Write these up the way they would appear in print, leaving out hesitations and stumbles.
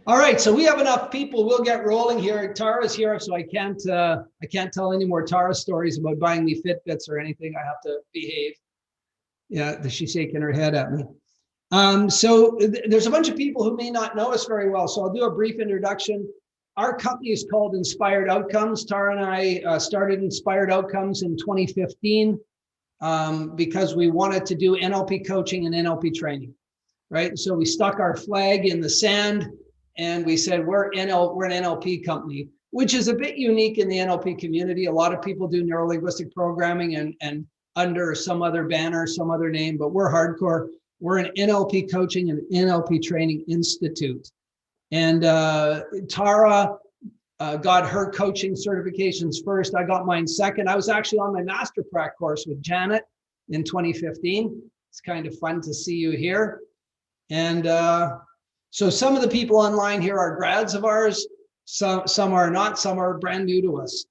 All right, so we have enough people. We'll get rolling here. Tara's here, so I can't tell any more Tara stories about buying me Fitbits or anything. I have to behave. Yeah, she's shaking her head at me. There's a bunch of people who may not know us very well, so I'll do a brief introduction. Our company is called Inspired Outcomes. Tara and I started Inspired Outcomes in 2015 because we wanted to do NLP coaching and NLP training, right? So we stuck our flag in the sand and we said, we're an NLP company, which is a bit unique in the NLP community. A lot of people do neurolinguistic programming and under some other banner, some other name, but we're hardcore. We're an NLP coaching and NLP training institute. And Tara got her coaching certifications first. I got mine second. I was actually on my master prac course with Janet in 2015. It's kind of fun to see you here. And so some of the people online here are grads of ours. Some are not, some are brand new to us.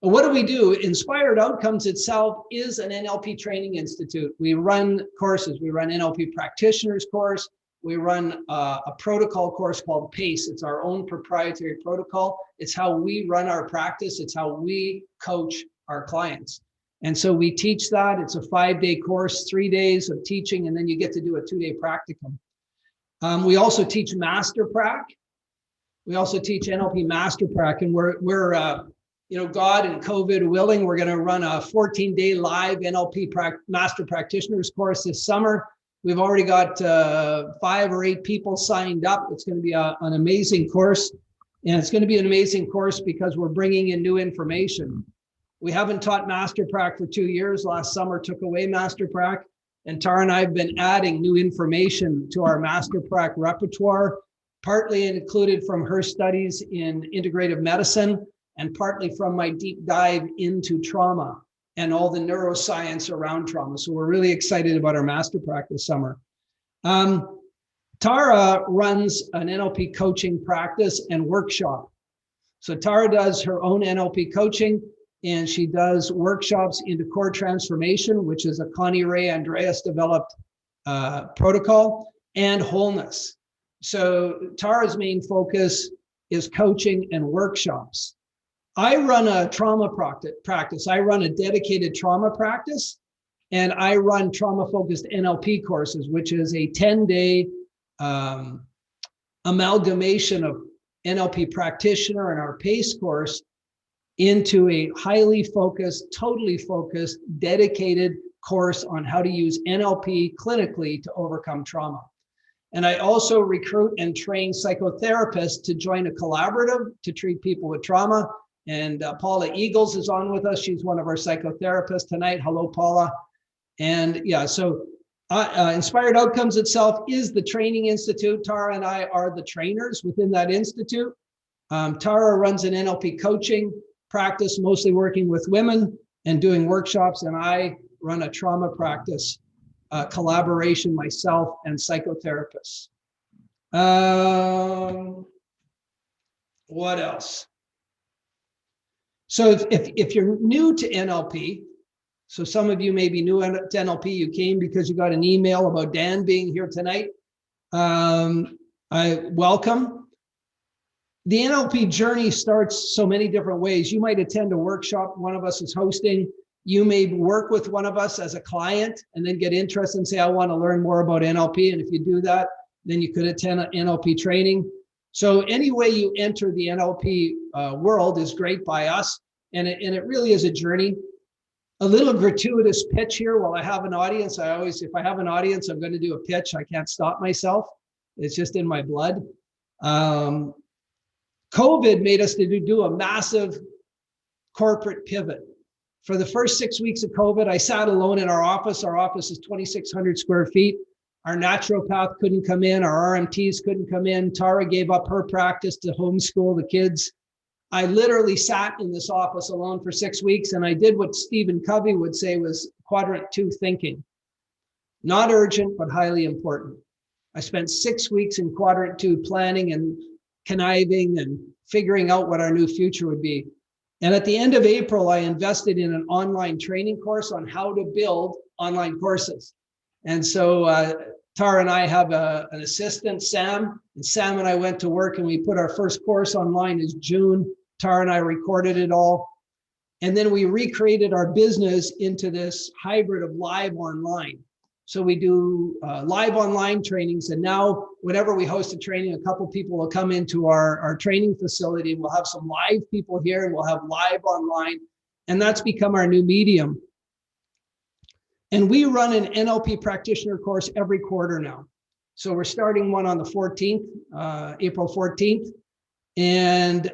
But what do we do? Inspired Outcomes itself is an NLP training institute. We run courses. We run NLP practitioners course. We run a protocol course called PACE. It's our own proprietary protocol. It's how we run our practice. It's how we coach our clients. And so we teach that. It's a 5-day course, 3 days of teaching, and then you get to do a 2-day practicum. We also teach Master Prac. We also teach NLP Master Prac, and we're God and COVID willing, we're going to run a 14-day live NLP Master Practitioners course this summer. We've already got 5 or 8 people signed up. It's going to be an amazing course, and it's going to be an amazing course because we're bringing in new information. We haven't taught Master Prac for 2 years. Last summer took away Master Prac. And Tara and I have been adding new information to our Master Prac repertoire, partly included from her studies in integrative medicine and partly from my deep dive into trauma and all the neuroscience around trauma. So we're really excited about our Master Prac this summer. Tara runs an NLP coaching practice and workshop. So Tara does her own NLP coaching, and she does workshops into core transformation, which is a Connie Ray Andreas developed protocol, and wholeness. So Tara's main focus is coaching and workshops. I run a trauma practice. I run a dedicated trauma practice, and I run trauma-focused NLP courses, which is a 10-day amalgamation of NLP practitioner and our PACE course into a highly focused, totally focused, dedicated course on how to use NLP clinically to overcome trauma. And I also recruit and train psychotherapists to join a collaborative to treat people with trauma. And Paula Eagles is on with us. She's one of our psychotherapists tonight. Hello, Paula. And yeah, so Inspired Outcomes itself is the training institute. Tara and I are the trainers within that institute. Tara runs an NLP coaching practice, mostly working with women and doing workshops, and I run a trauma practice, collaboration, myself and psychotherapists. What else? So if you're new to NLP, so some of you may be new to NLP, you came because you got an email about Dan being here tonight. I welcome. The NLP journey starts so many different ways. You might attend a workshop one of us is hosting. You may work with one of us as a client and then get interested and say, I want to learn more about NLP. And if you do that, then you could attend an NLP training. So any way you enter the NLP world is great by us. And it really is a journey. A little gratuitous pitch here while I have an audience. If I have an audience, I'm going to do a pitch. I can't stop myself. It's just in my blood. COVID made us to do a massive corporate pivot. For the first 6 weeks of COVID, I sat alone in our office. Our office is 2,600 square feet. Our naturopath couldn't come in. Our RMTs couldn't come in. Tara gave up her practice to homeschool the kids. I literally sat in this office alone for 6 weeks, and I did what Stephen Covey would say was quadrant 2 thinking. Not urgent, but highly important. I spent 6 weeks in quadrant 2 planning and conniving and figuring out what our new future would be. And at the end of April, I invested in an online training course on how to build online courses. And so Tara and I have an assistant, Sam, and Sam and I went to work and we put our first course online in June. Tara and I recorded it all. And then we recreated our business into this hybrid of live online. So we do live online trainings. And now whenever we host a training, a couple people will come into our training facility. We'll have some live people here and we'll have live online. And that's become our new medium. And we run an NLP practitioner course every quarter now. So we're starting one on the 14th, April 14th. And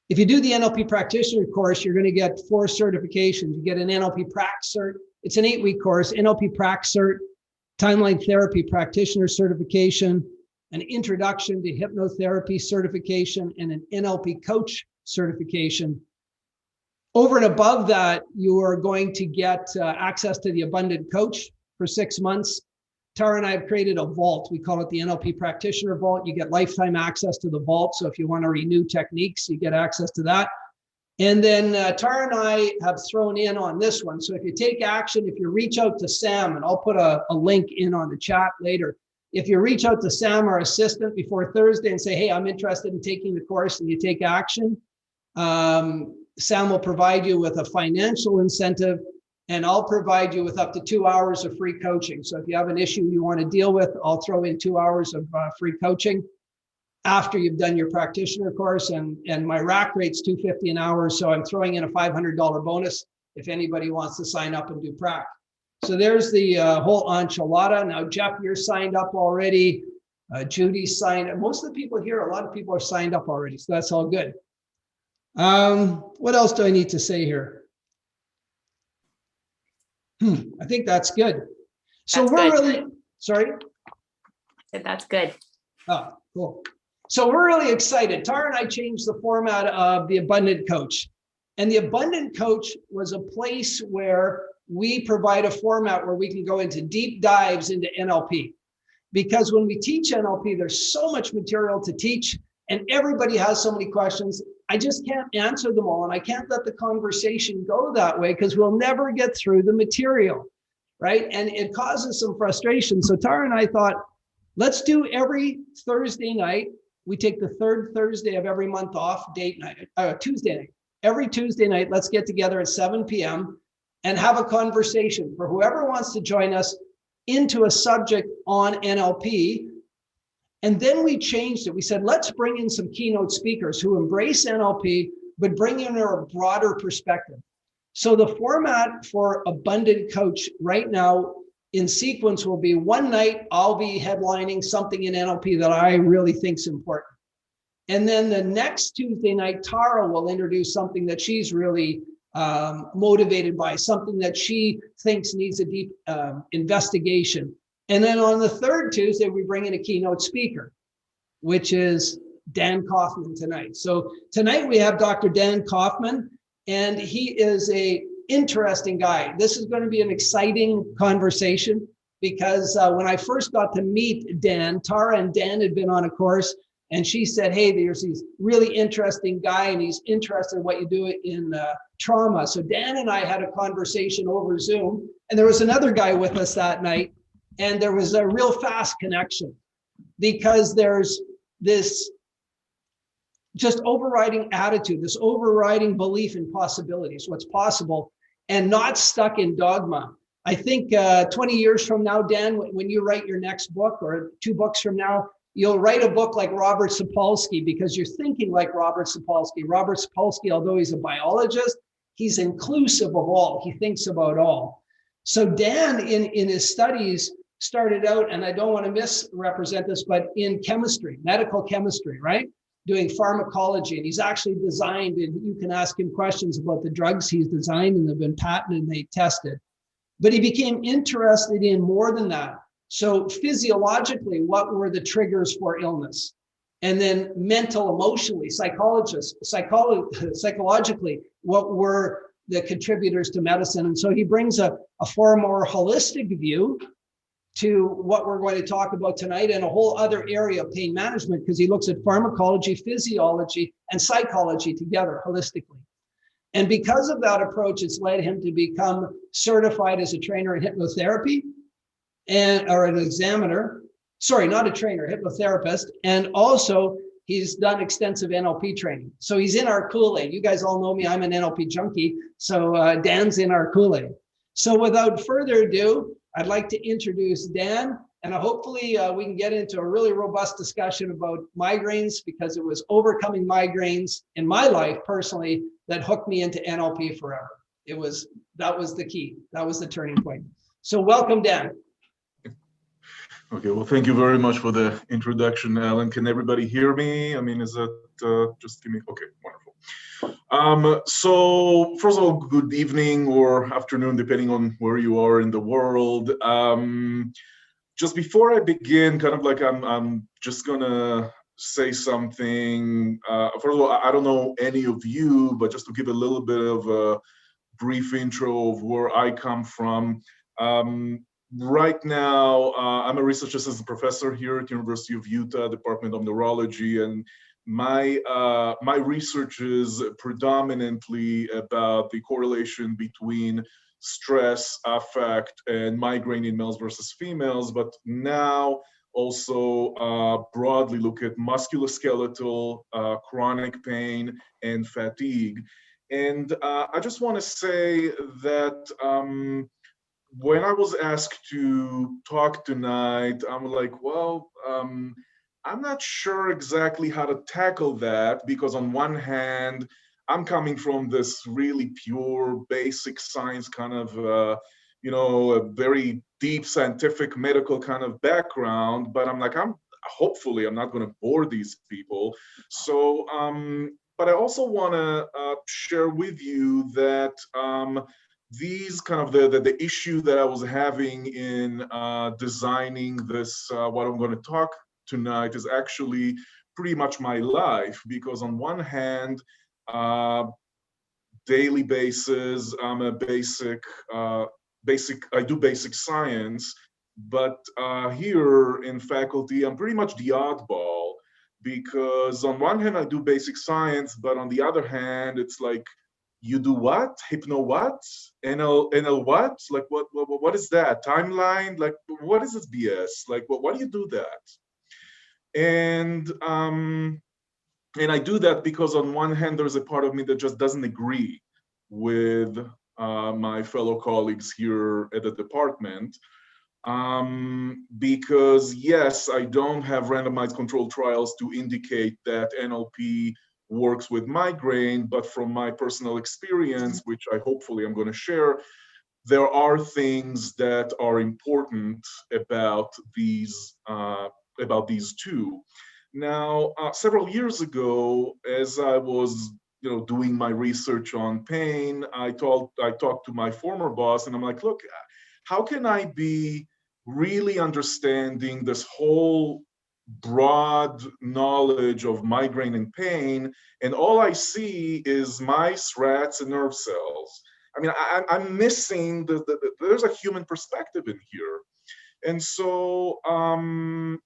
if you do the NLP practitioner course, you're going to get 4 certifications. You get an NLP Prac Cert. It's an 8-week course, NLP Prac Cert, Timeline Therapy Practitioner Certification, an Introduction to Hypnotherapy Certification, and an NLP Coach Certification. Over and above that, you are going to get access to the Abundant Coach for 6 months. Tara and I have created a vault. We call it the NLP Practitioner Vault. You get lifetime access to the vault. So if you want to renew techniques, you get access to that. And then Tara and I have thrown in on this one. So if you take action, if you reach out to Sam, and I'll put a link in on the chat later. If you reach out to Sam, our assistant, before Thursday and say, hey, I'm interested in taking the course, and you take action, Sam will provide you with a financial incentive, and I'll provide you with up to 2 hours of free coaching. So if you have an issue you want to deal with, I'll throw in 2 hours of free coaching after you've done your practitioner course. And my rack rate's $250 an hour. So I'm throwing in a $500 bonus if anybody wants to sign up and do prac. So there's the whole enchilada. Now, Jeff, you're signed up already. Judy's signed up. Most of the people here, a lot of people are signed up already. So that's all good. What else do I need to say here? I think that's good. So that's we're good. really, sorry? That's good. Oh, cool. So we're really excited. Tara and I changed the format of the Abundant Coach. And the Abundant Coach was a place where we provide a format where we can go into deep dives into NLP. Because when we teach NLP, there's so much material to teach and everybody has so many questions. I just can't answer them all, and I can't let the conversation go that way because we'll never get through the material, right? And it causes some frustration. So Tara and I thought, let's do every Thursday night. We take the third Thursday of every month off, date night, Tuesday night. Every Tuesday night, let's get together at 7 p.m. and have a conversation for whoever wants to join us into a subject on NLP. And then we changed it. We said, let's bring in some keynote speakers who embrace NLP, but bring in a broader perspective. So the format for Abundant Coach right now in sequence will be one night, I'll be headlining something in NLP that I really think is important. And then the next Tuesday night, Tara will introduce something that she's really motivated by, something that she thinks needs a deep investigation. And then on the third Tuesday, we bring in a keynote speaker, which is Dan Kaufmann tonight. So tonight we have Dr. Dan Kaufmann, and he is an interesting guy. This is going to be an exciting conversation because when I first got to meet Dan, Tara and Dan had been on a course, and she said, hey, there's this really interesting guy, and he's interested in what you do in trauma. So Dan and I had a conversation over Zoom, and there was another guy with us that night. And there was a real fast connection because there's this just overriding attitude, this overriding belief in possibilities, what's possible, and not stuck in dogma. I think 20 years from now, Dan, when you write your next book or 2 books from now, you'll write a book like Robert Sapolsky because you're thinking like Robert Sapolsky. Robert Sapolsky, although he's a biologist, he's inclusive of all. He thinks about all. So Dan, in his studies, started out, and I don't want to misrepresent this, but in chemistry, medical chemistry, right? Doing pharmacology. And he's actually designed, and you can ask him questions about the drugs he's designed, and they've been patented and they tested. But he became interested in more than that. So physiologically, what were the triggers for illness? And then mental, emotionally, psychologically, what were the contributors to medicine? And so he brings a far more holistic view to what we're going to talk about tonight and a whole other area of pain management because he looks at pharmacology, physiology, and psychology together holistically. And because of that approach, it's led him to become certified as a trainer in hypnotherapy. and or an examiner. Sorry, not a trainer, hypnotherapist. And also he's done extensive NLP training. So he's in our Kool-Aid. You guys all know me, I'm an NLP junkie. So Dan's in our Kool-Aid. So without further ado, I'd like to introduce Dan, and hopefully we can get into a really robust discussion about migraines, because it was overcoming migraines in my life personally that hooked me into NLP forever. That was the key. That was the turning point. So welcome, Dan. Okay, well, thank you very much for the introduction, Alan. Can everybody hear me? I mean, is that, just give me, okay, wonderful. So first of all, good evening or afternoon, depending on where you are in the world. Just before I begin, kind of like I'm just gonna say something. First of all, I don't know any of you, but just to give a little bit of a brief intro of where I come from. Right now, I'm a research assistant professor here at University of Utah, Department of Neurology, and my research is predominantly about the correlation between stress, affect, and migraine in males versus females, but now also broadly look at musculoskeletal, chronic pain, and fatigue. And I just want to say that when I was asked to talk tonight, I'm like, well, I'm not sure exactly how to tackle that, because on one hand, I'm coming from this really pure basic science kind of, a very deep scientific medical kind of background, but I'm like, hopefully I'm not going to bore these people. So, but I also want to share with you that these kind of the issue that I was having in designing this, what I'm going to talk tonight, is actually pretty much my life, because on one hand, daily basis, I'm a I do basic science, but here in faculty, I'm pretty much the oddball, because on one hand, I do basic science, but on the other hand, it's like, you do what? Hypno what? NL what? Like what is that? Timeline? Like what is this BS? Like why do you do that? And I do that because on one hand there's a part of me that just doesn't agree with my fellow colleagues here at the department. Because yes, I don't have randomized controlled trials to indicate that NLP works with migraine, but from my personal experience, which hopefully I'm going to share, there are things that are important about these two. Now, several years ago, as I was doing my research on pain, I talked to my former boss, and I'm like, look, how can I be really understanding this whole broad knowledge of migraine and pain, and all I see is mice, rats, and nerve cells? I mean, I'm missing there's a human perspective in here. And so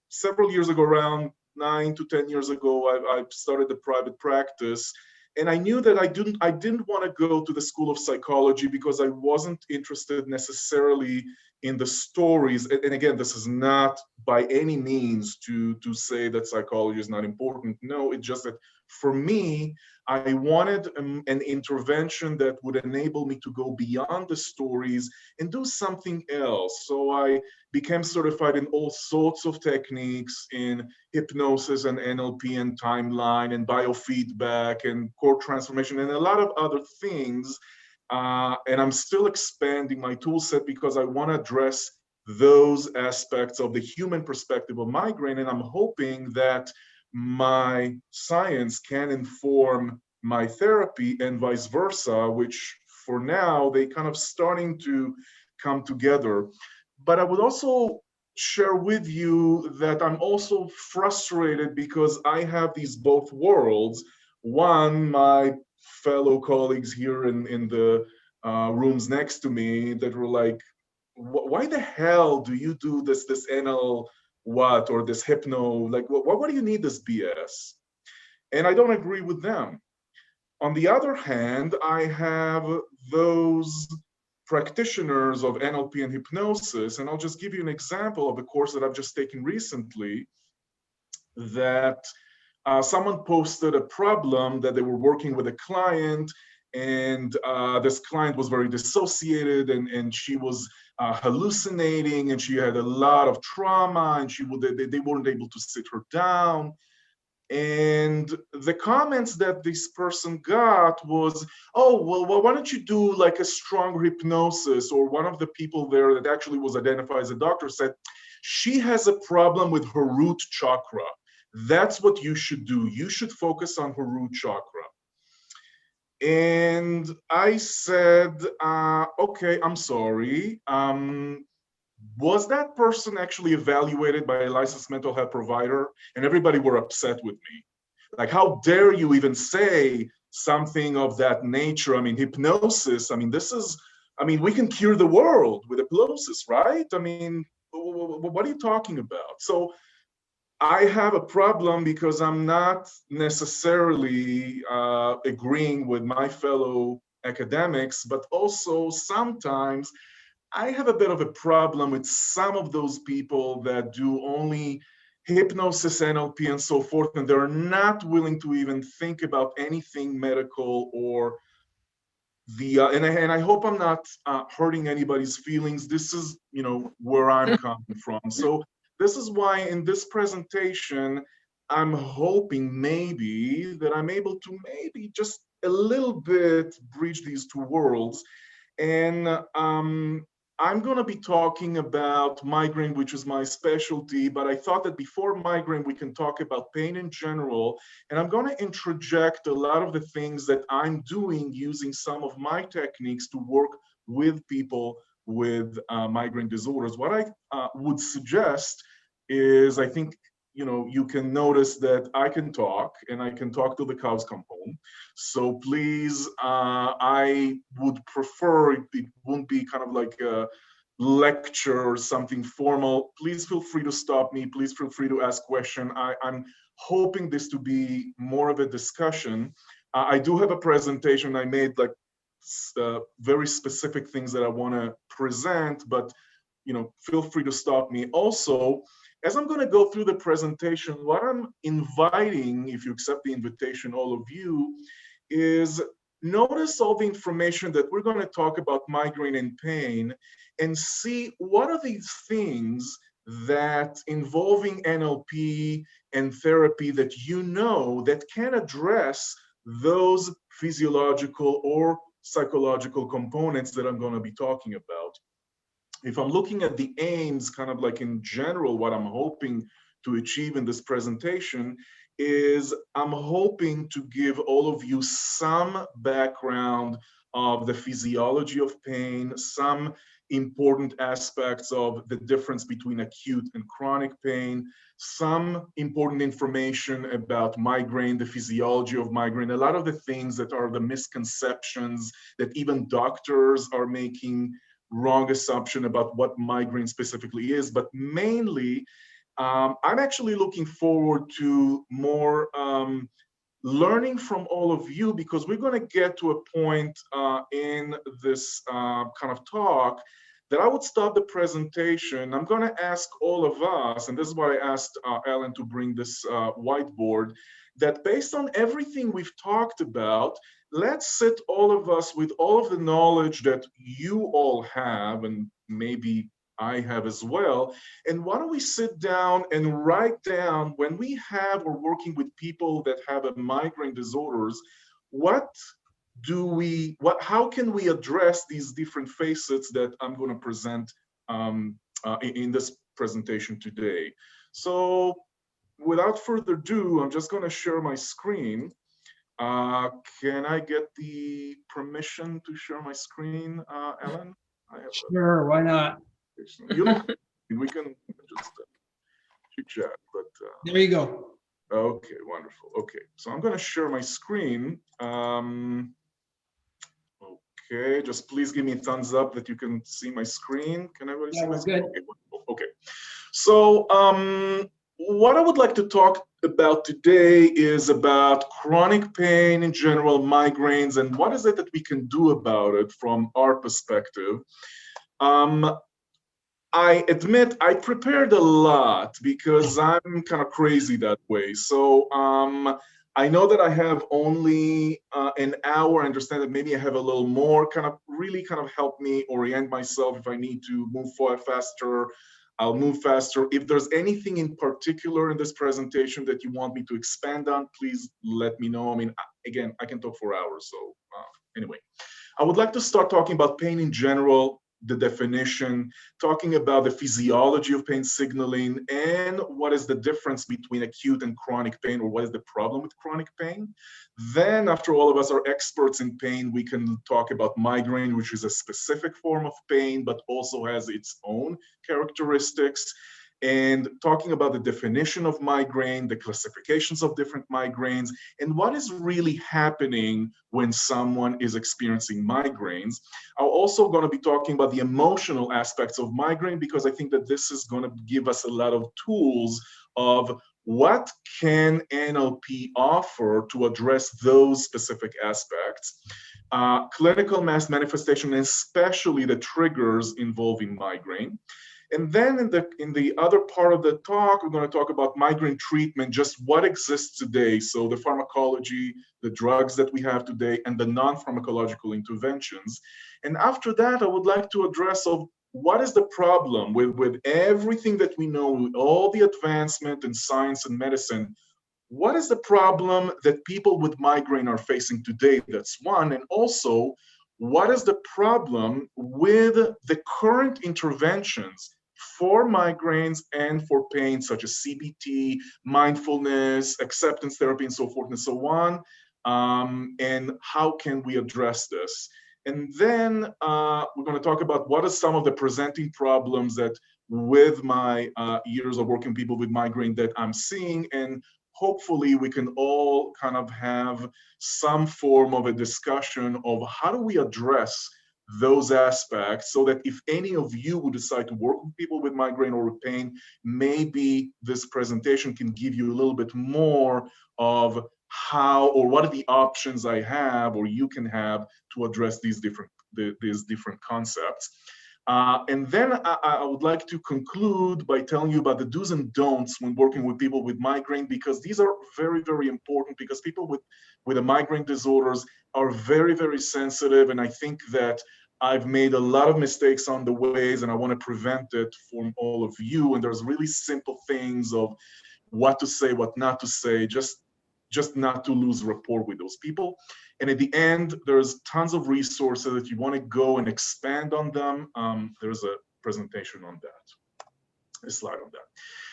several years ago, around 9 to 10 years ago, I started a private practice. And I knew that I didn't want to go to the School of Psychology, because I wasn't interested necessarily in the stories. And again, this is not by any means to say that psychology is not important. No, it's just that for me, I wanted an intervention that would enable me to go beyond the stories and do something else. So I became certified in all sorts of techniques, in hypnosis and NLP and timeline and biofeedback and core transformation and a lot of other things. And I'm still expanding my tool set because I want to address those aspects of the human perspective of migraine. And I'm hoping that my science can inform my therapy and vice versa, which for now, they kind of starting to come together. But I would also share with you that I'm also frustrated because I have these both worlds. One, my fellow colleagues here in the rooms next to me that were like, why the hell do you do this NL what or this hypno? Like, what do you need this BS? And I don't agree with them. On the other hand, I have those practitioners of NLP and hypnosis, and I'll just give you an example of a course that I've just taken recently, that someone posted a problem that they were working with a client, and this client was very dissociated, and she was hallucinating, and she had a lot of trauma, and they weren't able to sit her down. And the comments that this person got was, oh, well, why don't you do like a strong hypnosis? Or one of the people there that actually was identified as a doctor said, she has a problem with her root chakra. That's what you should do. You should focus on her root chakra. And I said, okay, I'm sorry. Was that person actually evaluated by a licensed mental health provider? And everybody were upset with me. Like, how dare you even say something of that nature? I mean, hypnosis, I mean, we can cure the world with hypnosis, right? I mean, what are you talking about? So I have a problem because I'm not necessarily agreeing with my fellow academics, but also sometimes I have a bit of a problem with some of those people that do only hypnosis, NLP, and so forth, and they're not willing to even think about anything medical or and I hope I'm not hurting anybody's feelings. This is, where I'm coming from. So this is why in this presentation, I'm hoping maybe that I'm able to maybe just a little bit bridge these two worlds. And I'm going to be talking about migraine, which is my specialty, but I thought that before migraine, we can talk about pain in general. And I'm going to interject a lot of the things that I'm doing using some of my techniques to work with people with migraine disorders. What I would suggest is, I think, you can notice that I can talk, and I can talk till the cows come home. So please, I would prefer it wouldn't be kind of like a lecture or something formal. Please feel free to stop me. Please feel free to ask questions. I'm hoping this to be more of a discussion. I do have a presentation. I made like very specific things that I want to present, but feel free to stop me. Also, as I'm going to go through the presentation, what I'm inviting, if you accept the invitation, all of you, is notice all the information that we're going to talk about migraine and pain, and see what are these things that involving NLP and therapy that that can address those physiological or psychological components that I'm going to be talking about. If I'm looking at the aims, kind of like in general, what I'm hoping to achieve in this presentation is I'm hoping to give all of you some background of the physiology of pain, some important aspects of the difference between acute and chronic pain, some important information about migraine, the physiology of migraine, a lot of the things that are the misconceptions that even doctors are making wrong assumption about what migraine specifically is. But mainly, I'm actually looking forward to more learning from all of you, because we're going to get to a point in this kind of talk that I would stop the presentation. I'm going to ask all of us, and this is why I asked Ellen to bring this whiteboard, that based on everything we've talked about, let's sit all of us with all of the knowledge that you all have, and maybe I have as well. And why don't we sit down and write down, when we have or working with people that have a migraine disorders, how can we address these different facets that I'm going to present in this presentation today. So without further ado, I'm just going to share my screen. Can I get the permission to share my screen, Ellen? Sure, why not? You don't. We can just chit chat, but there you go. Okay, wonderful. Okay, so I'm going to share my screen. Okay, just please give me a thumbs up that you can see my screen. Can everybody see my screen? Good. Okay, wonderful. Okay, so what I would like to talk about today is about chronic pain in general, migraines, and what is it that we can do about it from our perspective. I admit I prepared a lot because I'm kind of crazy that way. So I know that I have only an hour. I understand that maybe I have a little more. Kind of really kind of help me orient myself. If I need to move forward faster, I'll move faster. If there's anything in particular in this presentation that you want me to expand on, please let me know. I mean, again, I can talk for hours. So anyway. I would like to start talking about pain in general, the definition, talking about the physiology of pain signaling, and what is the difference between acute and chronic pain, or what is the problem with chronic pain. Then, after all of us are experts in pain, we can talk about migraine, which is a specific form of pain, but also has its own characteristics. And talking about the definition of migraine, the classifications of different migraines, and what is really happening when someone is experiencing migraines. I'm also going to be talking about the emotional aspects of migraine, because I think that this is going to give us a lot of tools of what can NLP offer to address those specific aspects. Clinical mass manifestation, especially the triggers involving migraine. And then in the other part of the talk, we're going to talk about migraine treatment, just what exists today. So the pharmacology, the drugs that we have today, and the non-pharmacological interventions. And after that, I would like to address of what is the problem with everything that we know, with all the advancement in science and medicine. What is the problem that people with migraine are facing today? That's one. And also, what is the problem with the current interventions for migraines and for pain, such as CBT, mindfulness, acceptance therapy, and so forth and so on, and how can we address this? And then we're going to talk about what are some of the presenting problems that with my years of working people with migraine that I'm seeing, and hopefully we can all kind of have some form of a discussion of how do we address those aspects, so that if any of you would decide to work with people with migraine or with pain, maybe this presentation can give you a little bit more of how or what are the options I have or you can have to address these different concepts. And then I would like to conclude by telling you about the do's and don'ts when working with people with migraine, because these are very, very important, because people with a migraine disorders are very, very sensitive. And I think that I've made a lot of mistakes on the ways, and I want to prevent it from all of you. And there's really simple things of what to say, what not to say, just not to lose rapport with those people. And at the end, there's tons of resources that you want to go and expand on them. There's a presentation on that, a slide on that.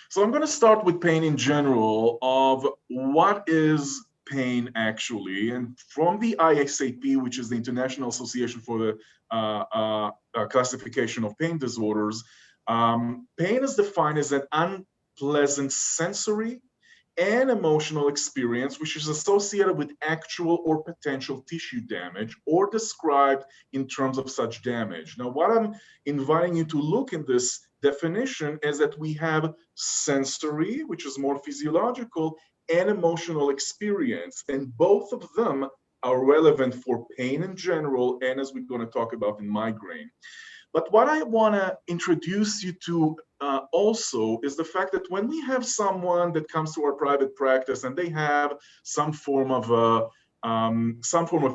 So I'm going to start with pain in general, of what is pain actually. And from the ISAP, which is the International Association for the Classification of Pain Disorders, pain is defined as an unpleasant sensory and emotional experience which is associated with actual or potential tissue damage, or described in terms of such damage. Now, what I'm inviting you to look in this definition is that we have sensory, which is more physiological, and emotional experience, and both of them are relevant for pain in general, and as we're going to talk about in migraine. But what I want to introduce you to also is the fact that when we have someone that comes to our private practice and they have some form of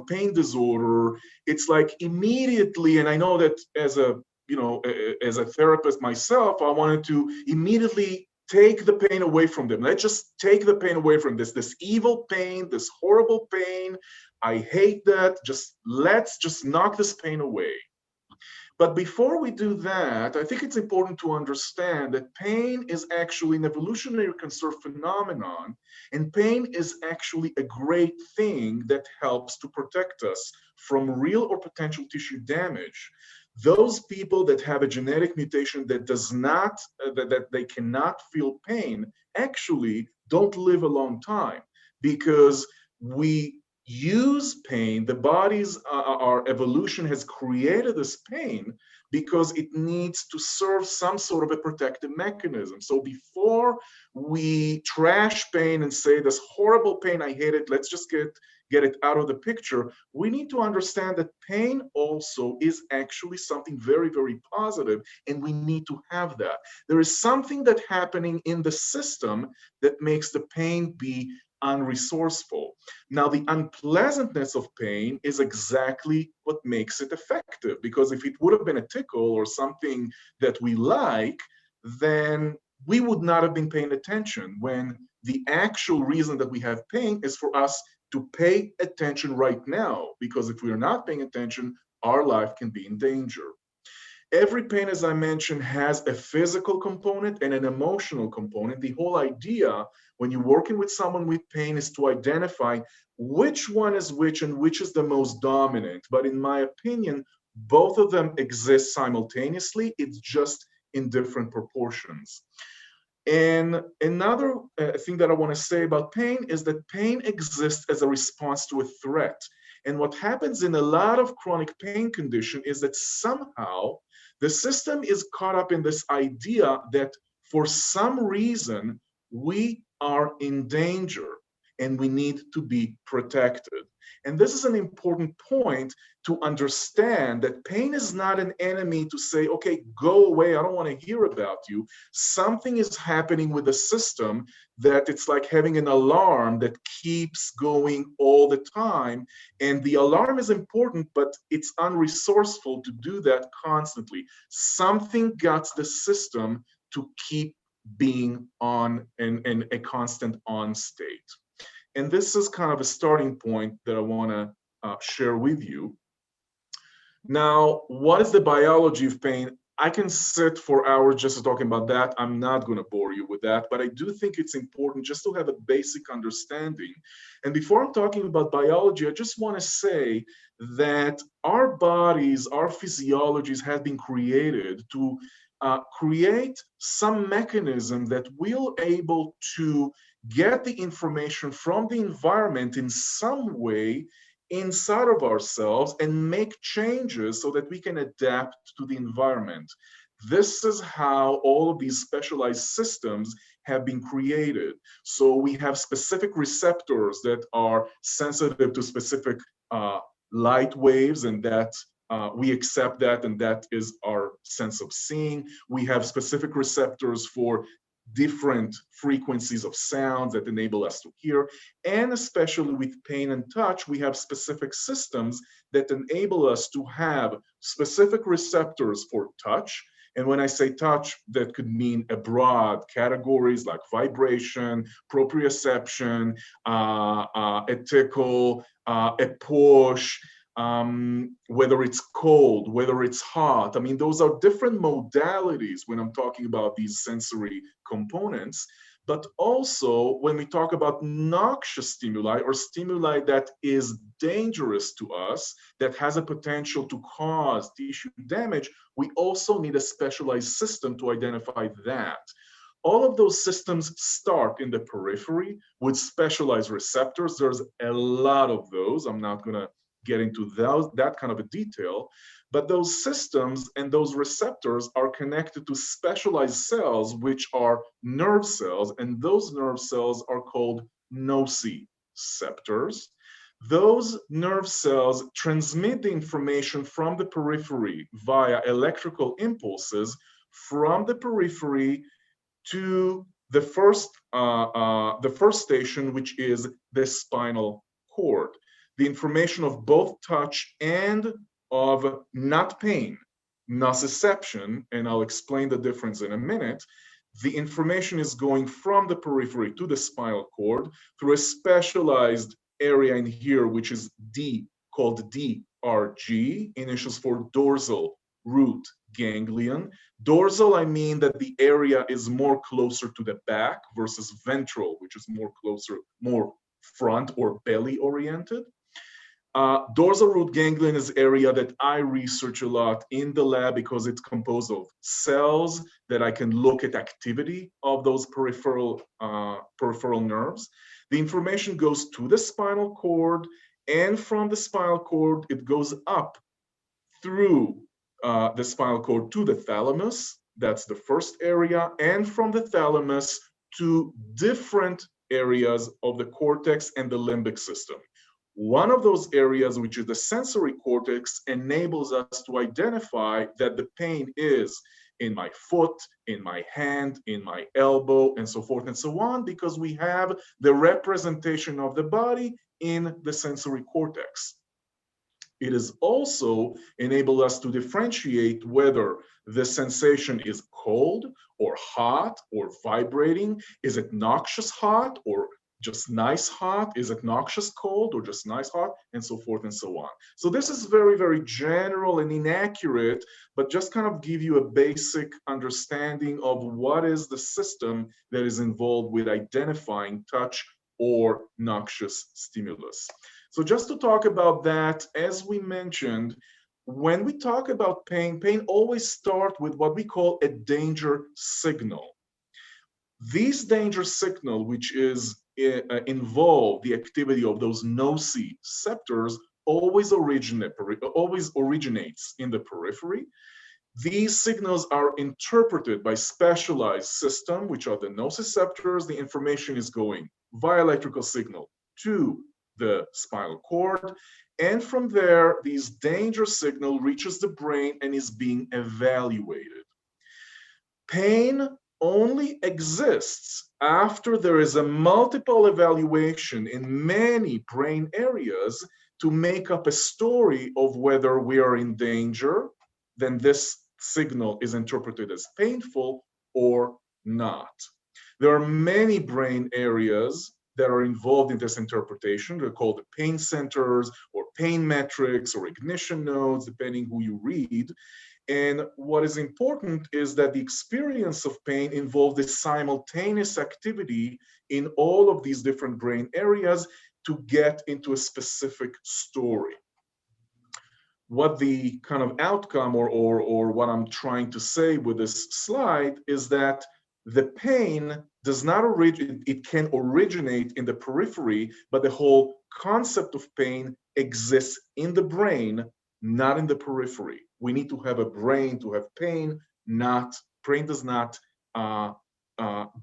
pain disorder, it's like immediately, and I know that as a therapist myself, I wanted to immediately take the pain away from them. Let's just take the pain away from this evil pain, this horrible pain. I hate that. Let's just knock this pain away. But before we do that, I think it's important to understand that pain is actually an evolutionary conserved phenomenon, and pain is actually a great thing that helps to protect us from real or potential tissue damage. Those people that have a genetic mutation that does not, that they cannot feel pain, actually don't live a long time, because we use pain, the body's, our evolution has created this pain because it needs to serve some sort of a protective mechanism. So before we trash pain and say this horrible pain, I hate it, let's just get it out of the picture, we need to understand that pain also is actually something very, very positive, and we need to have that. There is something that's happening in the system that makes the pain be unresourceful. Now, the unpleasantness of pain is exactly what makes it effective, because if it would have been a tickle or something that we like, then we would not have been paying attention, when the actual reason that we have pain is for us to pay attention right now, because if we are not paying attention, our life can be in danger. Every pain, as I mentioned, has a physical component and an emotional component. The whole idea when you're working with someone with pain is to identify which one is which and which is the most dominant. But in my opinion, both of them exist simultaneously. It's just in different proportions. And another thing that I want to say about pain is that pain exists as a response to a threat. And what happens in a lot of chronic pain condition is that somehow the system is caught up in this idea that for some reason we are in danger and we need to be protected. And this is an important point to understand, that pain is not an enemy to say, okay, go away, I don't want to hear about you. Something is happening with the system that it's like having an alarm that keeps going all the time. And the alarm is important, but it's unresourceful to do that constantly. Something got the system to keep being on in a constant on state. And this is kind of a starting point that I want to share with you. Now, what is the biology of pain? I can sit for hours just talking about that. I'm not going to bore you with that, but I do think it's important just to have a basic understanding. And before I'm talking about biology, I just want to say that our bodies, our physiologies have been created to create some mechanism that will able to get the information from the environment in some way inside of ourselves and make changes so that we can adapt to the environment. This is how all of these specialized systems have been created. So we have specific receptors that are sensitive to specific light waves, and that we accept that, and that is our sense of seeing. We have specific receptors for different frequencies of sounds that enable us to hear. And especially with pain and touch, we have specific systems that enable us to have specific receptors for touch. And when I say touch, that could mean a broad categories like vibration, proprioception, a tickle, a push, whether it's cold, whether it's hot. I mean, those are different modalities when I'm talking about these sensory components. But also when we talk about noxious stimuli, or stimuli that is dangerous to us, that has a potential to cause tissue damage, we also need a specialized system to identify that. All of those systems start in the periphery with specialized receptors. There's a lot of those. I'm not going to get into that kind of a detail, but those systems and those receptors are connected to specialized cells, which are nerve cells, and those nerve cells are called nociceptors. Those nerve cells transmit the information from the periphery via electrical impulses from the periphery to the first station, which is the spinal cord. The information of both touch and of not pain, nociception, and I'll explain the difference in a minute. The information is going from the periphery to the spinal cord through a specialized area in here, which is called DRG, initials for dorsal root ganglion. Dorsal, I mean that the area is more closer to the back versus ventral, which is more front or belly oriented. Dorsal root ganglion is area that I research a lot in the lab because it's composed of cells that I can look at activity of those peripheral nerves. The information goes to the spinal cord, and from the spinal cord, it goes up through the spinal cord to the thalamus. That's the first area, and from the thalamus to different areas of the cortex and the limbic system. One of those areas, which is the sensory cortex, enables us to identify that the pain is in my foot, in my hand, in my elbow, and so forth and so on, because we have the representation of the body in the sensory cortex. It is also enabled us to differentiate whether the sensation is cold or hot or vibrating. Is it noxious hot or just nice hot? Is it noxious cold or just nice hot? And so forth and so on. So this is very, very general and inaccurate, but just kind of give you a basic understanding of what is the system that is involved with identifying touch or noxious stimulus. So just to talk about that, as we mentioned, when we talk about pain, pain always starts with what we call a danger signal. These danger signal, which is involve the activity of those nociceptors, always originates in the periphery. These signals are interpreted by specialized system, which are the nociceptors. The information is going via electrical signal to the spinal cord, and from there, these danger signal reaches the brain and is being evaluated. Pain only exists after there is a multiple evaluation in many brain areas to make up a story of whether we are in danger. Then this signal is interpreted as painful or not. There are many brain areas that are involved in this interpretation. They're called the pain centers or pain metrics or ignition nodes, depending who you read. And what is important is that the experience of pain involves the simultaneous activity in all of these different brain areas to get into a specific story. What the kind of outcome or what I'm trying to say with this slide is that the pain does not originate, it can originate in the periphery, but the whole concept of pain exists in the brain, not in the periphery. We need to have a brain to have pain, pain does not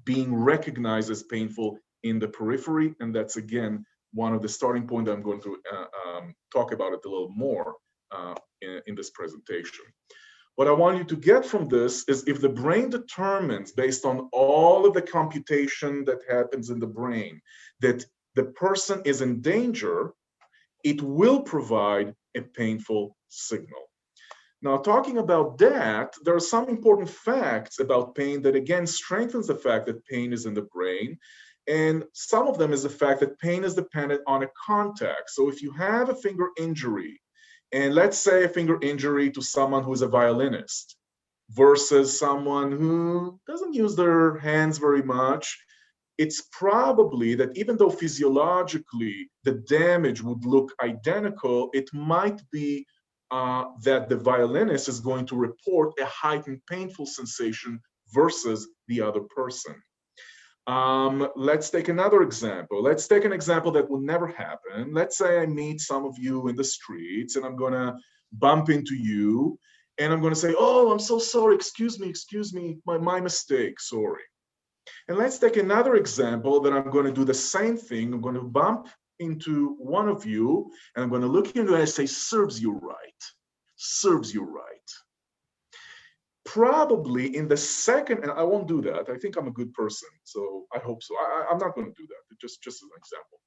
being recognized as painful in the periphery. And that's, again, one of the starting points I'm going to talk about it a little more in this presentation. What I want you to get from this is if the brain determines, based on all of the computation that happens in the brain, that the person is in danger, it will provide a painful signal. Now, talking about that, there are some important facts about pain that, again, strengthens the fact that pain is in the brain. And some of them is the fact that pain is dependent on a contact. So if you have a finger injury, and let's say a finger injury to someone who is a violinist versus someone who doesn't use their hands very much, it's probably that even though physiologically the damage would look identical, it might be that the violinist is going to report a heightened painful sensation versus the other person. Let's take another example. Let's take an example that will never happen. Let's say I meet some of you in the streets and I'm going to bump into you and I'm going to say, oh, I'm so sorry. Excuse me, my mistake. Sorry. And let's take another example that I'm going to do the same thing. I'm going to bump into one of you and I'm going to look into it and say, serves you right. Serves you right. Probably in the second, and I won't do that. I think I'm a good person, so I hope so. I'm not going to do that, just as an example.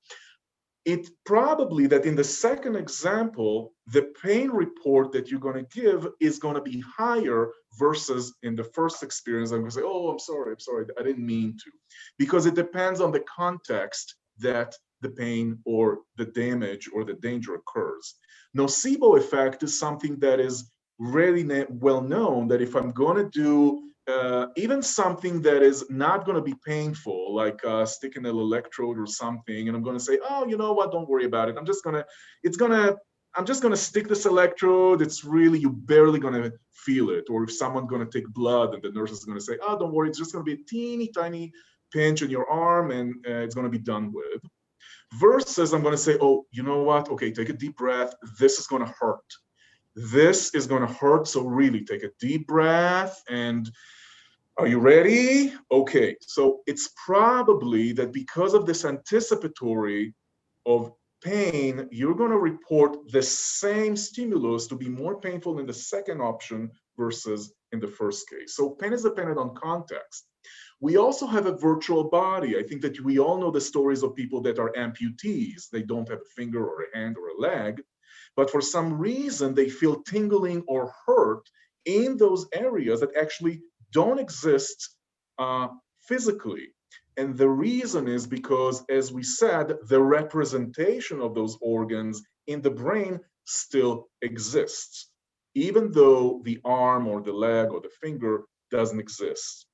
It probably that in the second example, the pain report that you're going to give is going to be higher versus in the first experience. I'm going to say, oh, I'm sorry, I didn't mean to. Because it depends on the context that the pain or the damage or the danger occurs. Nocebo effect is something that is really well known, that if I'm going to do even something that is not going to be painful, like sticking an electrode or something, and I'm going to say, oh, you know what, don't worry about it. I'm just going to stick this electrode. It's really, you're barely going to feel it. Or if someone's going to take blood and the nurse is going to say, oh, don't worry, it's just going to be a teeny tiny pinch in your arm and it's going to be done with. Versus I'm going to say, oh, you know what? Okay, take a deep breath. This is going to hurt. This is going to hurt. So really take a deep breath. And are you ready? Okay. So it's probably that because of this anticipatory of pain, you're going to report the same stimulus to be more painful in the second option versus in the first case. So pain is dependent on context. We also have a virtual body. I think that we all know the stories of people that are amputees. They don't have a finger or a hand or a leg, but for some reason they feel tingling or hurt in those areas that actually don't exist physically. And the reason is because, as we said, the representation of those organs in the brain still exists, even though the arm or the leg or the finger doesn't exist.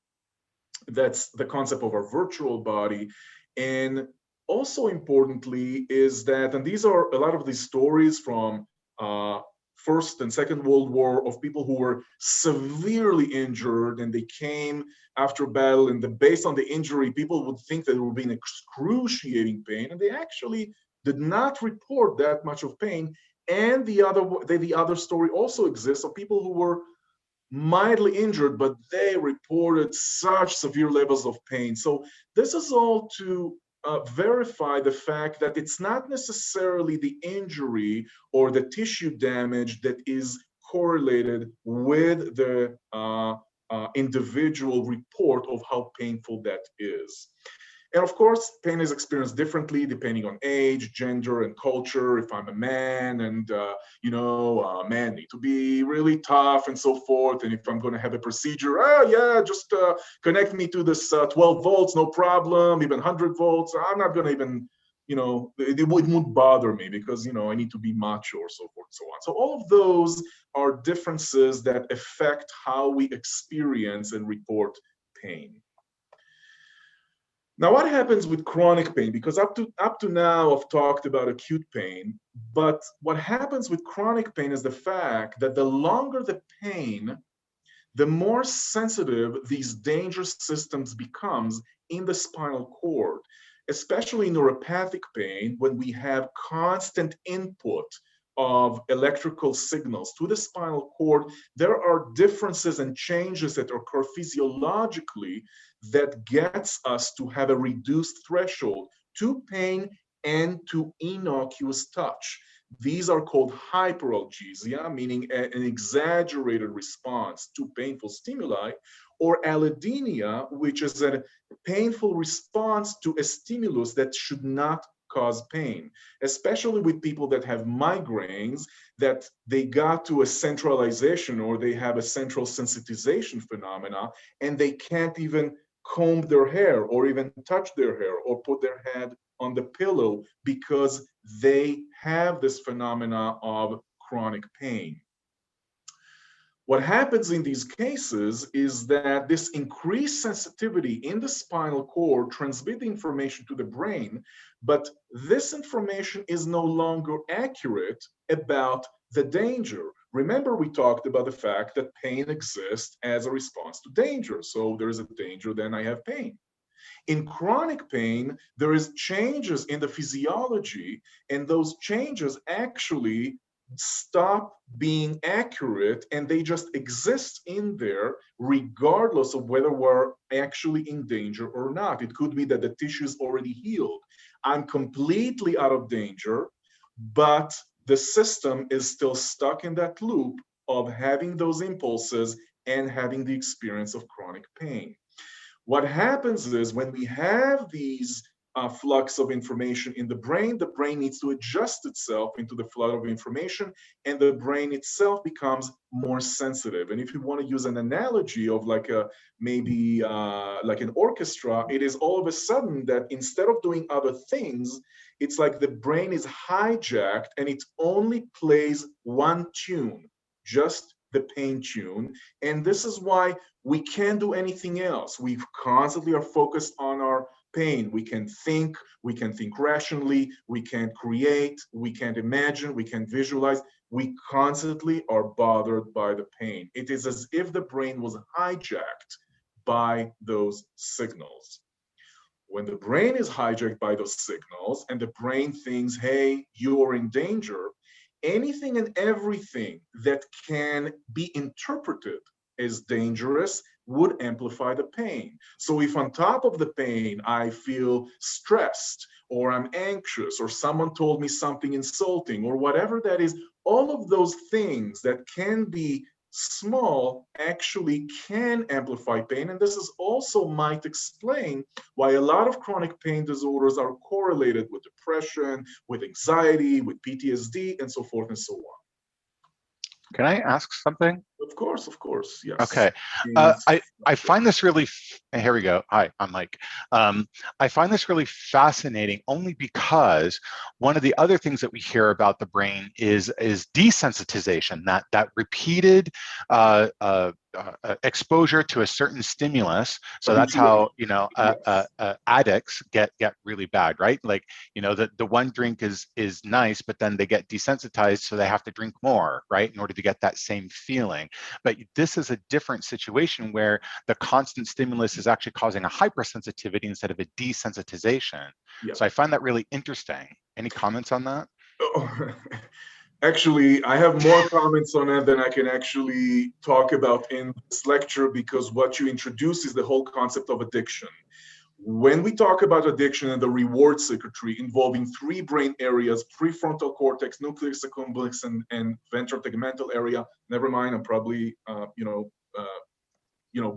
That's the concept of our virtual body. And also importantly is that, and these are a lot of these stories from First and Second World War of people who were severely injured and they came after battle, and based on the injury, people would think that they were in excruciating pain, and they actually did not report that much of pain. And the other story also exists of people who were mildly injured, but they reported such severe levels of pain. So this is all to verify the fact that it's not necessarily the injury or the tissue damage that is correlated with the individual report of how painful that is. And of course, pain is experienced differently depending on age, gender, and culture. If I'm a man and, men need to be really tough and so forth. And if I'm going to have a procedure, just connect me to this 12 volts, no problem, even 100 volts. I'm not going to even, it wouldn't bother me because, I need to be macho or so forth and so on. So all of those are differences that affect how we experience and report pain. Now, what happens with chronic pain? Because up to now, I've talked about acute pain, but what happens with chronic pain is the fact that the longer the pain, the more sensitive these dangerous systems becomes in the spinal cord, especially neuropathic pain, when we have constant input of electrical signals to the spinal cord. There are differences and changes that occur physiologically that gets us to have a reduced threshold to pain and to innocuous touch. These are called hyperalgesia, meaning an exaggerated response to painful stimuli, or allodynia, which is a painful response to a stimulus that should not cause pain, especially with people that have migraines, that they got to a centralization or they have a central sensitization phenomena, and they can't even comb their hair or even touch their hair or put their head on the pillow because they have this phenomena of chronic pain. What happens in these cases is that this increased sensitivity in the spinal cord transmits information to the brain, but this information is no longer accurate about the danger. Remember, we talked about the fact that pain exists as a response to danger. So there is a danger, then I have pain. In chronic pain, there is changes in the physiology, and those changes actually stop being accurate and they just exist in there regardless of whether we're actually in danger or not. It could be that the tissue is already healed. I'm completely out of danger, but the system is still stuck in that loop of having those impulses and having the experience of chronic pain. What happens is when we have these flux of information in the brain needs to adjust itself into the flood of information, and the brain itself becomes more sensitive. And if you want to use an analogy of like like an orchestra, it is all of a sudden that instead of doing other things, it's like the brain is hijacked and it only plays one tune, just the pain tune. And this is why we can't do anything else. We constantly are focused on our pain. We can think rationally, we can create, we can't imagine, we can visualize. We constantly are bothered by the pain. It is as if the brain was hijacked by those signals. When the brain is hijacked by those signals and the brain thinks, hey, you're in danger, anything and everything that can be interpreted as dangerous would amplify the pain. So if on top of the pain, I feel stressed, or I'm anxious, or someone told me something insulting, or whatever that is, all of those things that can be small actually can amplify pain. And this is also might explain why a lot of chronic pain disorders are correlated with depression, with anxiety, with PTSD, and so forth and so on. Can I ask something? Of course, yes. Okay. I find this really, here we go. Hi, I'm Mike. I find this really fascinating only because one of the other things that we hear about the brain is desensitization, that repeated exposure to a certain stimulus. So that's how, you know, addicts get really bad, right? Like, you know, the one drink is nice, but then they get desensitized, so they have to drink more, right, in order to get that same feeling. But this is a different situation where the constant stimulus is actually causing a hypersensitivity instead of a desensitization. Yeah. So I find that really interesting. Any comments on that? Actually, I have more comments on it than I can actually talk about in this lecture, because what you introduce is the whole concept of addiction. When we talk about addiction and the reward circuitry involving three brain areas, prefrontal cortex, nucleus accumbens, and ventral tegmental area, never mind, I'm probably,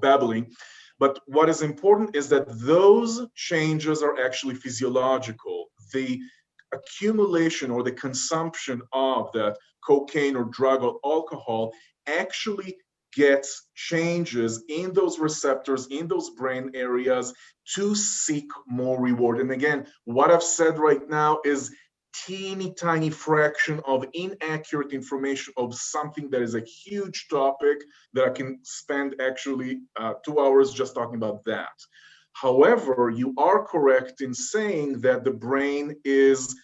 babbling. But what is important is that those changes are actually physiological. The accumulation or the consumption of that cocaine or drug or alcohol actually gets changes in those receptors, in those brain areas to seek more reward. And again, what I've said right now is teeny tiny fraction of inaccurate information of something that is a huge topic that I can spend actually 2 hours just talking about that. However, you are correct in saying that the brain is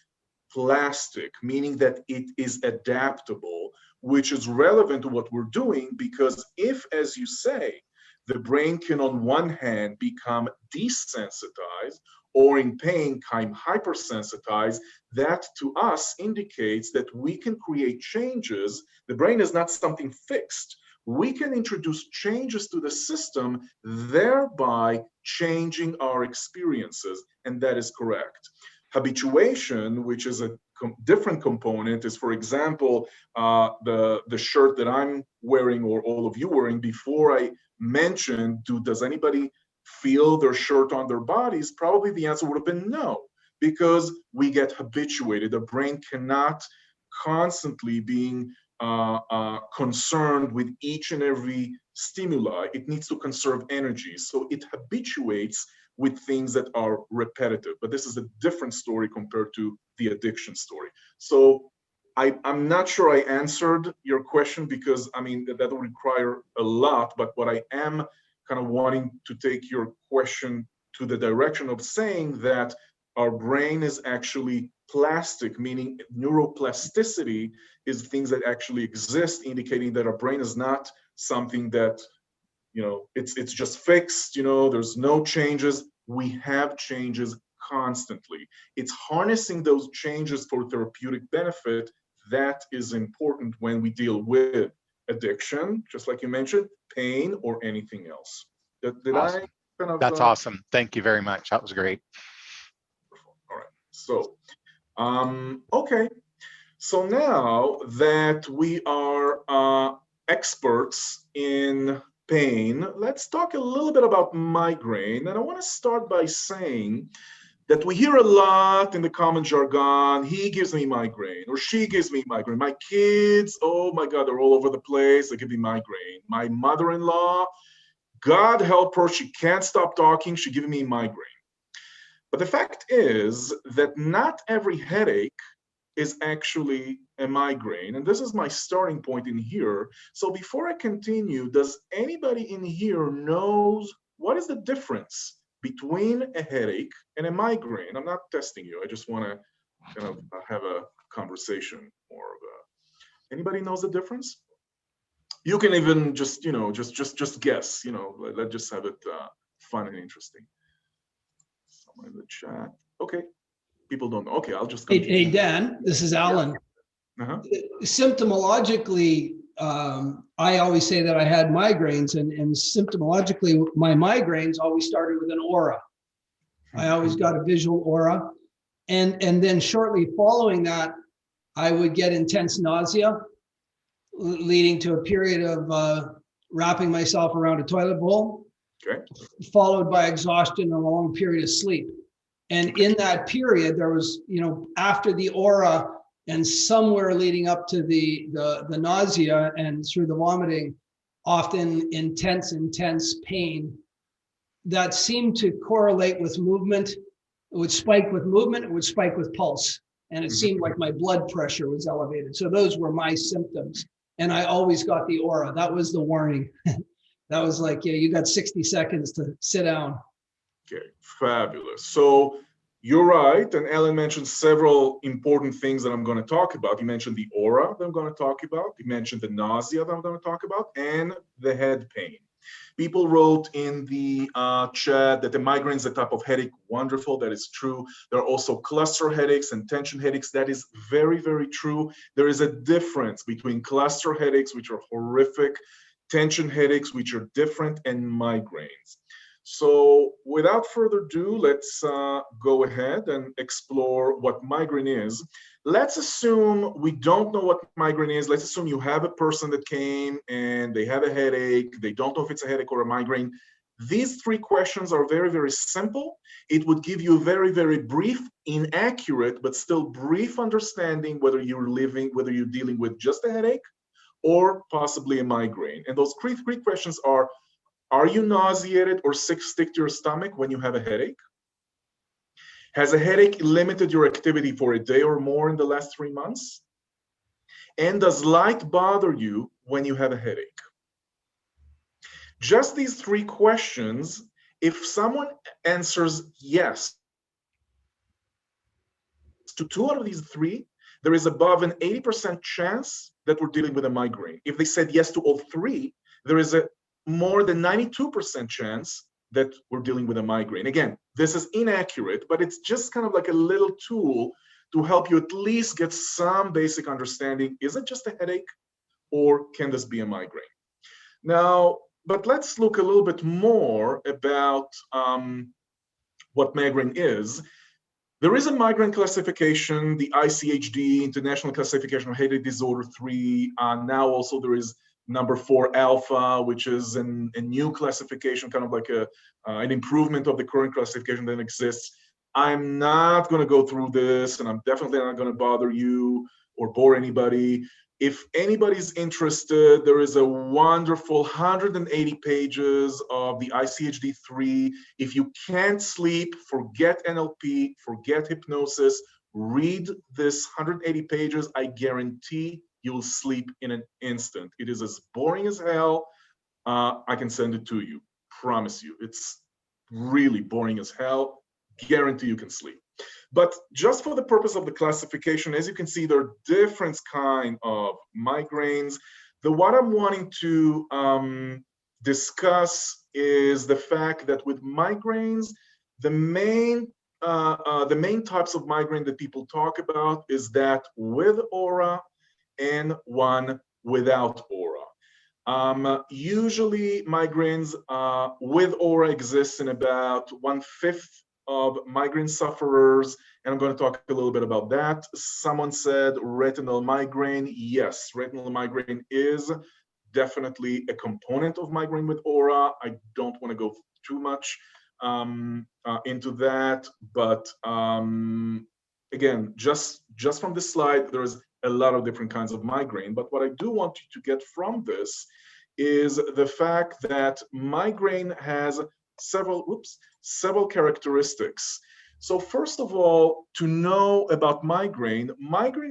plastic, meaning that it is adaptable, which is relevant to what we're doing, because if, as you say, the brain can on one hand become desensitized, or in pain become hypersensitized, that to us indicates that we can create changes. The brain is not something fixed. We can introduce changes to the system, thereby changing our experiences, and that is correct. Habituation, which is a different component, is, for example, the shirt that I'm wearing, or all of you wearing. Before I mentioned, does anybody feel their shirt on their bodies? Probably the answer would have been no, because we get habituated. The brain cannot constantly being concerned with each and every stimuli. It needs to conserve energy, so it habituates with things that are repetitive. But this is a different story compared to the addiction story. So I'm not sure I answered your question, because I mean that would require a lot. But what I am kind of wanting to take your question to the direction of saying that our brain is actually plastic, meaning neuroplasticity is things that actually exist, indicating that our brain is not something that, you know, it's just fixed, you know, there's no changes. We have changes constantly. It's harnessing those changes for therapeutic benefit that is important when we deal with addiction, just like you mentioned, pain, or anything else. Did Awesome. I kind of... That's awesome. Thank you very much. That was great. All right. So, okay. So now that we are experts in pain, let's talk a little bit about migraine. And I want to start by saying that we hear a lot in the common jargon: he gives me migraine, or she gives me migraine. My kids, oh my God, they're all over the place. They give me migraine. My mother-in-law, God help her, she can't stop talking. She's giving me migraine. But the fact is that not every headache is actually a migraine. And this is my starting point in here. So before I continue, does anybody in here knows what is the difference between a headache and a migraine? I'm not testing you. I just want to kind of have a conversation more of a... Anybody knows the difference? You can even just, you know, just guess, you know, let's just have it fun and interesting. Someone in the chat. Okay. People don't know. Okay, I'll just continue. Hey, Dan, this is Alan. Uh-huh. Symptomologically, I always say that I had migraines, and symptomologically, my migraines always started with an aura. I always got a visual aura. And then shortly following that, I would get intense nausea, leading to a period of wrapping myself around a toilet bowl, Okay. followed by exhaustion and a long period of sleep. And in that period, there was, after the aura and somewhere leading up to the nausea and through the vomiting, often intense pain that seemed to correlate with movement. It would spike with movement, it would spike with pulse. And it seemed like my blood pressure was elevated. So those were my symptoms. And I always got the aura. That was the warning. That was like, yeah, you got 60 seconds to sit down. Okay, fabulous. So you're right. And Ellen mentioned several important things that I'm going to talk about. You mentioned the aura that I'm going to talk about. You mentioned the nausea that I'm going to talk about, and the head pain. People wrote in the chat that the migraine is a type of headache. Wonderful, that is true. There are also cluster headaches and tension headaches. That is very, very true. There is a difference between cluster headaches, which are horrific, tension headaches, which are different, and migraines. So without further ado, let's go ahead and explore what migraine is. Let's assume we don't know what migraine is. Let's assume you have a person that came and they have a headache. They don't know if it's a headache or a migraine. These three questions are very, very simple. It would give you a very, very brief, inaccurate, but still brief understanding whether you're dealing with just a headache or possibly a migraine. And those three questions are you nauseated or sick to your stomach when you have a headache? Has a headache limited your activity for a day or more in the last 3 months? And does light bother you when you have a headache? Just these three questions, if someone answers yes to 2 out of these 3, there is above an 80% chance that we're dealing with a migraine. If they said yes to all 3, there is a more than 92% chance that we're dealing with a migraine. Again, this is inaccurate, but it's just kind of like a little tool to help you at least get some basic understanding. Is it just a headache, or can this be a migraine? Now, but let's look a little bit more about what migraine is. There is a migraine classification, the ICHD, International Classification of Headache Disorder 3. Now also there is number 4 alpha, which is a new classification, kind of like an improvement of the current classification that exists. I'm not going to go through this, and I'm definitely not going to bother you or bore anybody. If anybody's interested, there is a wonderful 180 pages of the ICHD-3. If you can't sleep, forget NLP, forget hypnosis, read this 180 pages. I guarantee you'll sleep in an instant. It is as boring as hell. I can send it to you, promise you. It's really boring as hell. Guarantee you can sleep. But just for the purpose of the classification, as you can see, there are different kinds of migraines. What I'm wanting to discuss is the fact that with migraines, the main types of migraine that people talk about is that with aura and one without aura. Usually migraines with aura exists in about 1/5 of migraine sufferers, and I'm going to talk a little bit about that. Someone said retinal migraine. Yes, retinal migraine is definitely a component of migraine with aura. I don't want to go too much into that, but again, just from this slide, there's a lot of different kinds of migraine. But what I do want you to get from this is the fact that migraine has several characteristics. So first of all, to know about migraine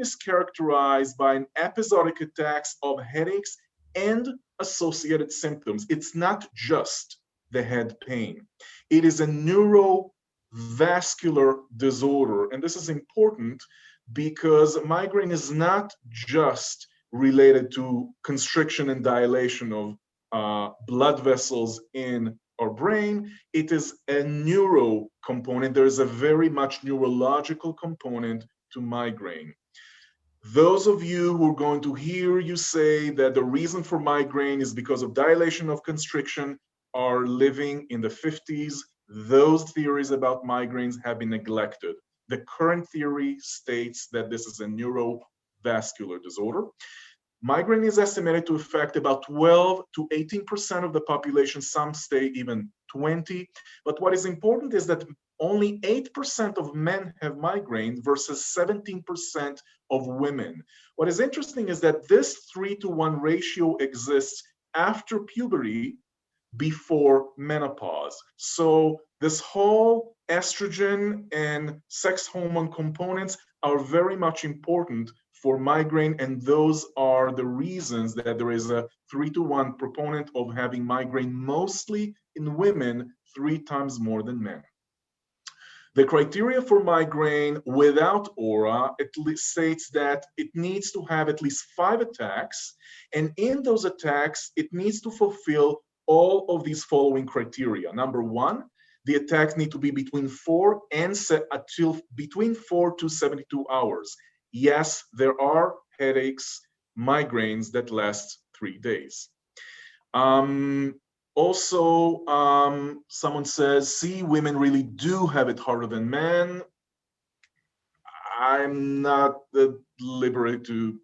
is characterized by an episodic attacks of headaches and associated symptoms. It's not just the head pain. It is a neurovascular disorder. And this is important because migraine is not just related to constriction and dilation of blood vessels in our brain. It is a neuro component. There is a very much neurological component to migraine. Those of you who are going to hear you say that the reason for migraine is because of dilation of constriction are living in the 50s. Those theories about migraines have been neglected. The current theory states that this is a neurovascular disorder. Migraine is estimated to affect about 12 to 18% of the population. Some say even 20. But what is important is that only 8% of men have migraine versus 17% of women. What is interesting is that this 3-to-1 ratio exists after puberty, before menopause. So this whole estrogen and sex hormone components are very much important for migraine, and those are the reasons that there is a 3-to-1 proponent of having migraine, mostly in women, 3 times more than men. The criteria for migraine without aura states that it needs to have at least 5 attacks, and in those attacks, it needs to fulfill all of these following criteria. Number 1, the attacks need to be between 4 to 72 hours. Yes, there are headaches, migraines that last 3 days. Also, someone says, see, women really do have it harder than men. I'm not liberated to,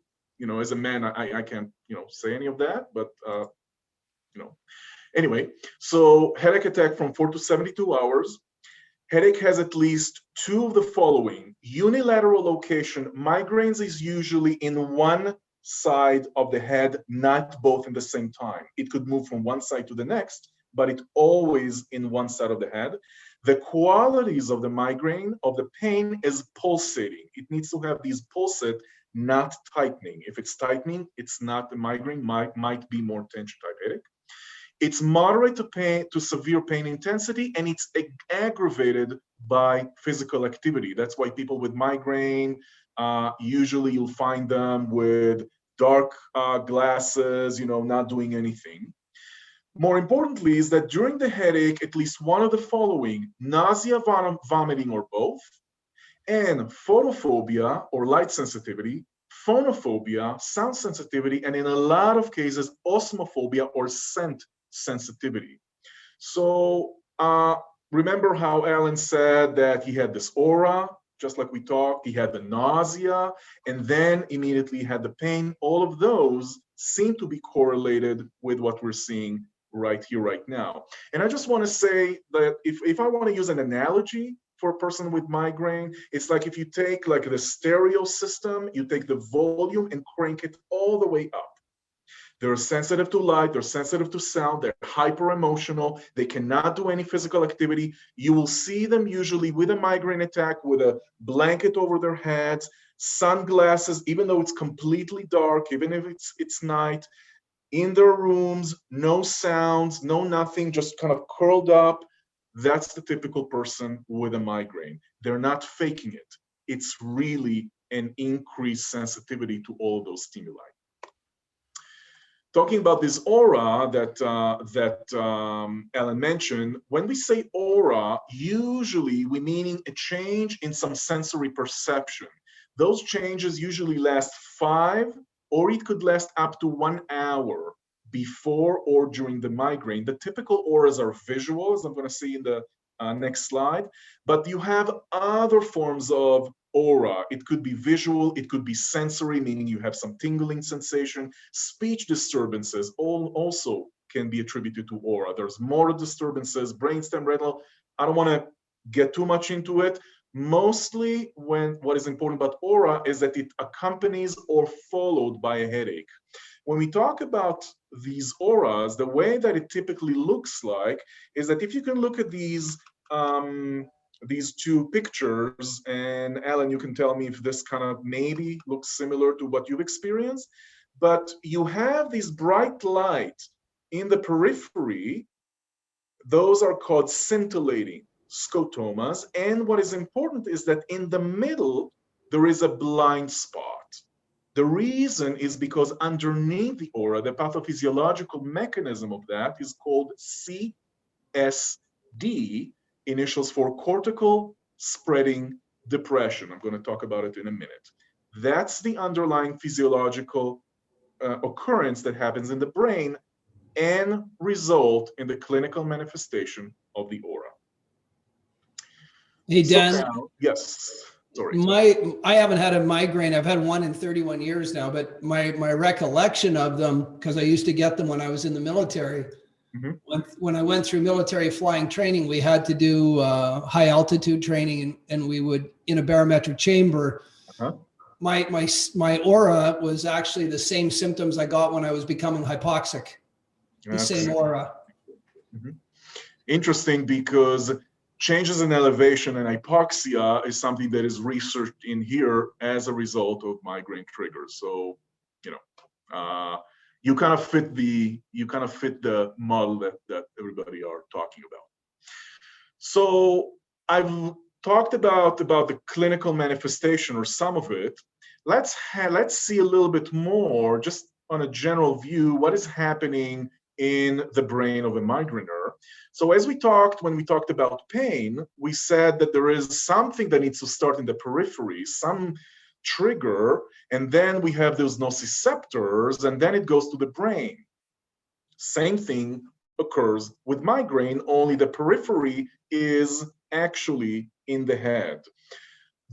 as a man, I can't, say any of that, but, Anyway, so headache attack from 4 to 72 hours. Headache has at least 2 of the following. Unilateral location. Migraines is usually in one side of the head, not both in the same time. It could move from one side to the next, but it's always in one side of the head. The qualities of the migraine, of the pain, is pulsating. It needs to have these pulsate, not tightening. If it's tightening, it's not a migraine, might be more tension type headache. It's moderate to severe pain intensity, and it's aggravated by physical activity. That's why people with migraine, usually you'll find them with dark glasses, not doing anything. More importantly is that during the headache, at least one of the following: nausea, vomiting, or both, and photophobia or light sensitivity, phonophobia, sound sensitivity, and in a lot of cases, osmophobia or scent sensitivity. So remember how Alan said that he had this aura, just like we talked, he had the nausea, and then immediately had the pain. All of those seem to be correlated with what we're seeing right here, right now. And I just want to say that if I want to use an analogy for a person with migraine, it's like if you take like the stereo system, you take the volume and crank it all the way up. They're sensitive to light, they're sensitive to sound, they're hyper emotional, they cannot do any physical activity. You will see them usually with a migraine attack with a blanket over their heads, sunglasses, even though it's completely dark, even if it's night, in their rooms, no sounds, no nothing, just kind of curled up. That's the typical person with a migraine. They're not faking it. It's really an increased sensitivity to all of those stimuli. Talking about this aura that Ellen mentioned, when we say aura, usually we're meaning a change in some sensory perception. Those changes usually last 5, or it could last up to 1 hour before or during the migraine. The typical auras are visual, as I'm going to see in the next slide, but you have other forms of aura. It could be visual, it could be sensory, meaning you have some tingling sensation. Speech disturbances also can be attributed to aura. There's motor disturbances, brainstem, retinal. I don't want to get too much into it. Mostly what is important about aura is that it accompanies or followed by a headache. When we talk about these auras, the way that it typically looks like is that if you can look at these 2 pictures, and Alan, you can tell me if this kind of maybe looks similar to what you've experienced, but you have these bright lights in the periphery. Those are called scintillating scotomas. And what is important is that in the middle, there is a blind spot. The reason is because underneath the aura, the pathophysiological mechanism of that is called CSD, initials for cortical spreading depression. I'm going to talk about it in a minute. That's the underlying physiological occurrence that happens in the brain and result in the clinical manifestation of the aura. Hey, So Dan, now, yes, sorry. I haven't had a migraine. I've had one in 31 years now, but my recollection of them, because I used to get them when I was in the military. Mhm. When I went through military flying training, we had to do high altitude training, and we would, in a barometric chamber, Uh-huh. my aura was actually the same symptoms I got when I was becoming hypoxic. The That's same aura. interesting, because changes in elevation and hypoxia is something that is researched in here as a result of migraine triggers. So, you know, you kind of fit the model that everybody are talking about. So I've talked about the clinical manifestation, or some of it. Let's see a little bit more, just on a general view, what is happening in the brain of a migrainer. So as when we talked about pain, we said that there is something that needs to start in the periphery, some trigger, and then we have those nociceptors, and then it goes to the brain. Same thing occurs with migraine, only the periphery is actually in the head.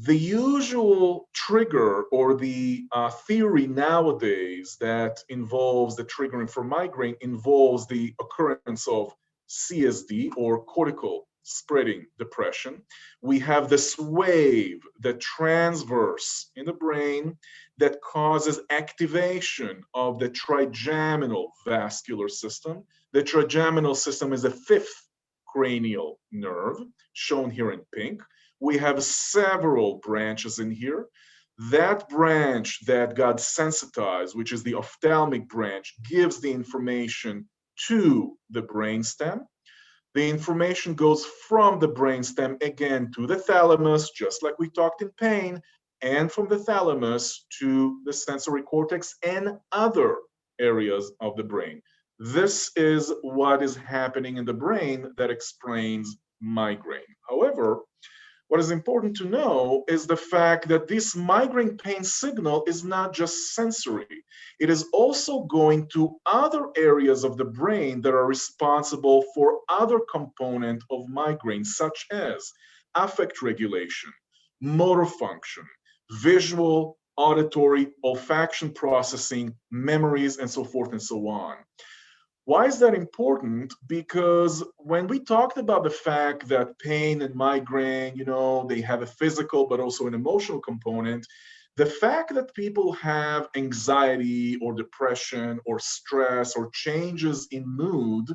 The usual trigger, or the theory nowadays that involves the triggering for migraine, involves the occurrence of CSD, or cortical spreading depression. We have this wave, the transverse in the brain, that causes activation of the trigeminal vascular system. The trigeminal system is the fifth cranial nerve, shown here in pink. We have several branches in here. That branch that got sensitized, which is the ophthalmic branch, gives the information to the brainstem. The information goes from the brainstem again to the thalamus, just like we talked in pain, and from the thalamus to the sensory cortex and other areas of the brain. This is what is happening in the brain that explains migraine. However, what is important to know is the fact that this migraine pain signal is not just sensory. It is also going to other areas of the brain that are responsible for other components of migraine, such as affect regulation, motor function, visual, auditory, olfaction processing, memories, and so forth and so on. Why is that important? Because when we talked about the fact that pain and migraine, they have a physical but also an emotional component, the fact that people have anxiety or depression or stress or changes in mood,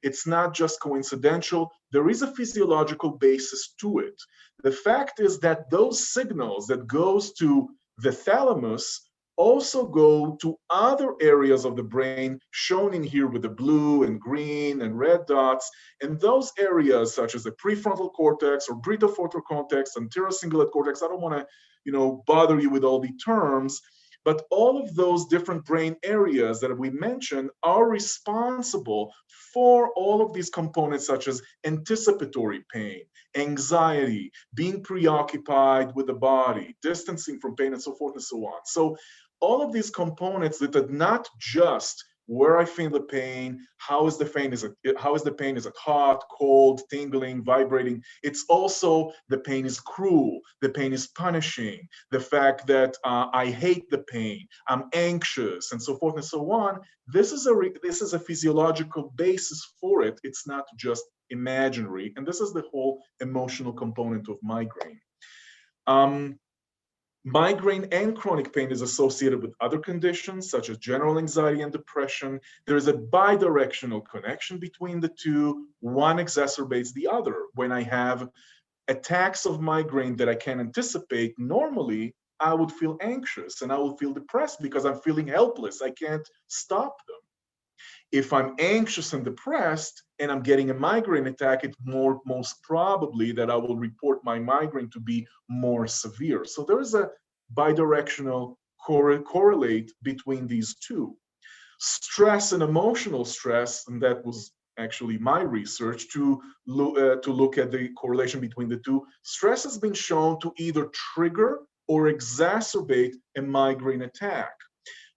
it's not just coincidental. There is a physiological basis to it. The fact is that those signals that goes to the thalamus also go to other areas of the brain, shown in here with the blue and green and red dots. And those areas, such as the prefrontal cortex or britofrontal cortex, anterior cingulate cortex, I don't want to bother you with all the terms, but all of those different brain areas that we mentioned are responsible for all of these components, such as anticipatory pain, anxiety, being preoccupied with the body, distancing from pain, and so forth and so on. So all of these components that are not just where I feel the pain, how is the pain? Is it hot, cold, tingling, vibrating? It's also the pain is cruel, the pain is punishing, the fact that I hate the pain, I'm anxious, and so forth and so on. This is a physiological basis for it. It's not just imaginary, and this is the whole emotional component of migraine. Migraine and chronic pain is associated with other conditions, such as general anxiety and depression. There is a bidirectional connection between the two. One exacerbates the other. When I have attacks of migraine that I can anticipate, normally I would feel anxious and I would feel depressed because I'm feeling helpless. I can't stop them. If I'm anxious and depressed and I'm getting a migraine attack, it's most probably that I will report my migraine to be more severe. So there is a bidirectional correlate between these two. Stress and emotional stress, and that was actually my research to look at the correlation between the two. Stress has been shown to either trigger or exacerbate a migraine attack.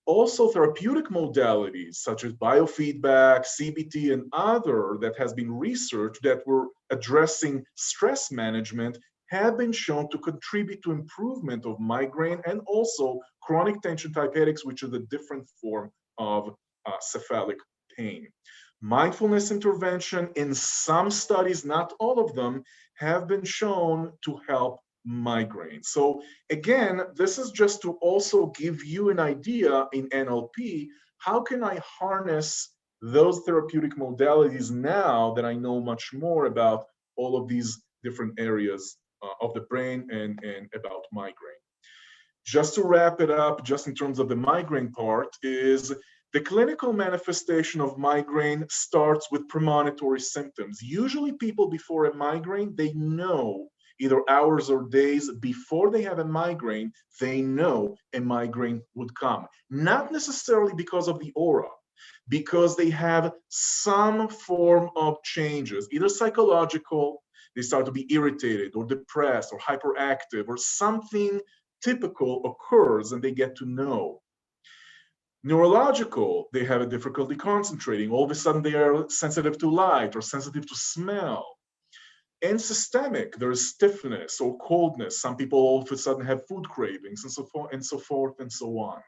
Also, therapeutic modalities such as biofeedback, CBT, and other that has been researched that were addressing stress management have been shown to contribute to improvement of migraine and also chronic tension type headaches, which is a different form of cephalic pain. Mindfulness intervention in some studies, not all of them, have been shown to help migraine. So again, this is just to also give you an idea in NLP, how can I harness those therapeutic modalities now that I know much more about all of these different areas of the brain and about migraine. Just to wrap it up, just in terms of the migraine part, is the clinical manifestation of migraine starts with premonitory symptoms. Usually people before a migraine, they know either hours or days before they have a migraine, they know a migraine would come. Not necessarily because of the aura, because they have some form of changes, either psychological, they start to be irritated or depressed or hyperactive, or something typical occurs and they get to know. Neurological, they have a difficulty concentrating. All of a sudden they are sensitive to light or sensitive to smell. And systemic, there is stiffness or coldness. Some people all of a sudden have food cravings and so forth and so forth and so on.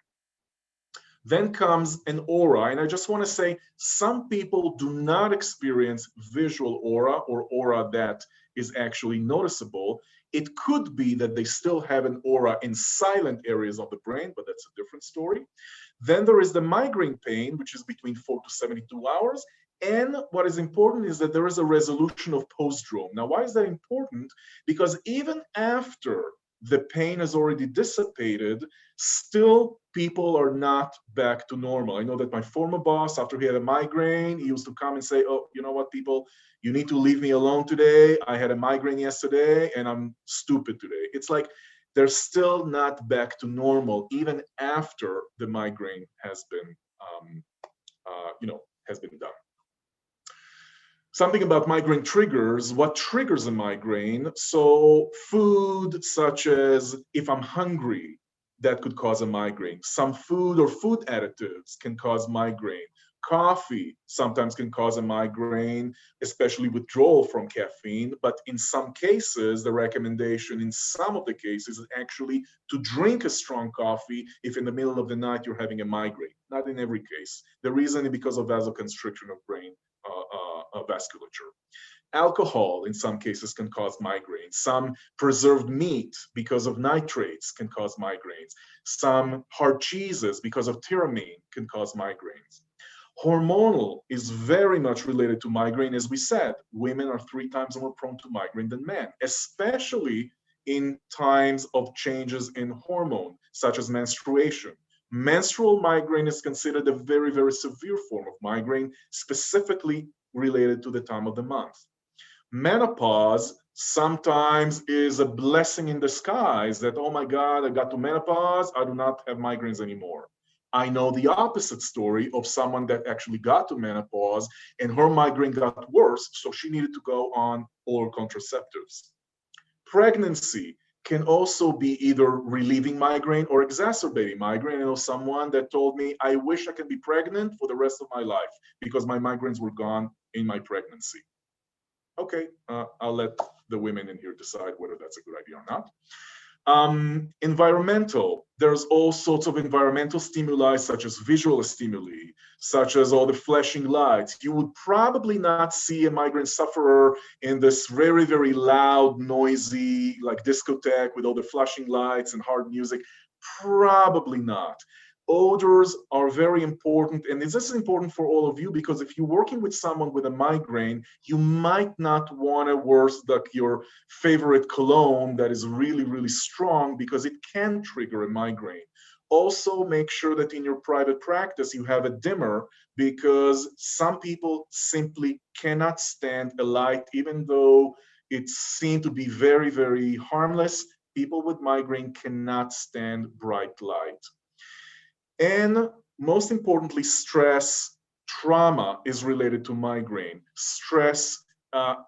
Then comes an aura, and I just want to say some people do not experience visual aura or aura that is actually noticeable. It could be that they still have an aura in silent areas of the brain, but that's a different story. Then there is the migraine pain, which is between 4 to 72 hours. And what is important is that there is a resolution of postdrome. Now, why is that important? Because even after the pain has already dissipated, still people are not back to normal. I know that my former boss, after he had a migraine, he used to come and say, oh, you know what, people, you need to leave me alone today. I had a migraine yesterday and I'm stupid today. It's like they're still not back to normal, even after the migraine has been, has been done. Something about migraine triggers. What triggers a migraine? So food, such as if I'm hungry, that could cause a migraine. Some food or food additives can cause migraine. Coffee sometimes can cause a migraine, especially withdrawal from caffeine. But in some cases, the recommendation in some of the cases is actually to drink a strong coffee if in the middle of the night you're having a migraine. Not in every case. The reason is because of vasoconstriction of brain vasculature. Alcohol in some cases can cause migraines. Some preserved meat because of nitrates can cause migraines. Some hard cheeses because of tyramine can cause migraines. Hormonal is very much related to migraine. As we said, women are 3 times more prone to migraine than men, especially in times of changes in hormone, such as menstruation. Menstrual migraine is considered a very, very severe form of migraine, specifically related to the time of the month. Menopause sometimes is a blessing in disguise that, oh my God, I got to menopause, I do not have migraines anymore. I know the opposite story of someone that actually got to menopause and her migraine got worse, so she needed to go on oral contraceptives. Pregnancy can also be either relieving migraine or exacerbating migraine. I know someone that told me, I wish I could be pregnant for the rest of my life because my migraines were gone in my pregnancy. Okay, I'll let the women in here decide whether that's a good idea or not. Environmental, there's all sorts of environmental stimuli, such as visual stimuli, such as all the flashing lights. You would probably not see a migraine sufferer in this very, very loud, noisy, like discotheque with all the flashing lights and hard music. Probably not. Odors are very important, and this is important for all of you because if you're working with someone with a migraine, you might not want to wear your favorite cologne that is really, really strong because it can trigger a migraine. Also, make sure that in your private practice you have a dimmer because some people simply cannot stand a light, even though it seemed to be very, very harmless. People with migraine cannot stand bright light. And most importantly, stress, trauma is related to migraine. Stress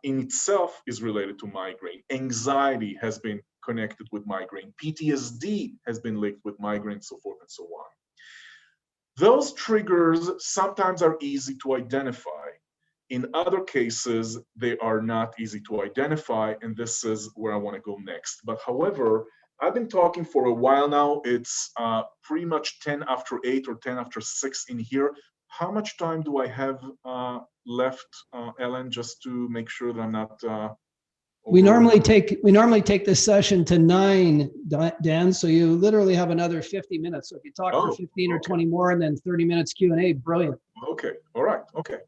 in itself is related to migraine. Anxiety has been connected with migraine. PTSD has been linked with migraine, so forth and so on. Those triggers sometimes are easy to identify. In other cases, they are not easy to identify, and this is where I want to go next. But however, I've been talking for a while now. It's pretty much 10 after 8 or 10 after 6 in here. How much time do I have left, Ellen, just to make sure that I'm not We normally take this session to 9, Dan. So you literally have another 50 minutes. So if you talk for 15 or 20 more, and then 30 minutes Q&A, brilliant. Okay, all right, okay,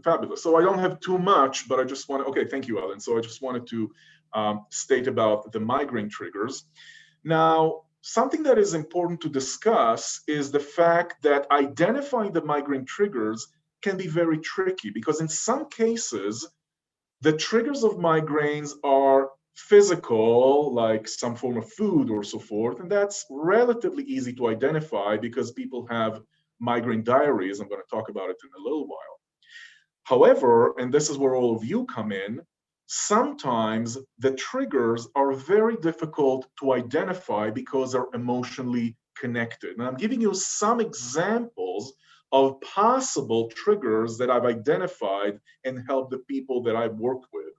fabulous. So I don't have too much, but I just want to, okay, thank you, Ellen. So I just wanted to state about the migraine triggers. Now, something that is important to discuss is the fact that identifying the migraine triggers can be very tricky, because in some cases, the triggers of migraines are physical, like some form of food or so forth, and that's relatively easy to identify because people have migraine diaries. I'm going to talk about it in a little while. However, and this is where all of you come in, sometimes the triggers are very difficult to identify because they're emotionally connected. And I'm giving you some examples of possible triggers that I've identified and helped the people that I've worked with.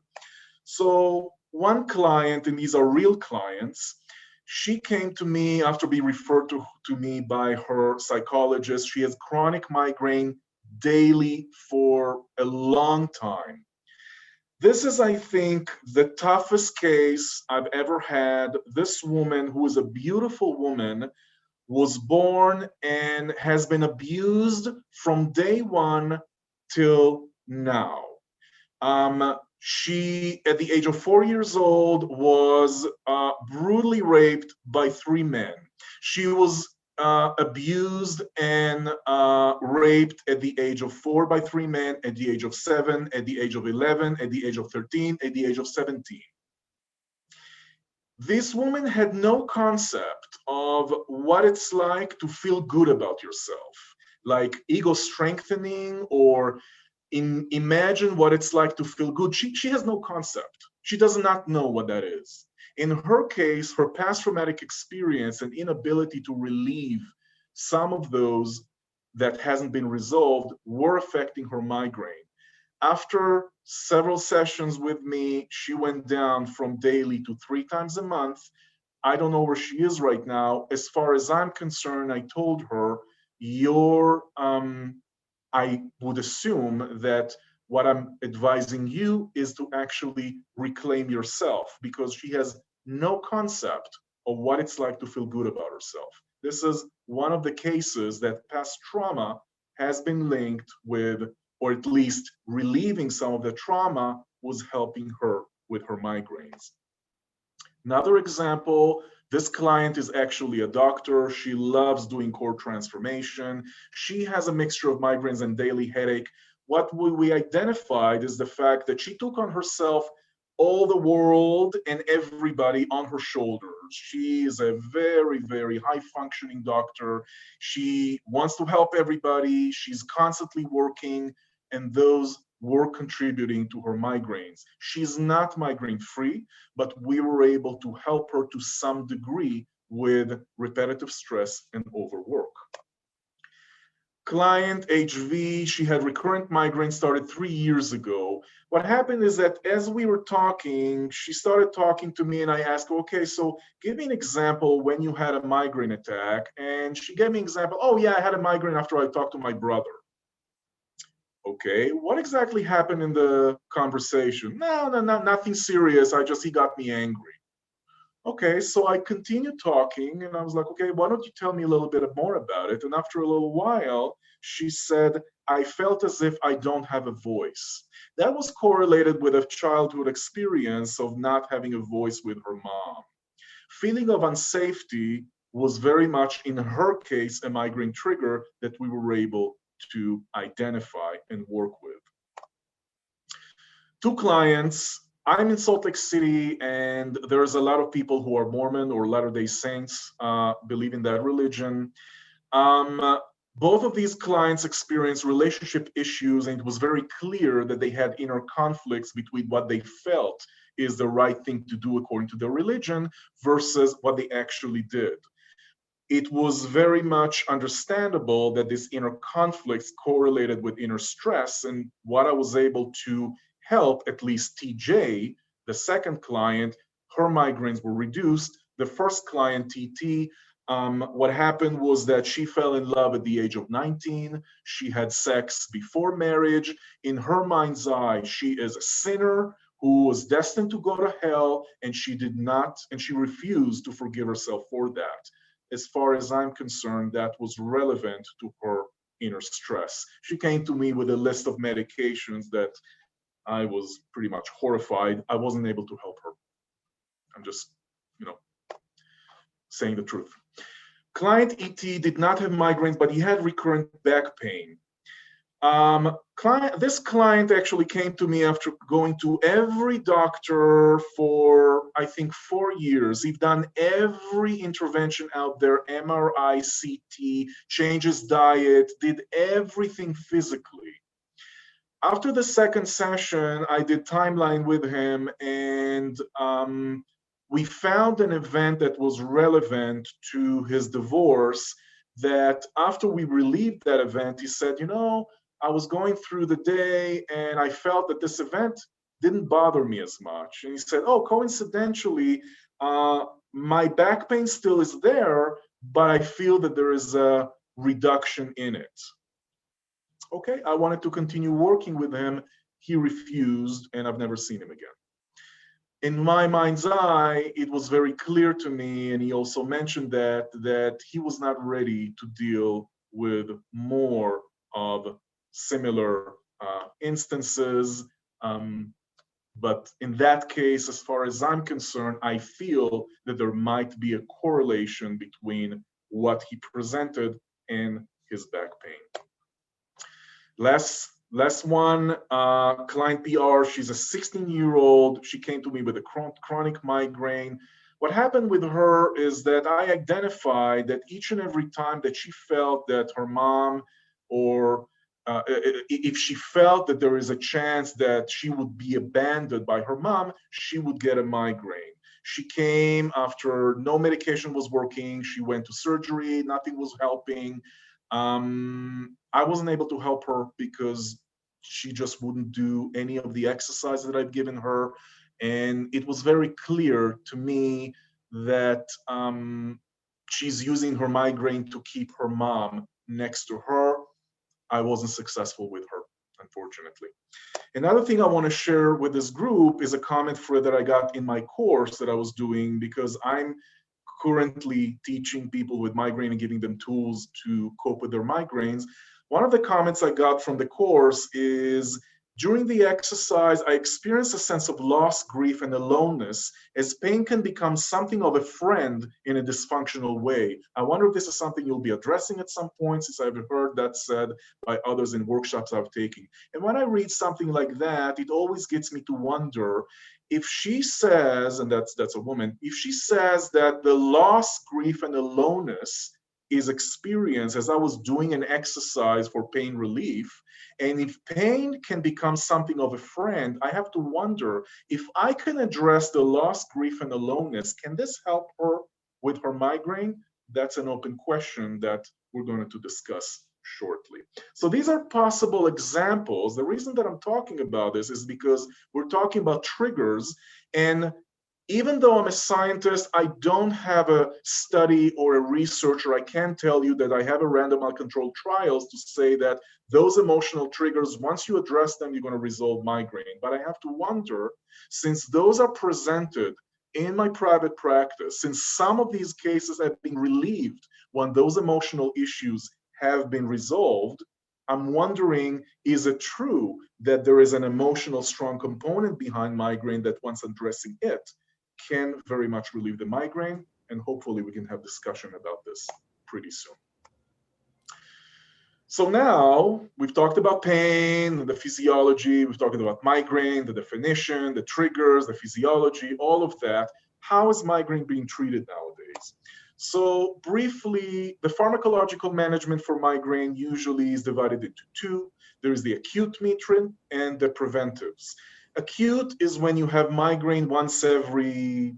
So one client, and these are real clients, she came to me after being referred to me by her psychologist. She has chronic migraine daily for a long time. This is, I think, the toughest case I've ever had. This woman, who is a beautiful woman, was born and has been abused from day one till now. She, at the age of 4 years old, was brutally raped by 3 men. She was abused and raped at the age of 4 by 3 men, at the age of 7, at the age of 11, at the age of 13, at the age of 17. This woman had no concept of what it's like to feel good about yourself, like ego strengthening or imagine what it's like to feel good. She has no concept. She does not know what that is. In her case, her past traumatic experience and inability to relieve some of those that hasn't been resolved were affecting her migraine. After several sessions with me, she went down from daily to 3 times a month. I don't know where she is right now. As far as I'm concerned, I told her, I would assume that what I'm advising you is to actually reclaim yourself, because she has no concept of what it's like to feel good about herself. This is one of the cases that past trauma has been linked with, or at least relieving some of the trauma was helping her with her migraines. Another example, this client is actually a doctor. She loves doing core transformation. She has a mixture of migraines and daily headache. What we identified is the fact that she took on herself all the world and everybody on her shoulders. She is a very, very high functioning doctor. She wants to help everybody. She's constantly working, and those were contributing to her migraines. She's not migraine free, but we were able to help her to some degree with repetitive stress and overwork. Client HV, she had recurrent migraine, started 3 years ago. What happened is that as we were talking, she started talking to me, and I asked, okay, so give me an example when you had a migraine attack. And she gave me an example. Oh yeah, I had a migraine after I talked to my brother. Okay, what exactly happened in the conversation? No, nothing serious. He got me angry. Okay, so I continued talking, and I was like, okay, why don't you tell me a little bit more about it? And after a little while, she said, I felt as if I don't have a voice. That was correlated with a childhood experience of not having a voice with her mom. Feeling of unsafety was very much, in her case, a migraine trigger that we were able to identify and work with. 2 clients. I'm in Salt Lake City, and there's a lot of people who are Mormon or Latter-day Saints, believe in that religion. Both of these clients experienced relationship issues, and it was very clear that they had inner conflicts between what they felt is the right thing to do according to their religion versus what they actually did. It was very much understandable that these inner conflicts correlated with inner stress, and what I was able to help, at least TJ, the second client, her migraines were reduced. The first client, TT, what happened was that she fell in love at the age of 19. She had sex before marriage. In her mind's eye, she is a sinner who was destined to go to hell, and she did not, and she refused to forgive herself for that. As far as I'm concerned, that was relevant to her inner stress. She came to me with a list of medications that I was pretty much horrified. I wasn't able to help her. I'm just, saying the truth. Client ET did not have migraines, but he had recurrent back pain. This client actually came to me after going to every doctor for, I think, 4 years. He'd done every intervention out there, MRI, CT, changed his diet, did everything physically. After the second session, I did timeline with him, and we found an event that was relevant to his divorce, that after we relieved that event, he said, I was going through the day and I felt that this event didn't bother me as much. And he said, oh, coincidentally, my back pain still is there, but I feel that there is a reduction in it. Okay, I wanted to continue working with him. He refused, and I've never seen him again. In my mind's eye, it was very clear to me, and he also mentioned that he was not ready to deal with more of similar instances. But in that case, as far as I'm concerned, I feel that there might be a correlation between what he presented and his back pain. Last one, client PR, she's a 16-year-old. She came to me with a chronic migraine. What happened with her is that I identified that each and every time that she felt that her mom, or if she felt that there is a chance that she would be abandoned by her mom, she would get a migraine. She came after no medication was working. She went to surgery, nothing was helping. I wasn't able to help her because she just wouldn't do any of the exercise that I've given her. And it was very clear to me that she's using her migraine to keep her mom next to her. I wasn't successful with her, unfortunately. Another thing I want to share with this group is a comment that I got in my course that I was doing, because I'm currently teaching people with migraine and giving them tools to cope with their migraines. One of the comments I got from the course is, during the exercise, I experienced a sense of loss, grief, and aloneness, as pain can become something of a friend in a dysfunctional way. I wonder if this is something you'll be addressing at some point, since I've heard that said by others in workshops I've taken. And when I read something like that, it always gets me to wonder, if she says, and that's a woman, if she says that the loss, grief, and aloneness is experienced as I was doing an exercise for pain relief, and if pain can become something of a friend, I have to wonder, if I can address the loss, grief, and aloneness, can this help her with her migraine? That's an open question that we're going to discuss shortly. So these are possible examples. The reason that I'm talking about this is because we're talking about triggers, and even though I'm a scientist, I don't have a study or a researcher. I can't tell you that I have a randomized controlled trials to say that those emotional triggers, once you address them, you're going to resolve migraine. But I have to wonder, since those are presented in my private practice, since some of these cases have been relieved when those emotional issues have been resolved, I'm wondering, is it true that there is an emotional strong component behind migraine that once addressing it can very much relieve the migraine? And hopefully we can have discussion about this pretty soon. So now we've talked about pain, the physiology, we've talked about migraine, the definition, the triggers, the physiology, all of that. How is migraine being treated nowadays? So briefly, the pharmacological management for migraine usually is divided into two. There is the acute treatment and the preventives. Acute is when you have migraine once every,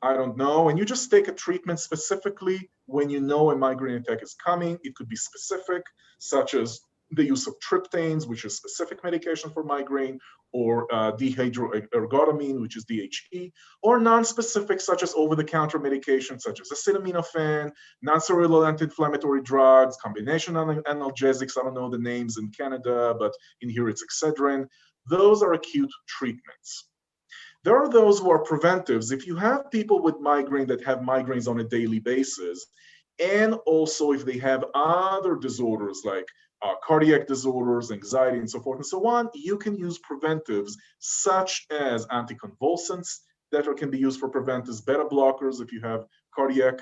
I don't know, and you just take a treatment specifically when you know a migraine attack is coming. It could be specific, such as the use of triptans, which is specific medication for migraine, or dihydroergotamine, which is DHE, or non-specific, such as over-the-counter medications, such as acetaminophen, non-steroidal anti-inflammatory drugs, combination analgesics. I don't know the names in Canada, but in here it's Excedrin. Those are acute treatments. There are those who are preventives. If you have people with migraine that have migraines on a daily basis, and also if they have other disorders like cardiac disorders, anxiety, and so forth and so on, you can use preventives such as anticonvulsants that can be used for preventives, beta blockers if you have cardiac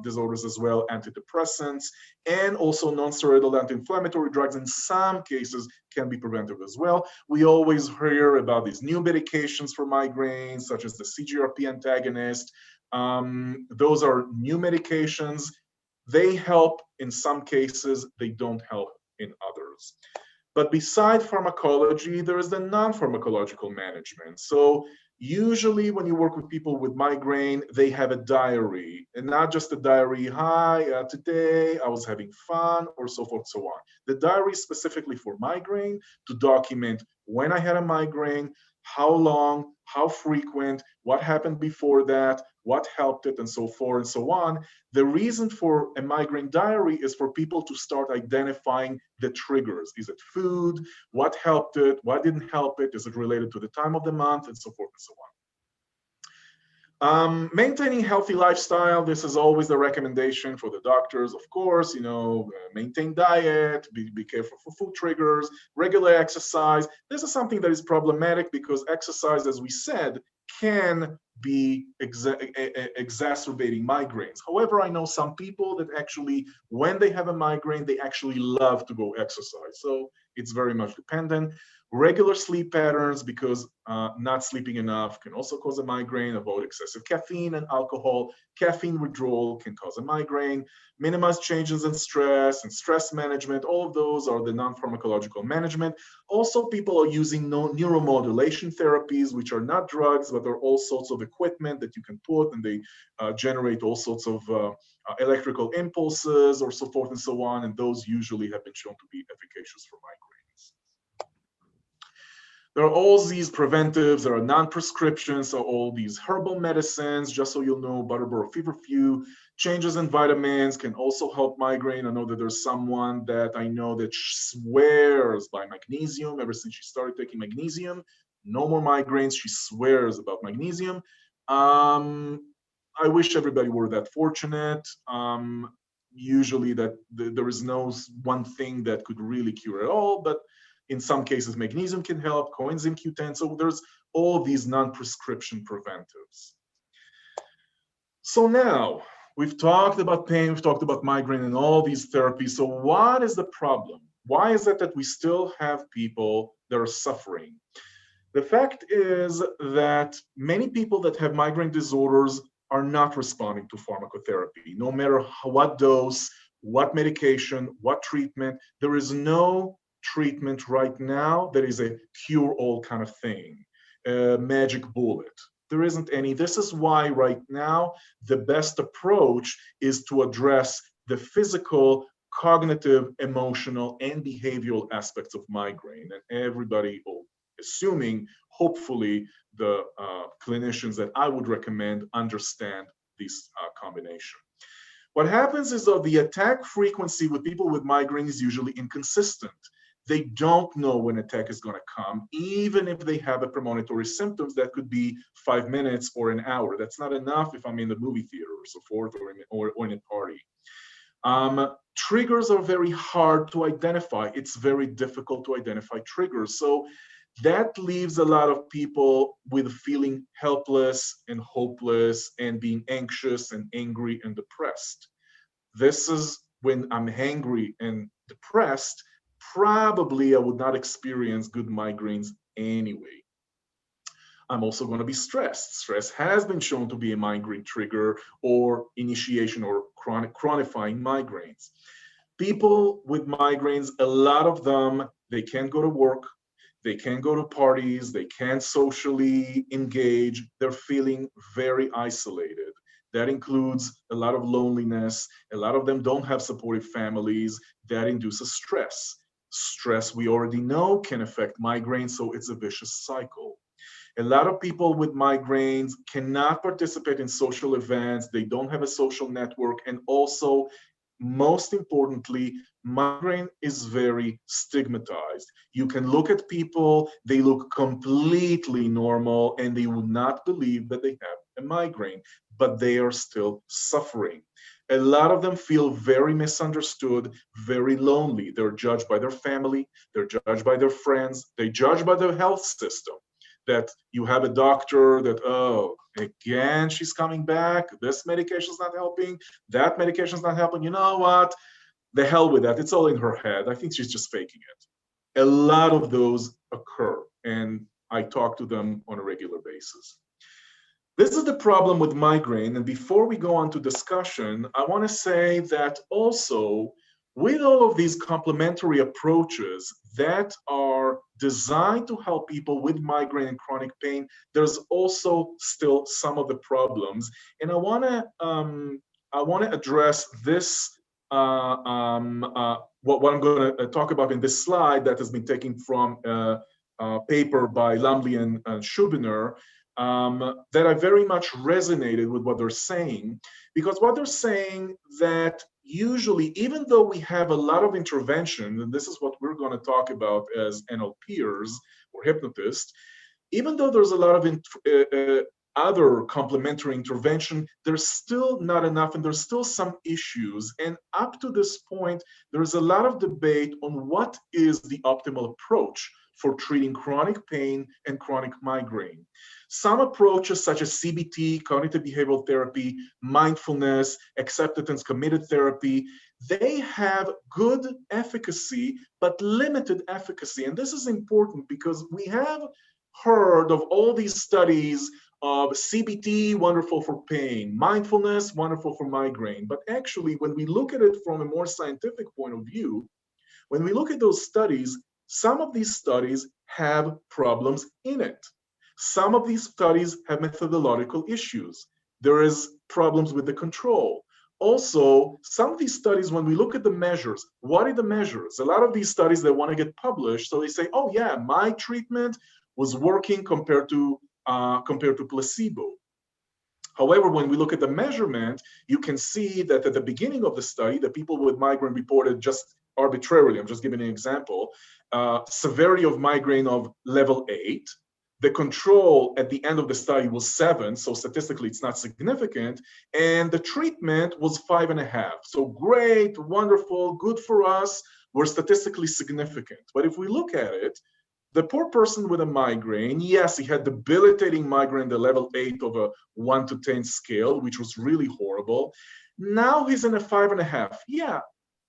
disorders as well, antidepressants, and also non-steroidal anti-inflammatory drugs in some cases can be preventive as well. We always hear about these new medications for migraines, such as the CGRP antagonist. Those are new medications. They help in some cases, they don't help in others. But beside pharmacology, there is the non-pharmacological management. So usually when you work with people with migraine, they have a diary, and not just a diary, hi, today I was having fun, or so forth, so on. The diary is specifically for migraine, to document when I had a migraine, how long, how frequent, what happened before that, what helped it, and so forth and so on. The reason for a migraine diary is for people to start identifying the triggers. Is it food? What helped it? What didn't help it? Is it related to the time of the month? And so forth and so on. Maintaining healthy lifestyle, this is always the recommendation for the doctors, of course, maintain diet, be careful for food triggers, regular exercise. This is something that is problematic because exercise, as we said, can be exacerbating migraines. However, I know some people that actually, when they have a migraine, they actually love to go exercise. So it's very much dependent. Regular sleep patterns, because not sleeping enough can also cause a migraine. Avoid excessive caffeine and alcohol. Caffeine withdrawal can cause a migraine. Minimize changes in stress and stress management. All of those are the non-pharmacological management. Also, people are using neuromodulation therapies, which are not drugs, but are all sorts of equipment that you can put, and they generate all sorts of electrical impulses or so forth and so on. And those usually have been shown to be efficacious for migraines. There are all these preventives, there are non-prescriptions, so all these herbal medicines, just so you'll know, Butterboro feverfew, changes in vitamins can also help migraine. I know that there's someone that I know that swears by magnesium ever since she started taking magnesium. No more migraines, she swears about magnesium. I wish everybody were that fortunate. Usually there is no one thing that could really cure it all, but in some cases, magnesium can help, coenzyme Q10. So there's all these non-prescription preventives. So now we've talked about pain, we've talked about migraine and all these therapies. So what is the problem? Why is it that we still have people that are suffering? The fact is that many people that have migraine disorders are not responding to pharmacotherapy, no matter what dose, what medication, what treatment. There is no treatment right now that is a cure-all kind of thing, a magic bullet. There isn't any. This is why right now the best approach is to address the physical, cognitive, emotional, and behavioral aspects of migraine. And everybody, assuming, hopefully, the clinicians that I would recommend understand this combination. What happens is that the attack frequency with people with migraine is usually inconsistent. They don't know when attack is going to come, even if they have a premonitory symptoms that could be 5 minutes or an hour. That's not enough if I'm in the movie theater or so forth, or in a party. Triggers are very hard to identify. It's very difficult to identify triggers. So that leaves a lot of people with feeling helpless and hopeless and being anxious and angry and depressed. This is when I'm angry and depressed, probably I would not experience good migraines anyway. I'm also going to be stressed. Stress has been shown to be a migraine trigger or initiation or chronifying migraines. People with migraines, a lot of them, they can't go to work. they can't go to parties, they can't socially engage, they're feeling very isolated. That includes a lot of loneliness. A lot of them don't have supportive families. That induces stress. Stress, we already know, can affect migraine, so it's a vicious cycle. A lot of people with migraines cannot participate in social events. They don't have a social network. And also, most importantly, migraine is very stigmatized. You can look at people, they look completely normal, and they would not believe that they have a migraine, but they are still suffering. A lot of them feel very misunderstood, very lonely. They're judged by their family, they're judged by their friends, they're judged by the health system. That you have a doctor that, oh, again, she's coming back, this medication's not helping, that medication's not helping. You know what? The hell with that. It's all in her head. I think she's just faking it. A lot of those occur, and I talk to them on a regular basis. This is the problem with migraine. And before we go on to discussion, I want to say that also, with all of these complementary approaches that are designed to help people with migraine and chronic pain, there's also still some of the problems. And I want to address this, what I'm going to talk about in this slide that has been taken from a paper by Lumley and Schubiner, that I very much resonated with what they're saying, because what they're saying that usually, even though we have a lot of intervention, and this is what we're going to talk about as NLPers or hypnotists, even though there's a lot of other complementary intervention, there's still not enough, and there's still some issues. And up to this point, there's a lot of debate on what is the optimal approach for treating chronic pain and chronic migraine. Some approaches such as CBT, cognitive behavioral therapy, mindfulness, acceptance committed therapy, they have good efficacy, but limited efficacy. And this is important because we have heard of all these studies of CBT, wonderful for pain, mindfulness, wonderful for migraine. But actually, when we look at it from a more scientific point of view, when we look at those studies, some of these studies have problems in it. Some of these studies have methodological issues. There is problems with the control. Also, some of these studies, when we look at the measures, what are the measures? A lot of these studies, they want to get published. So they say, oh yeah, my treatment was working compared to placebo. However, when we look at the measurement, you can see that at the beginning of the study, the people with migraine reported just arbitrarily, I'm just giving an example, severity of migraine of level 8. The control at the end of the study was 7, so statistically it's not significant, and the treatment was 5.5. So great, wonderful, good for us, we're statistically significant. But if we look at it, the poor person with a migraine, yes, he had debilitating migraine, the level 8 of a 1 to 10 scale, which was really horrible. Now he's in a 5.5. Yeah,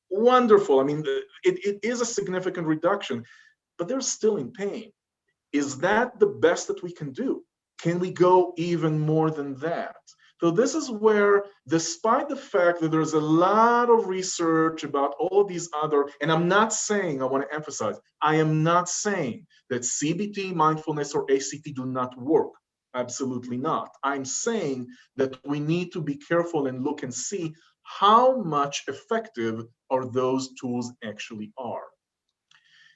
wonderful. I mean, it is a significant reduction, but they're still in pain. Is that the best that we can do? Can we go even more than that? So this is where, despite the fact that there's a lot of research about all of these other, and I'm not saying, I want to emphasize, I am not saying that CBT, mindfulness, or ACT do not work. Absolutely not. I'm saying that we need to be careful and look and see how much effective are those tools actually are.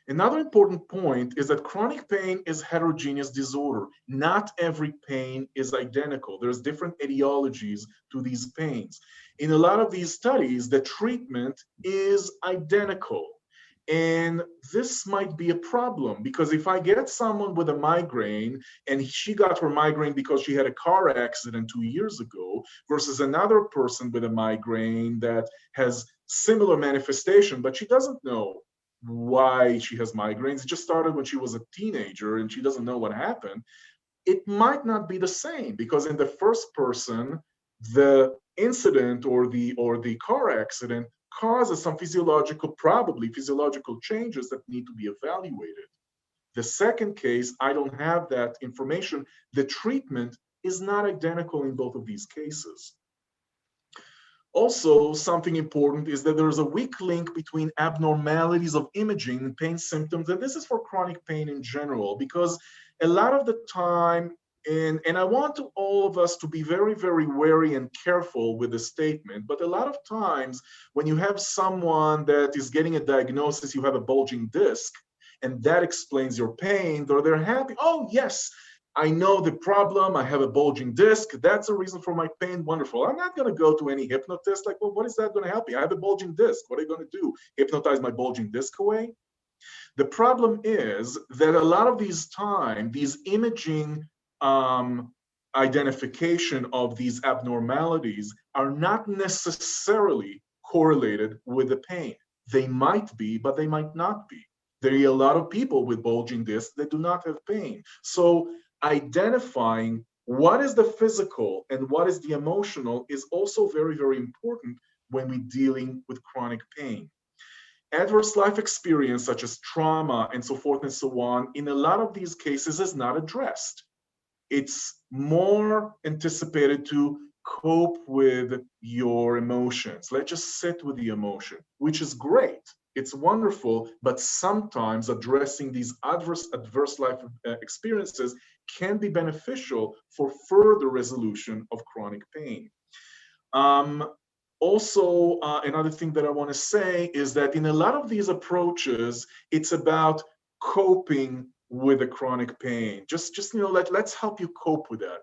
Another important point is that chronic pain is heterogeneous disorder. Not every pain is identical. There's different etiologies to these pains. In a lot of these studies, the treatment is identical. And this might be a problem, because if I get someone with a migraine and she got her migraine because she had a car accident 2 years ago, versus another person with a migraine that has similar manifestation, but she doesn't know why she has migraines. It just started when she was a teenager and she doesn't know what happened. It might not be the same, because in the first person, the incident or the car accident causes some probably physiological changes that need to be evaluated. The second case, I don't have that information. The treatment is not identical in both of these cases. Also, something important is that there's a weak link between abnormalities of imaging and pain symptoms, and this is for chronic pain in general, because a lot of the time, and I want to all of us to be very, very wary and careful with the statement, but a lot of times when you have someone that is getting a diagnosis, you have a bulging disc, and that explains your pain, or they're happy, oh yes, I know the problem, I have a bulging disc, that's the reason for my pain, wonderful. I'm not gonna go to any hypnotist, like, well, what is that gonna help you? I have a bulging disc, what are you gonna do? Hypnotize my bulging disc away? The problem is that a lot of these imaging identification of these abnormalities are not necessarily correlated with the pain. They might be, but they might not be. There are a lot of people with bulging discs that do not have pain. So identifying what is the physical and what is the emotional is also very, very important when we're dealing with chronic pain. Adverse life experience, such as trauma and so forth and so on, in a lot of these cases is not addressed. It's more anticipated to cope with your emotions. Let's just sit with the emotion, which is great. It's wonderful, but sometimes addressing these adverse life experiences can be beneficial for further resolution of chronic pain. Also, another thing that I want to say is that in a lot of these approaches, it's about coping with the chronic pain. Just let's help you cope with that.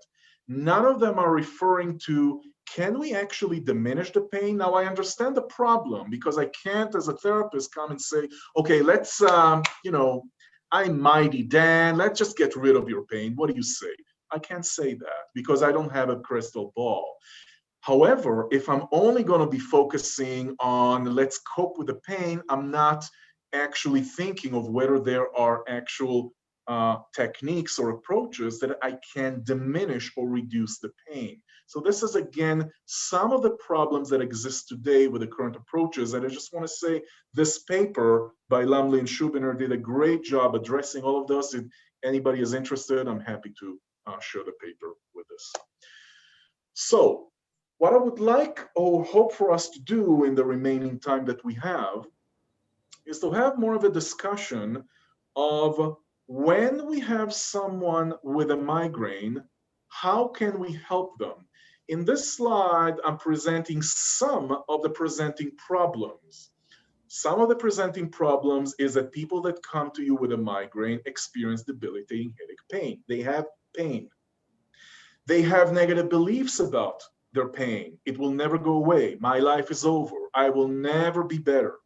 None of them are referring to, can we actually diminish the pain? Now, I understand the problem because I can't, as a therapist, come and say, okay, let's, I'm Mighty Dan, let's just get rid of your pain. What do you say? I can't say that because I don't have a crystal ball. However, if I'm only going to be focusing on let's cope with the pain, I'm not actually thinking of whether there are actual techniques or approaches that I can diminish or reduce the pain. So this is, again, some of the problems that exist today with the current approaches. And I just want to say this paper by Lumley and Schubiner did a great job addressing all of those. If anybody is interested, I'm happy to share the paper with us. So what I would like or hope for us to do in the remaining time that we have is to have more of a discussion of when we have someone with a migraine, how can we help them? In this slide, I'm presenting some of the presenting problems. Some of the presenting problems is that people that come to you with a migraine experience debilitating headache pain. They have pain. They have negative beliefs about their pain. It will never go away. My life is over. I will never be better.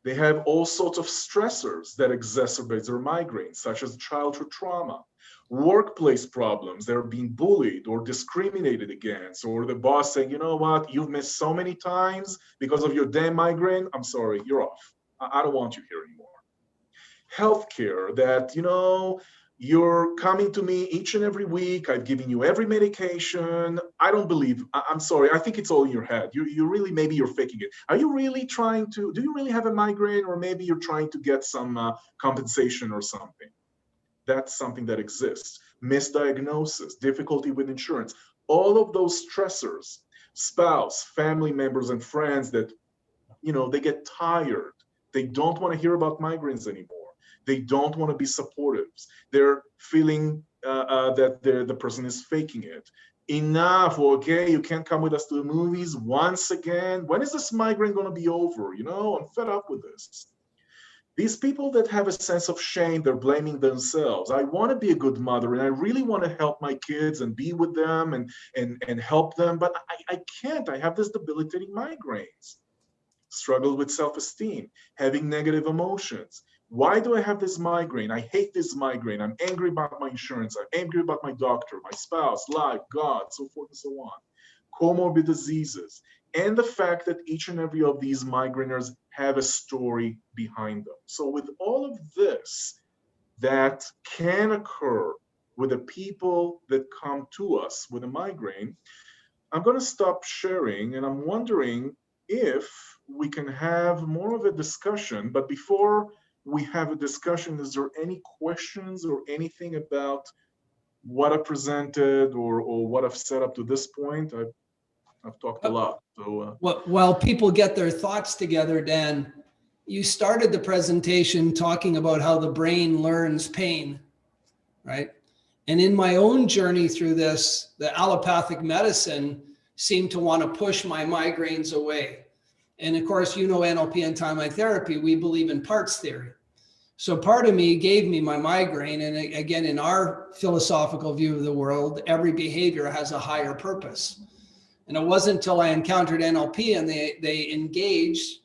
They have all sorts of stressors that exacerbate their migraines, such as childhood trauma, workplace problems. They're being bullied or discriminated against, or the boss saying, you know what, you've missed so many times because of your damn migraine. I'm sorry, you're off. I don't want you here anymore. Healthcare, that, you're coming to me each and every week. I've given you every medication. I don't believe, I'm sorry. I think it's all in your head. You really, maybe you're faking it. Are you really trying to, do you really have a migraine, or maybe you're trying to get some compensation or something? That's something that exists. Misdiagnosis, difficulty with insurance, all of those stressors, spouse, family members, and friends that, they get tired. They don't want to hear about migraines anymore. They don't want to be supportive. They're feeling that the person is faking it. Enough, okay, you can't come with us to the movies once again. When is this migraine going to be over? I'm fed up with this. These people that have a sense of shame, they're blaming themselves. I want to be a good mother, and I really want to help my kids and be with them and help them, but I can't. I have this debilitating migraines. Struggle with self-esteem, having negative emotions. Why do I have this migraine? I hate this migraine. I'm angry about my insurance. I'm angry about my doctor, my spouse, life, God, so forth and so on. Comorbid diseases, and the fact that each and every of these migraineurs have a story behind them. So with all of this that can occur with the people that come to us with a migraine, I'm going to stop sharing, and I'm wondering if we can have more of a discussion. But before we have a discussion, is there any questions or anything about what I presented or what I've set up to this point? I've talked a lot. So While people get their thoughts together, Dan, you started the presentation talking about how the brain learns pain, right? And in my own journey through this, the allopathic medicine seemed to want to push my migraines away. And of course, you know, NLP and timeline therapy, we believe in parts theory. So part of me gave me my migraine. And again, in our philosophical view of the world, every behavior has a higher purpose. And it wasn't until I encountered NLP and they engaged,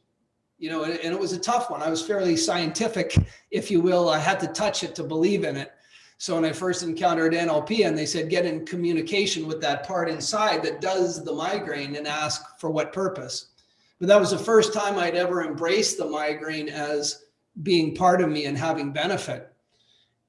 you know, and it was a tough one. I was fairly scientific, if you will. I had to touch it to believe in it. So when I first encountered NLP and they said, get in communication with that part inside that does the migraine and ask for what purpose. But that was the first time I'd ever embraced the migraine as being part of me and having benefit.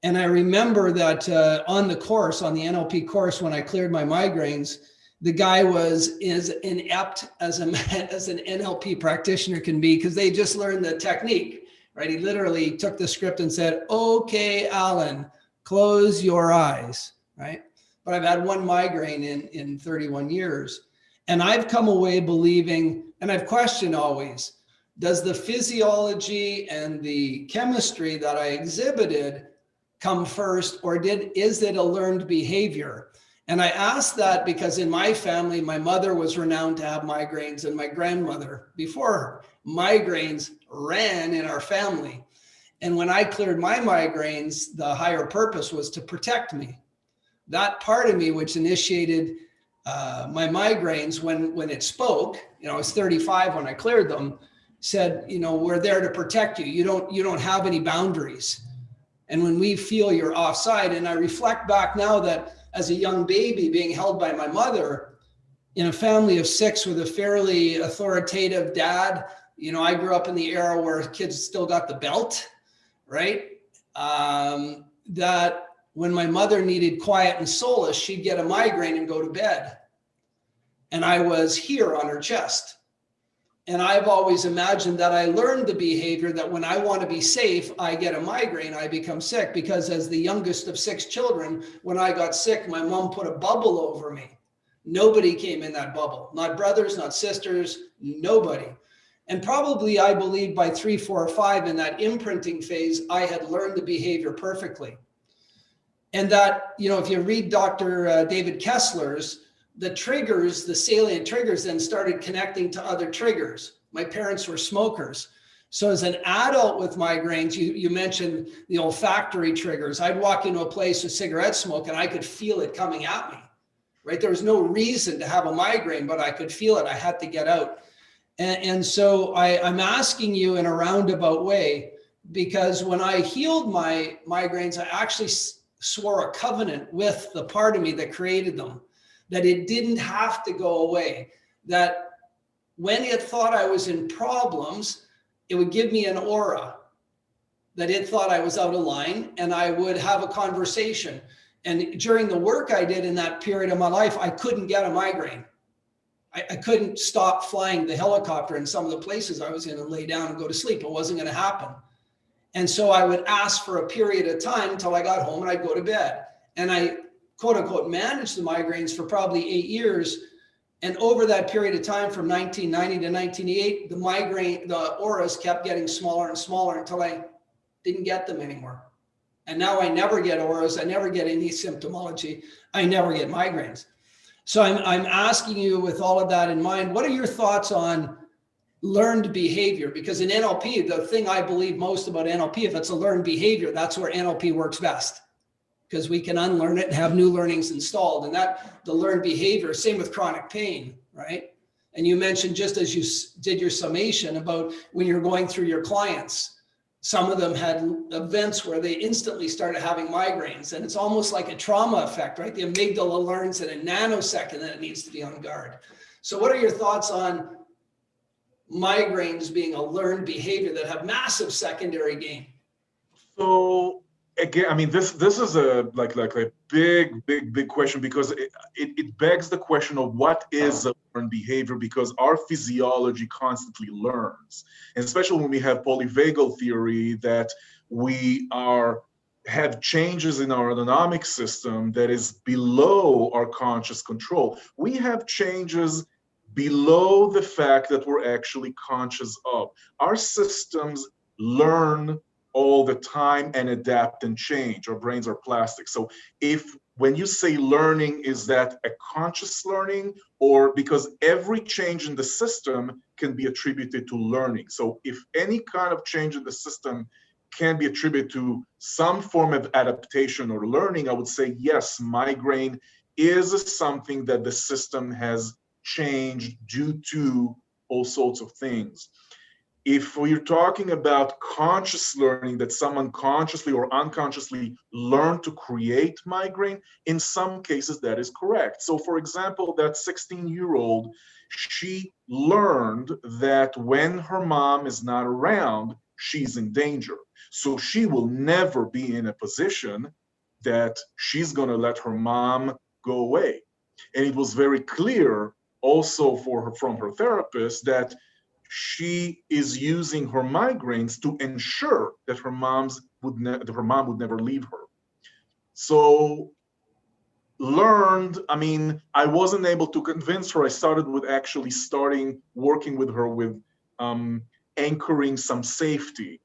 And I remember that on the course, on the NLP course, when I cleared my migraines, the guy was as inept as an NLP practitioner can be, because they just learned the technique, right? He literally took the script and said, okay, Alan, close your eyes, right? But I've had one migraine in 31 years. And I've come away believing, and I've questioned always, does the physiology and the chemistry that I exhibited come first, or is it a learned behavior? And I asked that because in my family, my mother was renowned to have migraines, and my grandmother before her. Migraines ran in our family. And when I cleared my migraines, the higher purpose was to protect me. That part of me, which initiated my migraines when it spoke, you know, I was 35 when I cleared them, said, you know, we're there to protect you. You don't have any boundaries. And when we feel you're offside, and I reflect back now that as a young baby being held by my mother in a family of 6 with a fairly authoritative dad, you know, I grew up in the era where kids still got the belt, right? That when my mother needed quiet and solace, she'd get a migraine and go to bed. And I was here on her chest. And I've always imagined that I learned the behavior that when I want to be safe, I get a migraine, I become sick. Because as the youngest of 6 children, when I got sick, my mom put a bubble over me. Nobody came in that bubble, not brothers, not sisters, nobody. And probably I believe by 3, 4, or 5 in that imprinting phase, I had learned the behavior perfectly. And that, you know, if you read Dr. David Kessler's, the triggers, the salient triggers then started connecting to other triggers. My parents were smokers. So as an adult with migraines, you mentioned the olfactory triggers. I'd walk into a place with cigarette smoke and I could feel it coming at me, right? There was no reason to have a migraine, but I could feel it. I had to get out. And so I'm asking you in a roundabout way, because when I healed my migraines, I actually swore a covenant with the part of me that created them, that it didn't have to go away, that when it thought I was in problems, it would give me an aura, that it thought I was out of line, and I would have a conversation. And during the work I did in that period of my life, I couldn't get a migraine. I couldn't stop flying the helicopter in some of the places I was in and lay down and go to sleep. It wasn't going to happen. And so I would ask for a period of time until I got home and I'd go to bed. And I, quote unquote, managed the migraines for probably 8 years. And over that period of time from 1990 to 1988, the auras kept getting smaller and smaller until I didn't get them anymore. And now I never get auras. I never get any symptomology. I never get migraines. So I'm asking you, with all of that in mind, what are your thoughts on learned behavior? Because in NLP, the thing I believe most about NLP, if it's a learned behavior, that's where NLP works best, because we can unlearn it and have new learnings installed. And that the learned behavior, same with chronic pain, right? And you mentioned, just as you did your summation about when you're going through your clients, some of them had events where they instantly started having migraines, and it's almost like a trauma effect, right? The amygdala learns in a nanosecond that it needs to be on guard. So what are your thoughts on migraines being a learned behavior that have massive secondary gain? So again, I mean, this is a like a big question, because it begs the question of what is a learned behavior, because our physiology constantly learns, and especially when we have polyvagal theory, that we have changes in our autonomic system that is below our conscious control. We have changes below the fact that we're actually conscious of. Our systems learn all the time and adapt and change. Our brains are plastic. So when you say learning, is that a conscious learning, or because every change in the system can be attributed to learning? So if any kind of change in the system can be attributed to some form of adaptation or learning, I would say yes, migraine is something that the system has changed due to all sorts of things. If we're talking about conscious learning, that someone consciously or unconsciously learned to create migraine, in some cases that is correct. So for example, that 16-year-old, she learned that when her mom is not around, she's in danger. So she will never be in a position that she's going to let her mom go away. And it was very clear also from her therapist that she is using her migraines to ensure that her mom would never leave her. So learned, I mean, I wasn't able to convince her. I started with actually working with her with anchoring some safety.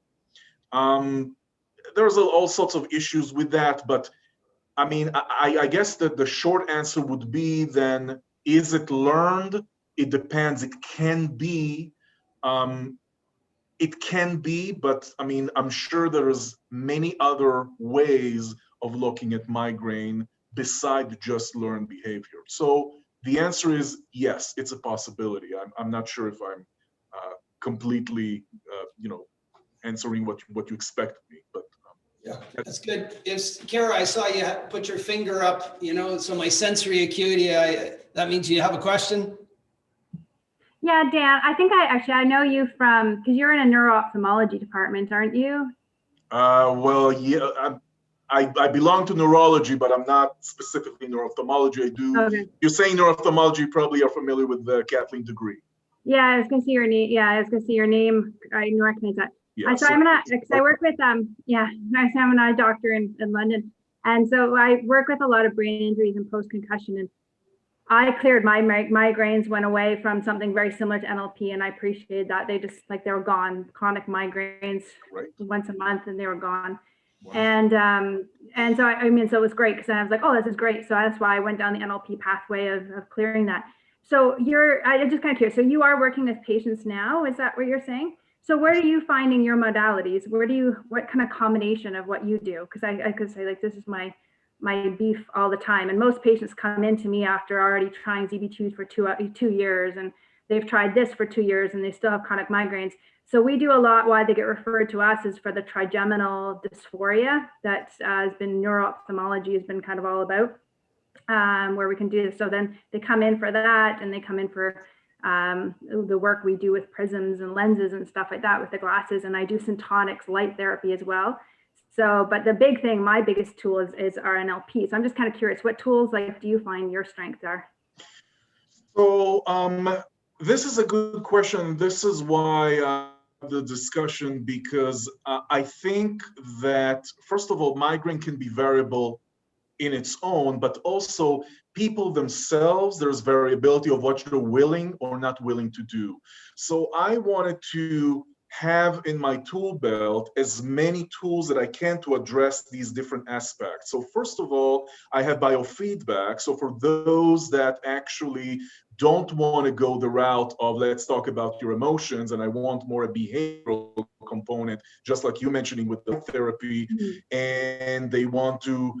There's all sorts of issues with that, but I mean, I guess that the short answer would be then, is it learned? It depends. It can be, but I mean, I'm sure there's many other ways of looking at migraine beside just learned behavior. So the answer is yes, it's a possibility. I'm not sure if I'm completely, answering what you expect of me, but. Yeah, that's good. Kara, I saw you put your finger up, so my sensory acuity, that means you have a question? Yeah, Dan, I think I know you because you're in a neuro-ophthalmology department, aren't you? Well, yeah, I belong to neurology, but I'm not specifically neuro-ophthalmology. Okay. You're saying neuro-ophthalmology, you probably are familiar with the Kathleen degree. Yeah, I was gonna see your name. Yeah, I was gonna see your name. I didn't recognize that. Yeah, so I'm because I work with I'm an eye doctor in London, and so I work with a lot of brain injuries and post-concussion, and I cleared my migraines, went away from something very similar to NLP, and I appreciated that. They just they were gone. Chronic migraines, right, once a month, and they were gone. Wow. And so I mean, so it was great, because I was like, oh, this is great. So that's why I went down the NLP pathway of clearing that. So I'm just kind of curious. So you are working with patients now? Is that what you're saying? So where are you finding your modalities? What kind of combination of what you do? Because I could say, like, this is my beef all the time. And most patients come in to me after already trying ZB2 for 2 years, and they've tried this for 2 years and they still have chronic migraines. So we do a lot. Why they get referred to us is for the trigeminal dysphoria that has been neuro-ophthalmology has been kind of all about, where we can do this. So then they come in for that, and they come in for the work we do with prisms and lenses and stuff like that with the glasses. And I do syntonics light therapy as well. So, but the big thing, my biggest tool is our NLP. So I'm just kind of curious, what tools do you find your strengths are? So this is a good question. This is why the discussion, because I think that, first of all, migraine can be variable in its own, but also people themselves, there's variability of what you're willing or not willing to do. So I wanted to have in my tool belt as many tools that I can to address these different aspects. So first of all, I have biofeedback. So for those that actually don't want to go the route of, let's talk about your emotions, and I want more a behavioral component, just like you mentioning with the therapy, and they want to,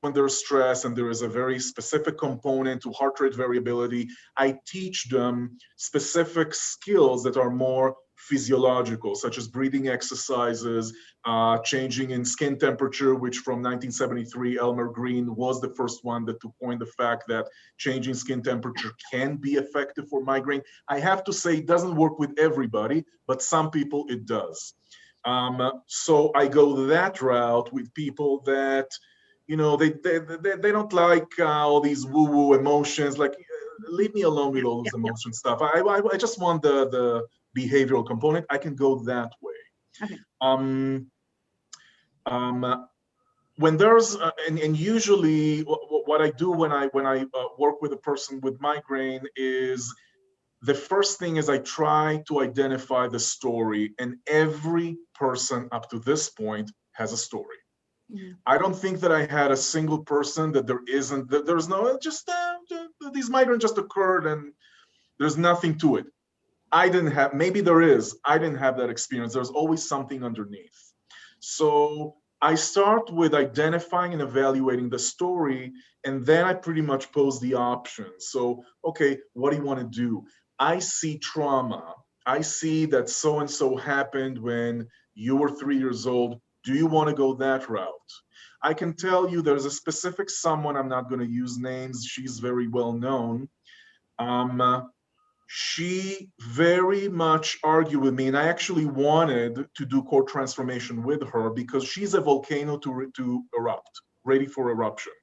when they're stressed, and there is a very specific component to heart rate variability, I teach them specific skills that are more physiological, such as breathing exercises, changing in skin temperature, which from 1973, Elmer Green was the first one that to point the fact that changing skin temperature can be effective for migraine. I have to say it doesn't work with everybody, but some people it does. So I go that route with people that, they don't like all these woo-woo emotions, like leave me alone with all this emotion stuff. I just want the behavioral component. I can go that way. Okay. When there's and usually what I do when I work with a person with migraine is the first thing is I try to identify the story, and every person up to this point has a story. I don't think that I had a single person that there's no, these migraines just occurred and there's nothing to it. I didn't have, maybe there is, I didn't have that experience. There's always something underneath. So I start with identifying and evaluating the story, and then I pretty much pose the options. So, okay, what do you want to do? I see trauma. I see that so-and-so happened when you were 3 years old. Do you want to go that route? I can tell you there's a specific someone, I'm not going to use names, she's very well known. She very much argued with me, and I actually wanted to do core transformation with her because she's a volcano to erupt, ready for eruption.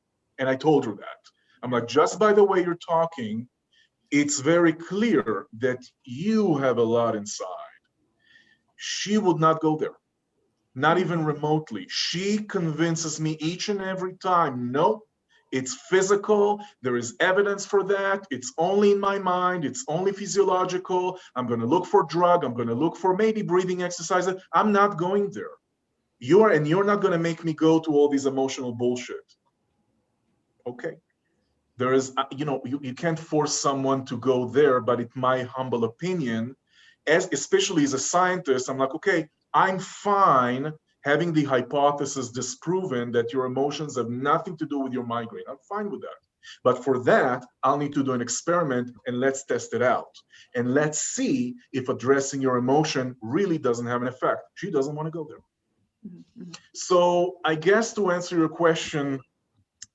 And I told her that. I'm like, just by the way you're talking, it's very clear that you have a lot inside. She would not go there, not even remotely. She convinces me each and every time, no, it's physical, there is evidence for that, it's only in my mind, it's only physiological, I'm gonna look for drug, I'm gonna look for maybe breathing exercises, I'm not going there. You're not gonna make me go to all these emotional bullshit. Okay. There is, you can't force someone to go there, but in my humble opinion, especially as a scientist, I'm like, okay, I'm fine having the hypothesis disproven that your emotions have nothing to do with your migraine. I'm fine with that. But for that, I'll need to do an experiment and let's test it out. And let's see if addressing your emotion really doesn't have an effect. She doesn't want to go there. So I guess to answer your question,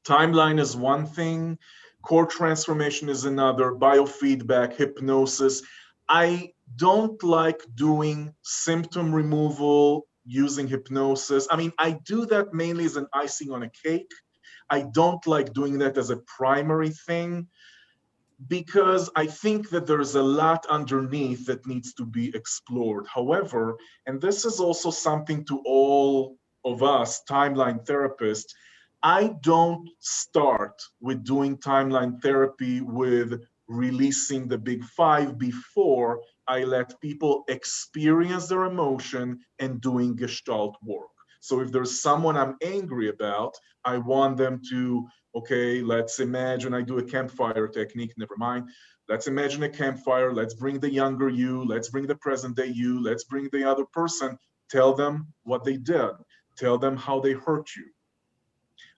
timeline is one thing, core transformation is another, biofeedback, hypnosis. I don't like doing symptom removal using hypnosis. I mean, I do that mainly as an icing on a cake. I don't like doing that as a primary thing because I think that there's a lot underneath that needs to be explored. However, and this is also something to all of us timeline therapists, I don't start with doing timeline therapy with releasing the big five before I let people experience their emotion and doing gestalt work. So if there's someone I'm angry about, I want them to, okay, let's imagine I do a campfire technique, never mind. Let's imagine a campfire, let's bring the younger you, let's bring the present day you, let's bring the other person, tell them what they did, tell them how they hurt you.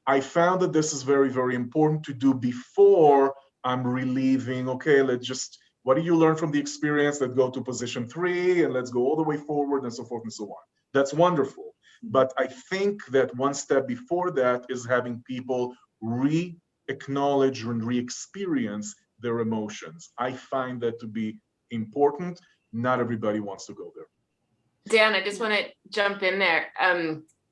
I found that this is very, very important to do before I'm relieving, okay, what do you learn from the experience? Let's go to position 3 and let's go all the way forward and so forth and so on. That's wonderful. But I think that one step before that is having people re-acknowledge and re-experience their emotions. I find that to be important. Not everybody wants to go there. Dan, I just want to jump in there.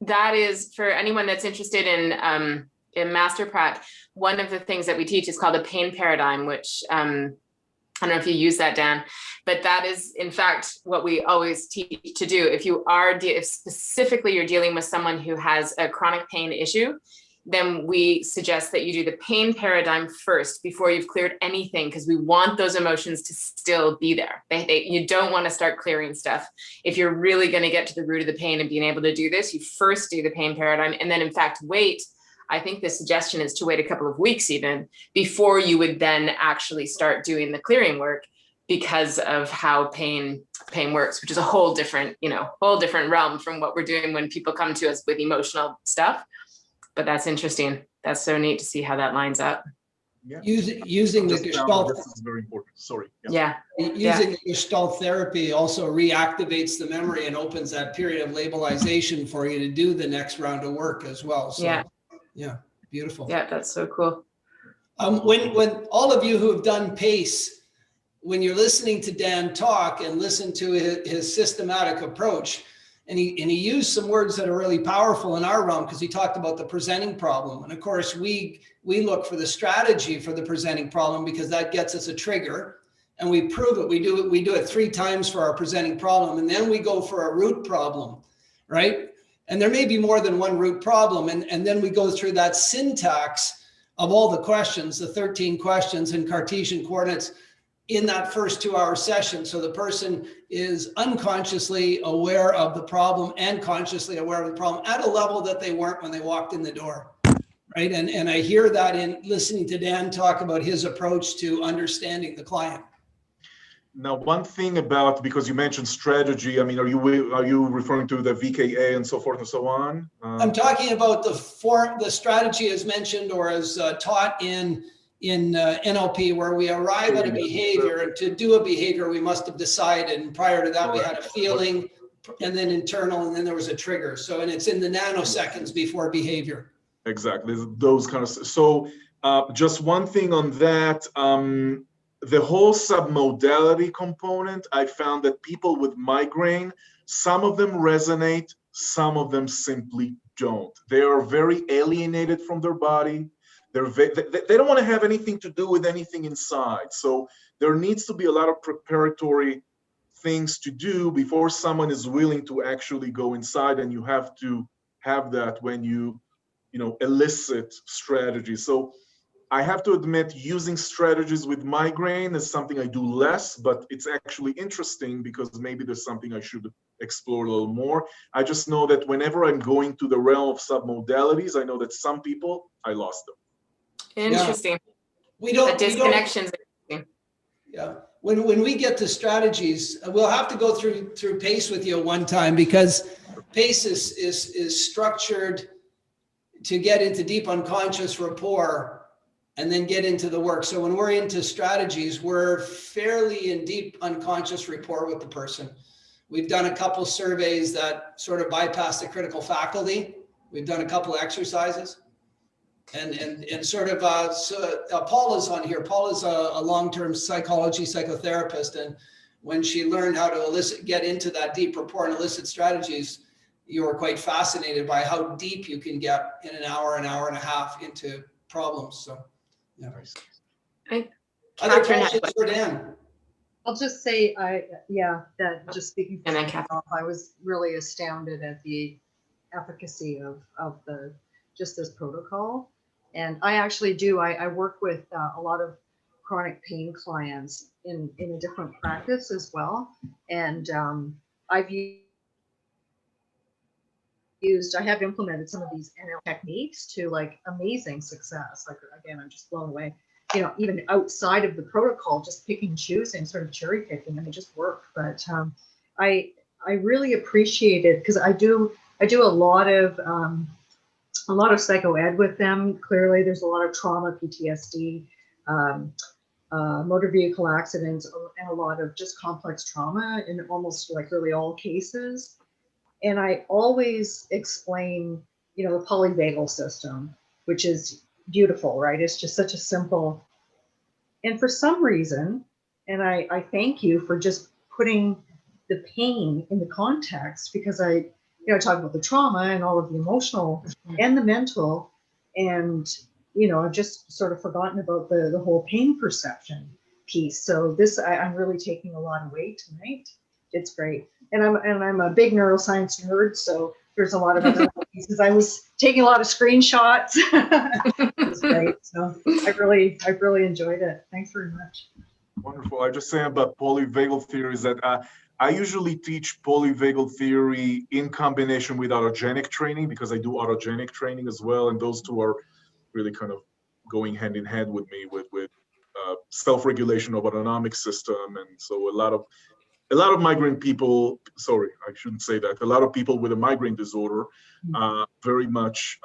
That is for anyone that's interested in Master Prac, one of the things that we teach is called a pain paradigm, which I don't know if you use that, Dan, but that is in fact what we always teach to do. If specifically you're dealing with someone who has a chronic pain issue, then we suggest that you do the pain paradigm first before you've cleared anything, because we want those emotions to still be there. You don't want to start clearing stuff. If you're really going to get to the root of the pain and being able to do this, you first do the pain paradigm and then in fact wait. I think the suggestion is to wait a couple of weeks even before you would then actually start doing the clearing work, because of how pain works, which is a whole different realm from what we're doing when people come to us with emotional stuff. But that's interesting. That's so neat to see how that lines up. Yeah. Using the Gestalt. This is very important. Sorry. Yeah. Using the Gestalt therapy also reactivates the memory and opens that period of labelization for you to do the next round of work as well. So, yeah, beautiful. Yeah, that's so cool. When all of you who have done PACE, when you're listening to Dan talk and listen to his systematic approach, and he used some words that are really powerful in our realm, because he talked about the presenting problem. And of course, we look for the strategy for the presenting problem, because that gets us a trigger, and we prove it. We do it 3 times for our presenting problem, and then we go for a root problem, right? And there may be more than one root problem, and then we go through that syntax of all the questions, the 13 questions in Cartesian coordinates. in that first 2-hour session. So the person is unconsciously aware of the problem and consciously aware of the problem at a level that they weren't when they walked in the door. Right. And I hear that in listening to Dan talk about his approach to understanding the client. Now, one thing about, because you mentioned strategy, I mean, are you referring to the VKA and so forth and so on? I'm talking about the strategy as mentioned or as taught in NLP, where we arrive at a behavior, and to do a behavior, we must have decided. And prior to that, we had a feeling, and then internal, and then there was a trigger. So, and it's in the nanoseconds before behavior. Exactly, those kind of. So, just one thing on that. The whole submodality component, I found that people with migraine, some of them resonate, some of them simply don't. They are very alienated from their body. They don't want to have anything to do with anything inside. So there needs to be a lot of preparatory things to do before someone is willing to actually go inside, and you have to have that when you elicit strategy. So I have to admit, using strategies with migraine is something I do less, but it's actually interesting because maybe there's something I should explore a little more. I just know that whenever I'm going to the realm of submodalities, I know that some people, I lost them. Interesting. Yeah. The disconnections. Yeah. When we get to strategies, we'll have to go through PACE with you one time, because PACE is structured to get into deep unconscious rapport and then get into the work. So when we're into strategies, we're fairly in deep unconscious rapport with the person. We've done a couple surveys that sort of bypass the critical faculty. We've done a couple exercises. And sort of, Paula's on here. Paula's a long-term psychology psychotherapist. And when she learned how to get into that deep rapport and elicit strategies, you were quite fascinated by how deep you can get in an hour and a half into problems. So, yeah. Other questions for Dan? I'll just say, that just speaking for And then myself, I was really astounded at the efficacy of this protocol. And I actually I work with a lot of chronic pain clients in a different practice as well. And I have implemented some of these NLP techniques to like amazing success. Like, again, I'm just blown away. Even outside of the protocol, just picking and choosing, sort of cherry picking, and they just work. But I really appreciate it, because I do a lot of psychoed with them. Clearly, there's a lot of trauma, PTSD, motor vehicle accidents, and a lot of just complex trauma in almost like really all cases. And I always explain, the polyvagal system, which is beautiful, right? It's just such a simple, and for some reason, and I thank you for just putting the pain in the context, because I talk about the trauma and all of the emotional and the mental, and I've just sort of forgotten about the whole pain perception piece. So I'm really taking a lot of weight tonight. It's great. And I'm a big neuroscience nerd, so there's a lot of other pieces. I was taking a lot of screenshots. It was great. So I really enjoyed it. Thanks very much. Wonderful. I just say about polyvagal theories that I usually teach polyvagal theory in combination with autogenic training, because I do autogenic training as well, and those two are really kind of going hand in hand with me with self-regulation of autonomic system. And so a lot of migraine people, sorry, I shouldn't say that. A lot of people with a migraine disorder very much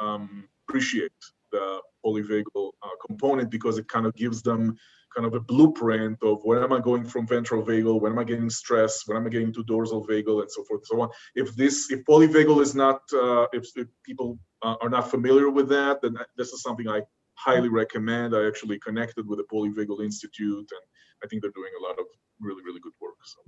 appreciate the polyvagal component, because it kind of gives them kind of a blueprint of where am I going from ventral vagal, when am I getting stressed, when am I getting to dorsal vagal, and so forth and so on. If polyvagal is not, if people are not familiar with that, then this is something I highly recommend. I actually connected with the Polyvagal Institute, and I think they're doing a lot of really, really good work. So,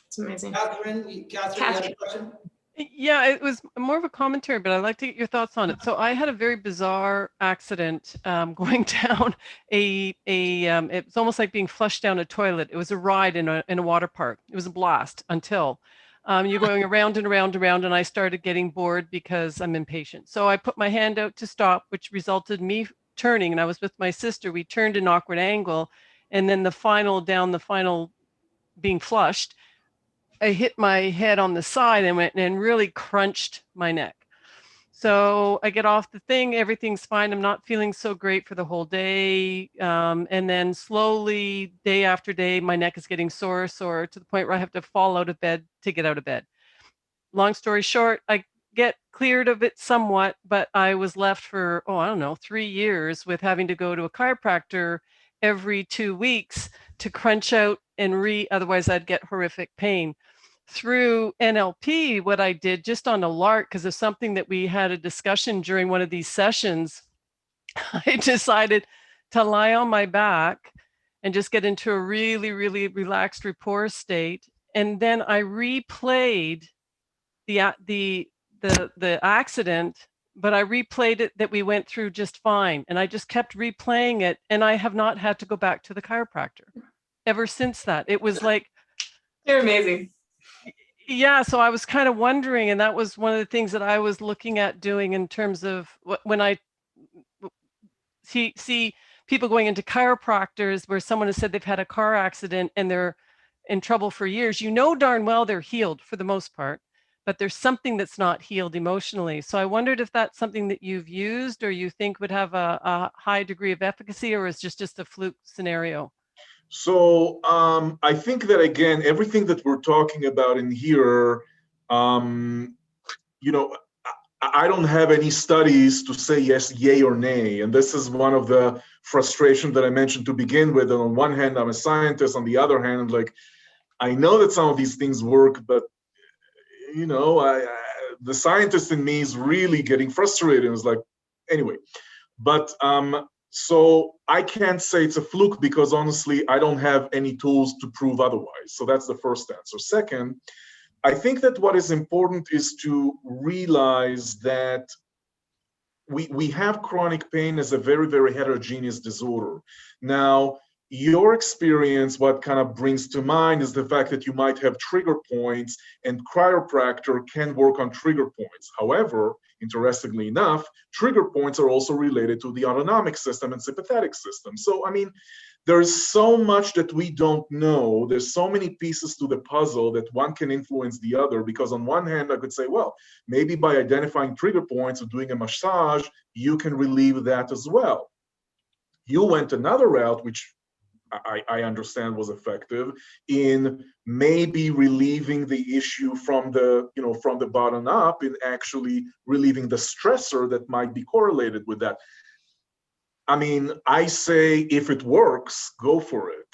It's amazing. Catherine, you had a question? Yeah, it was more of a commentary, but I'd like to get your thoughts on it. So I had a very bizarre accident going down it's almost like being flushed down a toilet. It was a ride in a water park. It was a blast until you're going around and around and around, and I started getting bored because I'm impatient. So I put my hand out to stop, which resulted in me turning, and I was with my sister. We turned an awkward angle, and then the final being flushed, I hit my head on the side and went and really crunched my neck. So I get off the thing, everything's fine. I'm not feeling so great for the whole day. And then slowly, day after day, my neck is getting sore to the point where I have to fall out of bed to get out of bed. Long story short, I get cleared of it somewhat, but I was left for, I don't know, 3 years with having to go to a chiropractor every 2 weeks to crunch out and otherwise I'd get horrific pain. Through NLP, what I did just on a lark, because of something that we had a discussion during one of these sessions, I decided to lie on my back and just get into a really, really relaxed rapport state. And then I replayed the accident, but I replayed it that we went through just fine. And I just kept replaying it. And I have not had to go back to the chiropractor ever since that. It was like, They're amazing. Yeah, so I was kind of wondering, and that was one of the things that I was looking at doing in terms of when I see people going into chiropractors where someone has said they've had a car accident and they're in trouble for years. You know darn well they're healed for the most part, but there's something that's not healed emotionally. So I wondered if that's something that you've used or you think would have a high degree of efficacy, or is just a fluke scenario? So I think that, again, everything that we're talking about in here, I don't have any studies to say yes, yay or nay. And this is one of the frustration that I mentioned to begin with. And on one hand, I'm a scientist. On the other hand, I know that some of these things work, but, the scientist in me is really getting frustrated. It's like, anyway, but so I can't say it's a fluke because honestly, I don't have any tools to prove otherwise. So that's the first answer. Second, I think that what is important is to realize that we have chronic pain as a very, very heterogeneous disorder. Now, your experience, what kind of brings to mind is the fact that you might have trigger points, and chiropractor can work on trigger points. However, interestingly enough, trigger points are also related to the autonomic system and sympathetic system. So, there's so much that we don't know. There's so many pieces to the puzzle that one can influence the other, because on one hand, I could say, well, maybe by identifying trigger points or doing a massage, you can relieve that as well. You went another route, which I understand was effective in maybe relieving the issue from the bottom up, in actually relieving the stressor that might be correlated with that. I say if it works, go for it.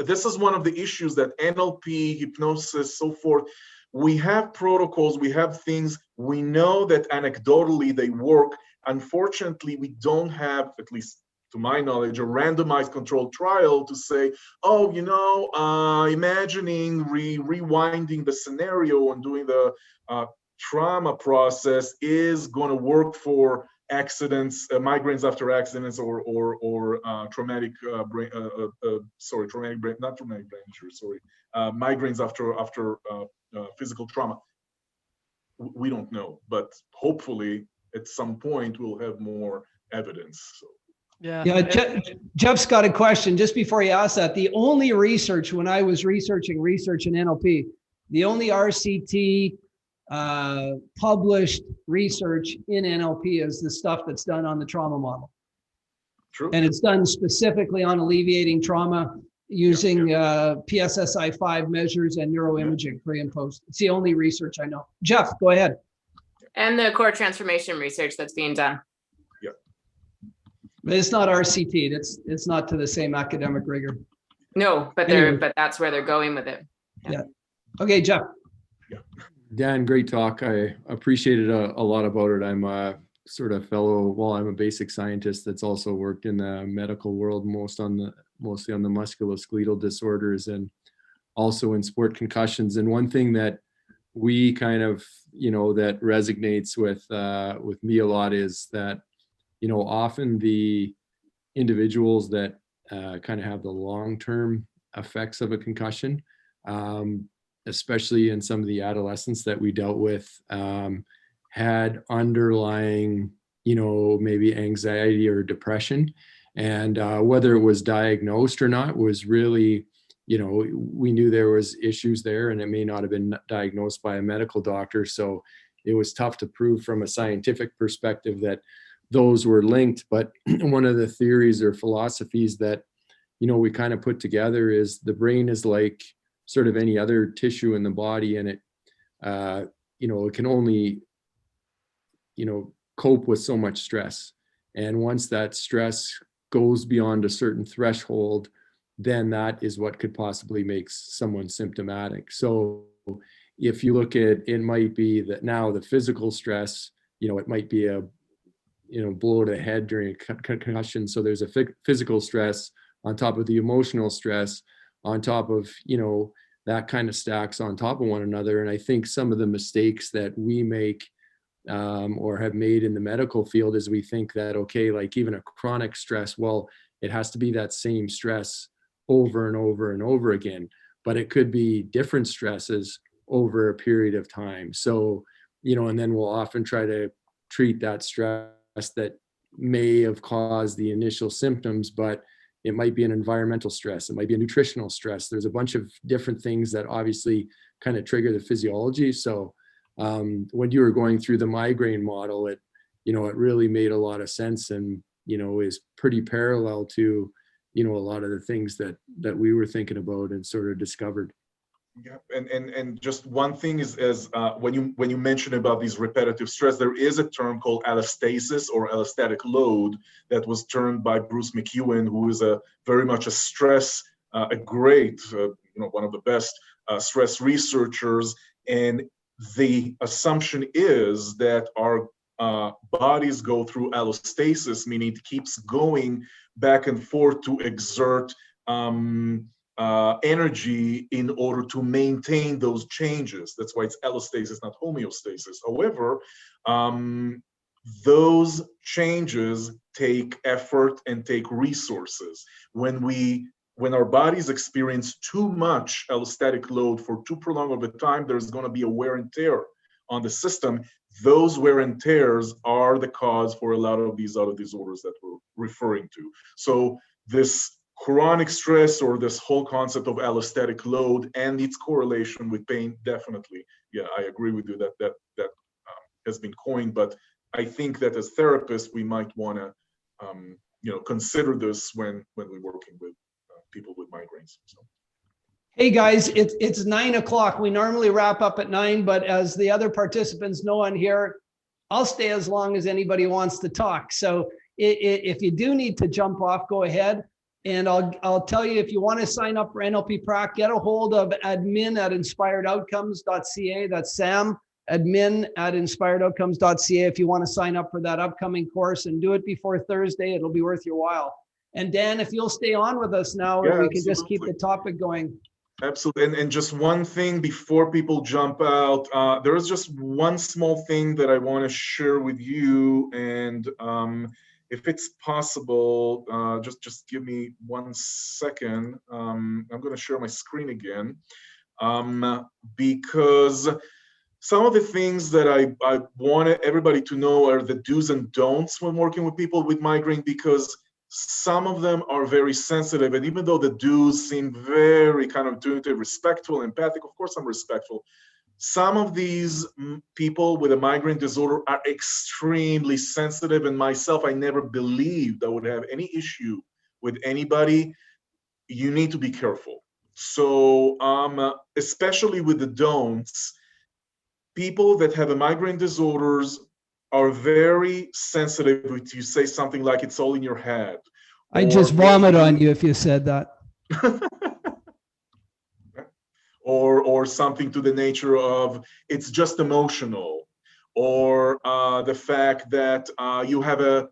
This is one of the issues that NLP, hypnosis, so forth, we have protocols, we have things, we know that anecdotally they work. Unfortunately, we don't have, at least to my knowledge, a randomized controlled trial to say, imagining rewinding the scenario and doing the trauma process is going to work for accidents, migraines after accidents, or traumatic brain, traumatic brain, not traumatic brain injury, migraines after physical trauma. We don't know, but hopefully at some point we'll have more evidence. So. Yeah, Jeff's got a question. Just before you ask that, the only research, when I was researching in NLP, the only RCT published research in NLP is the stuff that's done on the trauma model. True. And it's done specifically on alleviating trauma using PSSI-5 measures and neuroimaging pre and post. It's the only research I know. Jeff, go ahead. And the core transformation research that's being done. But it's not RCT. It's not to the same academic rigor. No, but that's where they're going with it. Yeah. Okay, Jeff. Yeah. Dan, great talk. I appreciated a lot about it. I'm a sort of I'm a basic scientist that's also worked in the medical world, mostly on the musculoskeletal disorders and also in sport concussions. And one thing that we kind of, that resonates with me a lot is that, often the individuals that kind of have the long-term effects of a concussion, especially in some of the adolescents that we dealt with, had underlying, maybe anxiety or depression. And whether it was diagnosed or not was really, you know, we knew there was issues there, and it may not have been diagnosed by a medical doctor. So it was tough to prove from a scientific perspective that those were linked. But one of the theories or philosophies that, you know, we kind of put together is the brain is like sort of any other tissue in the body, and it, you know, it can only, you know, cope with so much stress. And once that stress goes beyond a certain threshold, then that is what could possibly make someone symptomatic. So if you look at, it might be that now the physical stress, you know, it might be a, you know, blow to the head during a concussion. So there's a physical stress on top of the emotional stress, on top of, you know, that kind of stacks on top of one another. And I think some of the mistakes that we make or have made in the medical field is we think that, okay, like even a chronic stress, well, it has to be that same stress over and over and over again, but it could be different stresses over a period of time. So, you know, and then we'll often try to treat that stress that may have caused the initial symptoms, but it might be an environmental stress. It might be a nutritional stress. There's a bunch of different things that obviously kind of trigger the physiology. So when you were going through the migraine model, it, you know, it really made a lot of sense, and, you know, is pretty parallel to, you know, a lot of the things that we were thinking about and sort of discovered. Yeah, and just one thing is, as when you mention about these repetitive stress, there is a term called allostasis or allostatic load that was termed by Bruce McEwen, who is a very much a stress, a great, you know, one of the best stress researchers. And the assumption is that our bodies go through allostasis, meaning it keeps going back and forth to exert energy in order to maintain those changes. That's why it's allostasis, not homeostasis. However, those changes take effort and take resources. When our bodies experience too much allostatic load for too prolonged of a time, there's going to be a wear and tear on the system. Those wear and tears are the cause for a lot of these other disorders that we're referring to. So this chronic stress, or this whole concept of allostatic load and its correlation with pain, definitely, yeah, I agree with you that has been coined. But I think that as therapists, we might want to, you know, consider this when we're working with people with migraines. So. Hey guys, it's 9 o'clock. We normally wrap up at 9, but as the other participants know on here, I'll stay as long as anybody wants to talk. So if you do need to jump off, go ahead. And I'll tell you, if you want to sign up for NLP Prac, get a hold of admin@inspiredoutcomes.ca. That's Sam, admin@inspiredoutcomes.ca. If you want to sign up for that upcoming course, and do it before Thursday, it'll be worth your while. And Dan, if you'll stay on with us now, yeah, we can just keep the topic going. Absolutely. And just one thing before people jump out, there is just one small thing that I want to share with you. And if it's possible, just give me 1 second. I'm going to share my screen again, because some of the things that I want everybody to know are the do's and don'ts when working with people with migraine, because some of them are very sensitive. And even though the do's seem very kind of intuitive, respectful, empathic, of course I'm respectful, some of these people with a migraine disorder are extremely sensitive. And myself, I never believed I would have any issue with anybody. You need to be careful. So especially with the don'ts, people that have a migraine disorders are very sensitive if you say something like it's all in your head. I just vomit on you if you said that. or something to the nature of it's just emotional, or the fact that you have a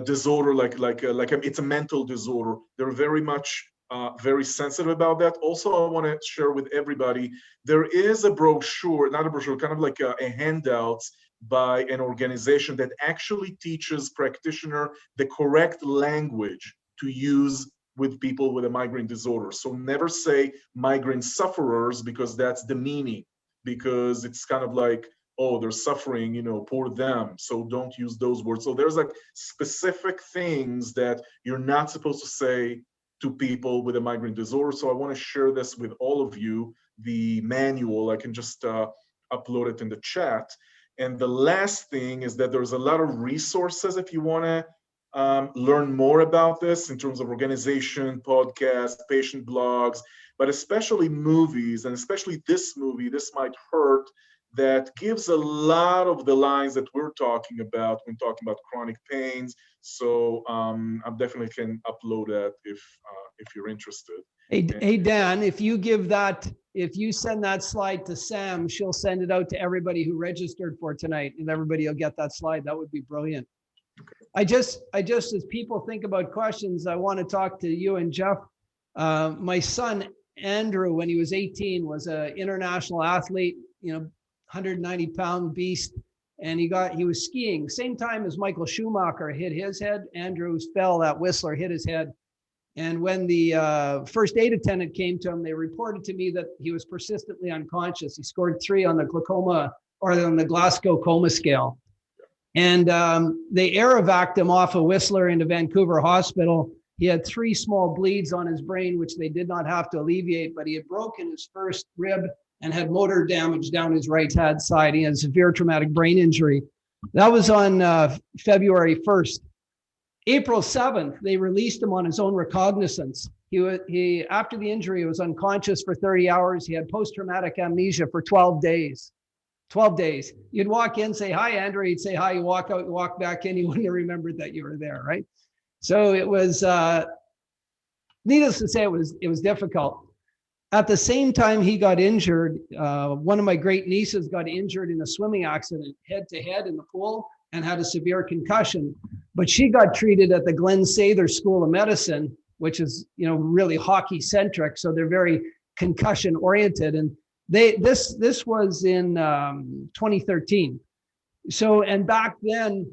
disorder like it's a mental disorder. They're very much very sensitive about that. Also, I want to share with everybody, there is a brochure, not a brochure, kind of like a handouts by an organization that actually teaches practitioner the correct language to use with people with a migraine disorder. So never say migraine sufferers, because that's demeaning, because it's kind of like oh, they're suffering, poor them. So don't use those words. So there's like specific things that you're not supposed to say to people with a migraine disorder. So I want to share this with all of you, the manual. I can just upload it in the chat. And the last thing is that there's a lot of resources if you want to learn more about this in terms of organization, podcasts, patient blogs, but especially movies, and especially this movie, This Might Hurt, that gives a lot of the lines that we're talking about when talking about chronic pains. So I definitely can upload that if you're interested. Hey, Dan, if you send that slide to Sam, she'll send it out to everybody who registered for tonight, and everybody will get that slide. That would be brilliant. Okay. I just, as people think about questions, I want to talk to you and Jeff. My son, Andrew, when he was 18, was an international athlete, 190-pound beast. And he was skiing. Same time as Michael Schumacher hit his head, Andrew fell, that Whistler hit his head. And when the first aid attendant came to him, they reported to me that he was persistently unconscious. He scored 3 on the glaucoma, or on the Glasgow coma scale. And they air evac'd him off of Whistler into Vancouver Hospital. He had 3 small bleeds on his brain, which they did not have to alleviate, but he had broken his first rib and had motor damage down his right-hand side. He had severe traumatic brain injury. That was on February 1st. April 7th, they released him on his own recognizance. He after the injury, he was unconscious for 30 hours. He had post-traumatic amnesia for 12 days. 12 days. You'd walk in, say, hi, Andrew. He'd say hi. You walk out, you walk back in. You wouldn't have remembered that you were there, right? So it was, needless to say, it was difficult. At the same time he got injured, one of my great nieces got injured in a swimming accident, head-to-head in the pool, and had a severe concussion. But she got treated at the Glenn Sather School of Medicine, which is, really hockey-centric. So they're very concussion-oriented. And this was in 2013. So, and back then,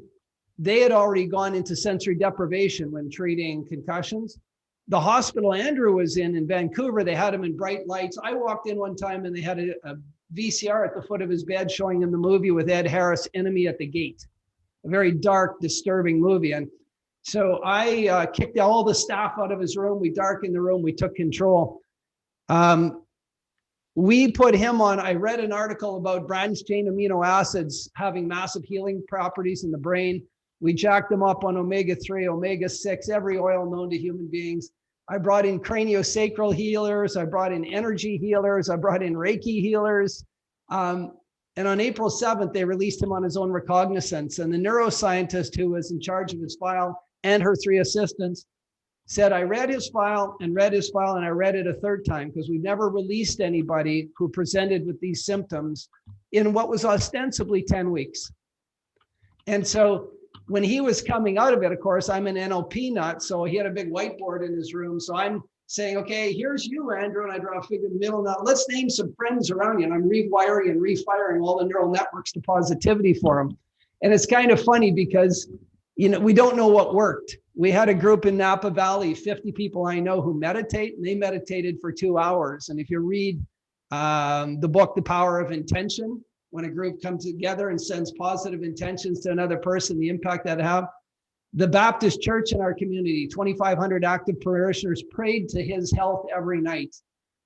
they had already gone into sensory deprivation when treating concussions. The hospital Andrew was in Vancouver, they had him in bright lights. I walked in one time and they had a VCR at the foot of his bed showing him the movie with Ed Harris, Enemy at the Gate, a very dark, disturbing movie. And so I kicked all the staff out of his room. We darkened the room. We took control. We put him on, I read an article about branched chain amino acids having massive healing properties in the brain. We jacked them up on omega-3, omega-6, every oil known to human beings. I brought in craniosacral healers. I brought in energy healers. I brought in Reiki healers. And on April 7th, they released him on his own recognizance. And the neuroscientist who was in charge of his file and her 3 assistants said, I read his file and read his file, and I read it a 3rd time because we've never released anybody who presented with these symptoms in what was ostensibly 10 weeks. And so when he was coming out of it, of course, I'm an NLP nut, so he had a big whiteboard in his room. So I'm saying, okay, here's you, Andrew, and I draw a figure in the middle. Now let's name some friends around you. And I'm rewiring and refiring all the neural networks to positivity for him. And it's kind of funny because, we don't know what worked. We had a group in Napa Valley, 50 people I know who meditate, and they meditated for 2 hours. And if you read the book, The Power of Intention, when a group comes together and sends positive intentions to another person, the impact that have. The Baptist church in our community, 2,500 active parishioners, prayed to his health every night.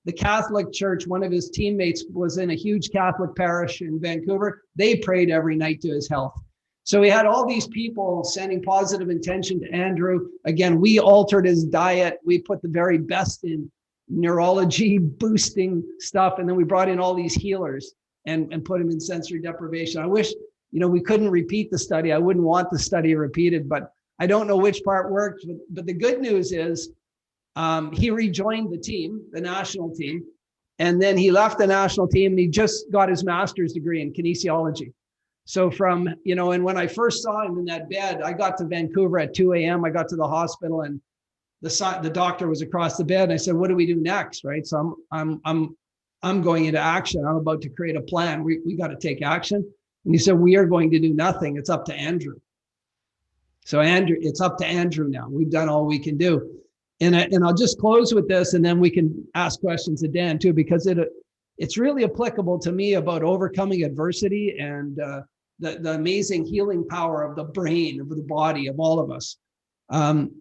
The Catholic church, one of his teammates was in a huge Catholic parish in Vancouver. They prayed every night to his health. So we had all these people sending positive intention to Andrew. Again, we altered his diet. We put the very best in neurology boosting stuff. And then we brought in all these healers and put him in sensory deprivation. I wish, we couldn't repeat the study. I wouldn't want the study repeated, but I don't know which part worked. But the good news is he rejoined the team, the national team, and then he left the national team and he just got his master's degree in kinesiology. So from, and when I first saw him in that bed, I got to Vancouver at 2 a.m. I got to the hospital and the doctor was across the bed. And I said, what do we do next? Right. So I'm going into action. I'm about to create a plan. We got to take action. And he said, we are going to do nothing. It's up to Andrew. So Andrew, it's up to Andrew now. We've done all we can do. And I'll just close with this, and then we can ask questions to Dan too, because it's really applicable to me about overcoming adversity and the amazing healing power of the brain, of the body, of all of us.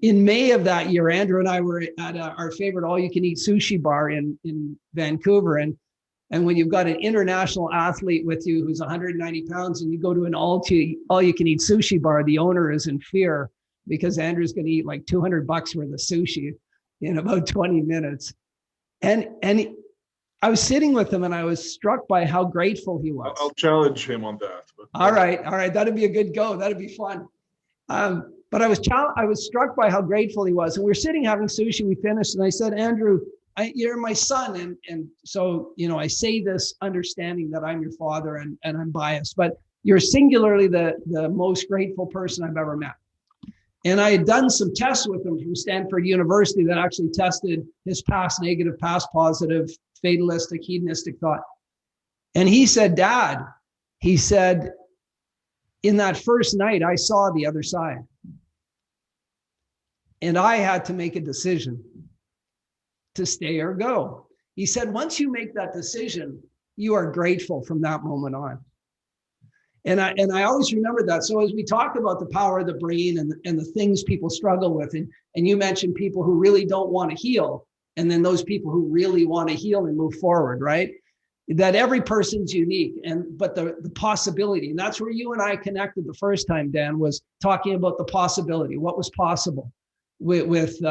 In May of that year, Andrew and I were at our favorite all-you-can-eat sushi bar in Vancouver. And when you've got an international athlete with you who's 190 pounds and you go to an all-you-can-eat sushi bar, the owner is in fear because Andrew's going to eat like $200 worth of sushi in about 20 minutes. And I was sitting with him and I was struck by how grateful he was. I'll challenge him on that. All right. That'd be a good go. That'd be fun. But I was struck by how grateful he was. And we were sitting having sushi. We finished, and I said, Andrew, you're my son. And so, I say this understanding that I'm your father and I'm biased, but you're singularly the most grateful person I've ever met. And I had done some tests with him from Stanford University that actually tested his past negative, past positive, fatalistic, hedonistic thought. And he said, Dad, he said, in that first night, I saw the other side. And I had to make a decision to stay or go. He said, once you make that decision, you are grateful from that moment on. And I always remember that. So as we talked about the power of the brain and the things people struggle with, and you mentioned people who really don't want to heal, and then those people who really want to heal and move forward, right? That every person's unique, but the possibility, and that's where you and I connected the first time, Dan, was talking about the possibility, what was possible with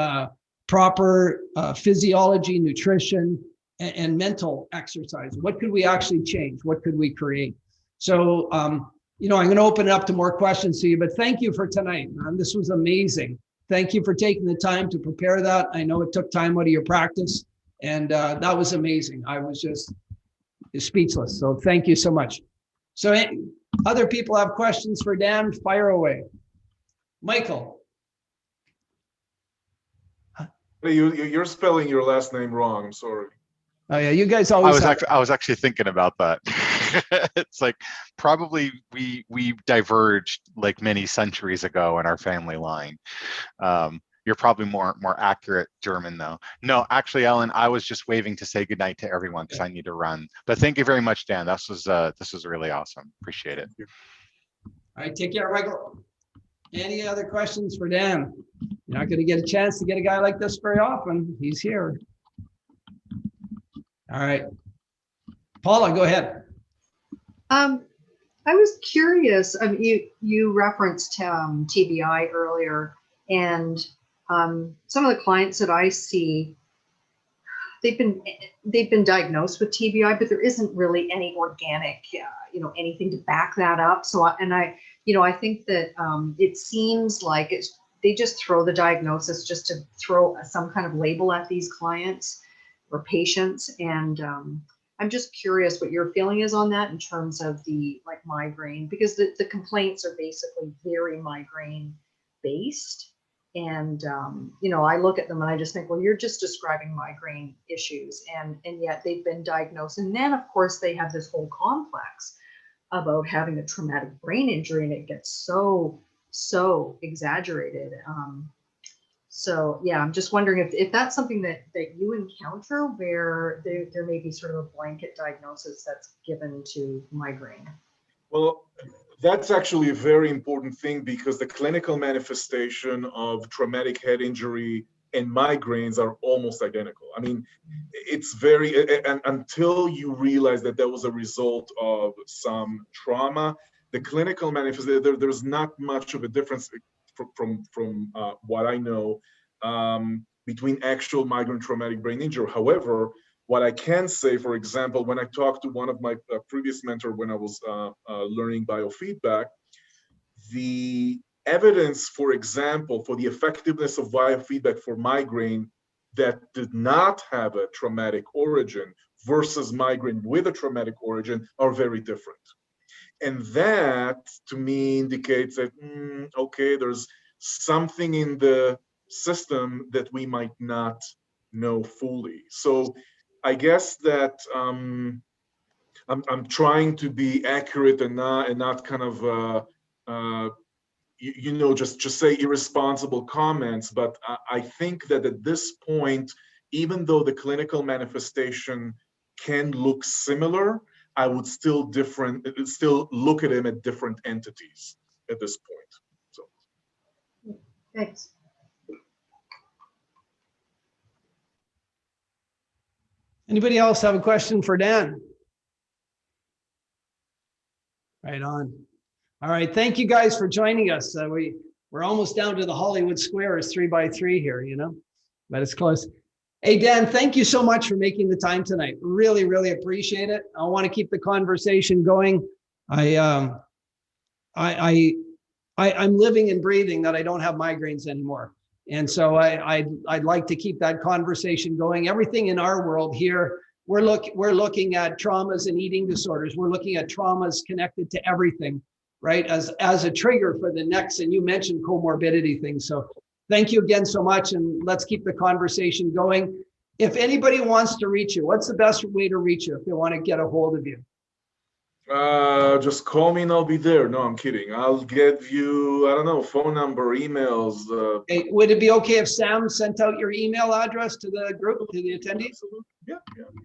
proper physiology, nutrition, and mental exercise. What could we actually change? What could we create? So, I'm going to open it up to more questions to you, but thank you for tonight. This was amazing. Thank you for taking the time to prepare that. I know it took time out of your practice, and that was amazing. I was just speechless. So thank you so much. So other people have questions for Dan, fire away. Michael. You're spelling your last name wrong. I'm sorry. Oh yeah, you guys always. I was actually thinking about that. It's like probably we diverged like many centuries ago in our family line. You're probably more accurate German though. No, actually, Ellen, I was just waving to say goodnight to everyone because I need to run. But thank you very much, Dan. This was really awesome. Appreciate it. All right, take care, Michael. Any other questions for Dan? You're not going to get a chance to get a guy like this very often. He's here. All right. Paula, go ahead. I was curious. You referenced TBI earlier, and some of the clients that I see, they've been diagnosed with TBI, but there isn't really any organic, anything to back that up. So, I think that it seems like they just throw the diagnosis just to throw some kind of label at these clients or patients. And I'm just curious what your feeling is on that in terms of the migraine, because the complaints are basically very migraine based. And, I look at them and I just think, well, you're just describing migraine issues, and yet they've been diagnosed. And then, of course, they have this whole complex about having a traumatic brain injury, and it gets so exaggerated. So, yeah, I'm just wondering if that's something that you encounter where there may be sort of a blanket diagnosis that's given to migraine. Well, that's actually a very important thing, because the clinical manifestation of traumatic head injury and migraines are almost identical. I mean, it's and until you realize that was a result of some trauma, the clinical manifestation, there's not much of a difference from what I know between actual migraine traumatic brain injury. However, what I can say, for example, when I talked to one of my previous mentor when I was learning biofeedback, the evidence, for example, for the effectiveness of biofeedback for migraine that did not have a traumatic origin versus migraine with a traumatic origin are very different. And that, to me, indicates that, okay, there's something in the system that we might not know fully. So I guess that I'm trying to be accurate and not kind of just say irresponsible comments. But I think that at this point, even though the clinical manifestation can look similar, I would still look at them at different entities at this point. So Thanks. Anybody else have a question for Dan? Right on. All right, thank you guys for joining us. We're almost down to the Hollywood Squares 3x3 here, you know, but it's close. Hey, Dan, thank you so much for making the time tonight. Really, really appreciate it. I want to keep the conversation going. I'm living and breathing that I don't have migraines anymore. And so I'd like to keep that conversation going. Everything in our world here, we're looking at traumas and eating disorders. We're looking at traumas connected to everything, right? As a trigger for the next, and you mentioned comorbidity things. So thank you again so much, and let's keep the conversation going. If anybody wants to reach you, what's the best way to reach you if they want to get a hold of you? Just call me and I'll be there. No, I'm kidding. I'll give you, I don't know, phone number, emails. Hey, would it be okay if Sam sent out your email address to the group, to the attendees? Yeah.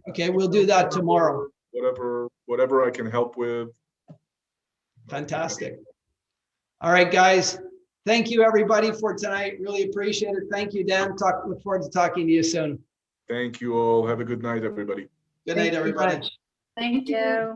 Okay, we'll do that tomorrow. Whatever I can help with. Fantastic. All right, guys. Thank you, everybody, for tonight. Really appreciate it. Thank you, Dan. Look forward to talking to you soon. Thank you all. Have a good night, everybody. Good night, everybody. Thank you.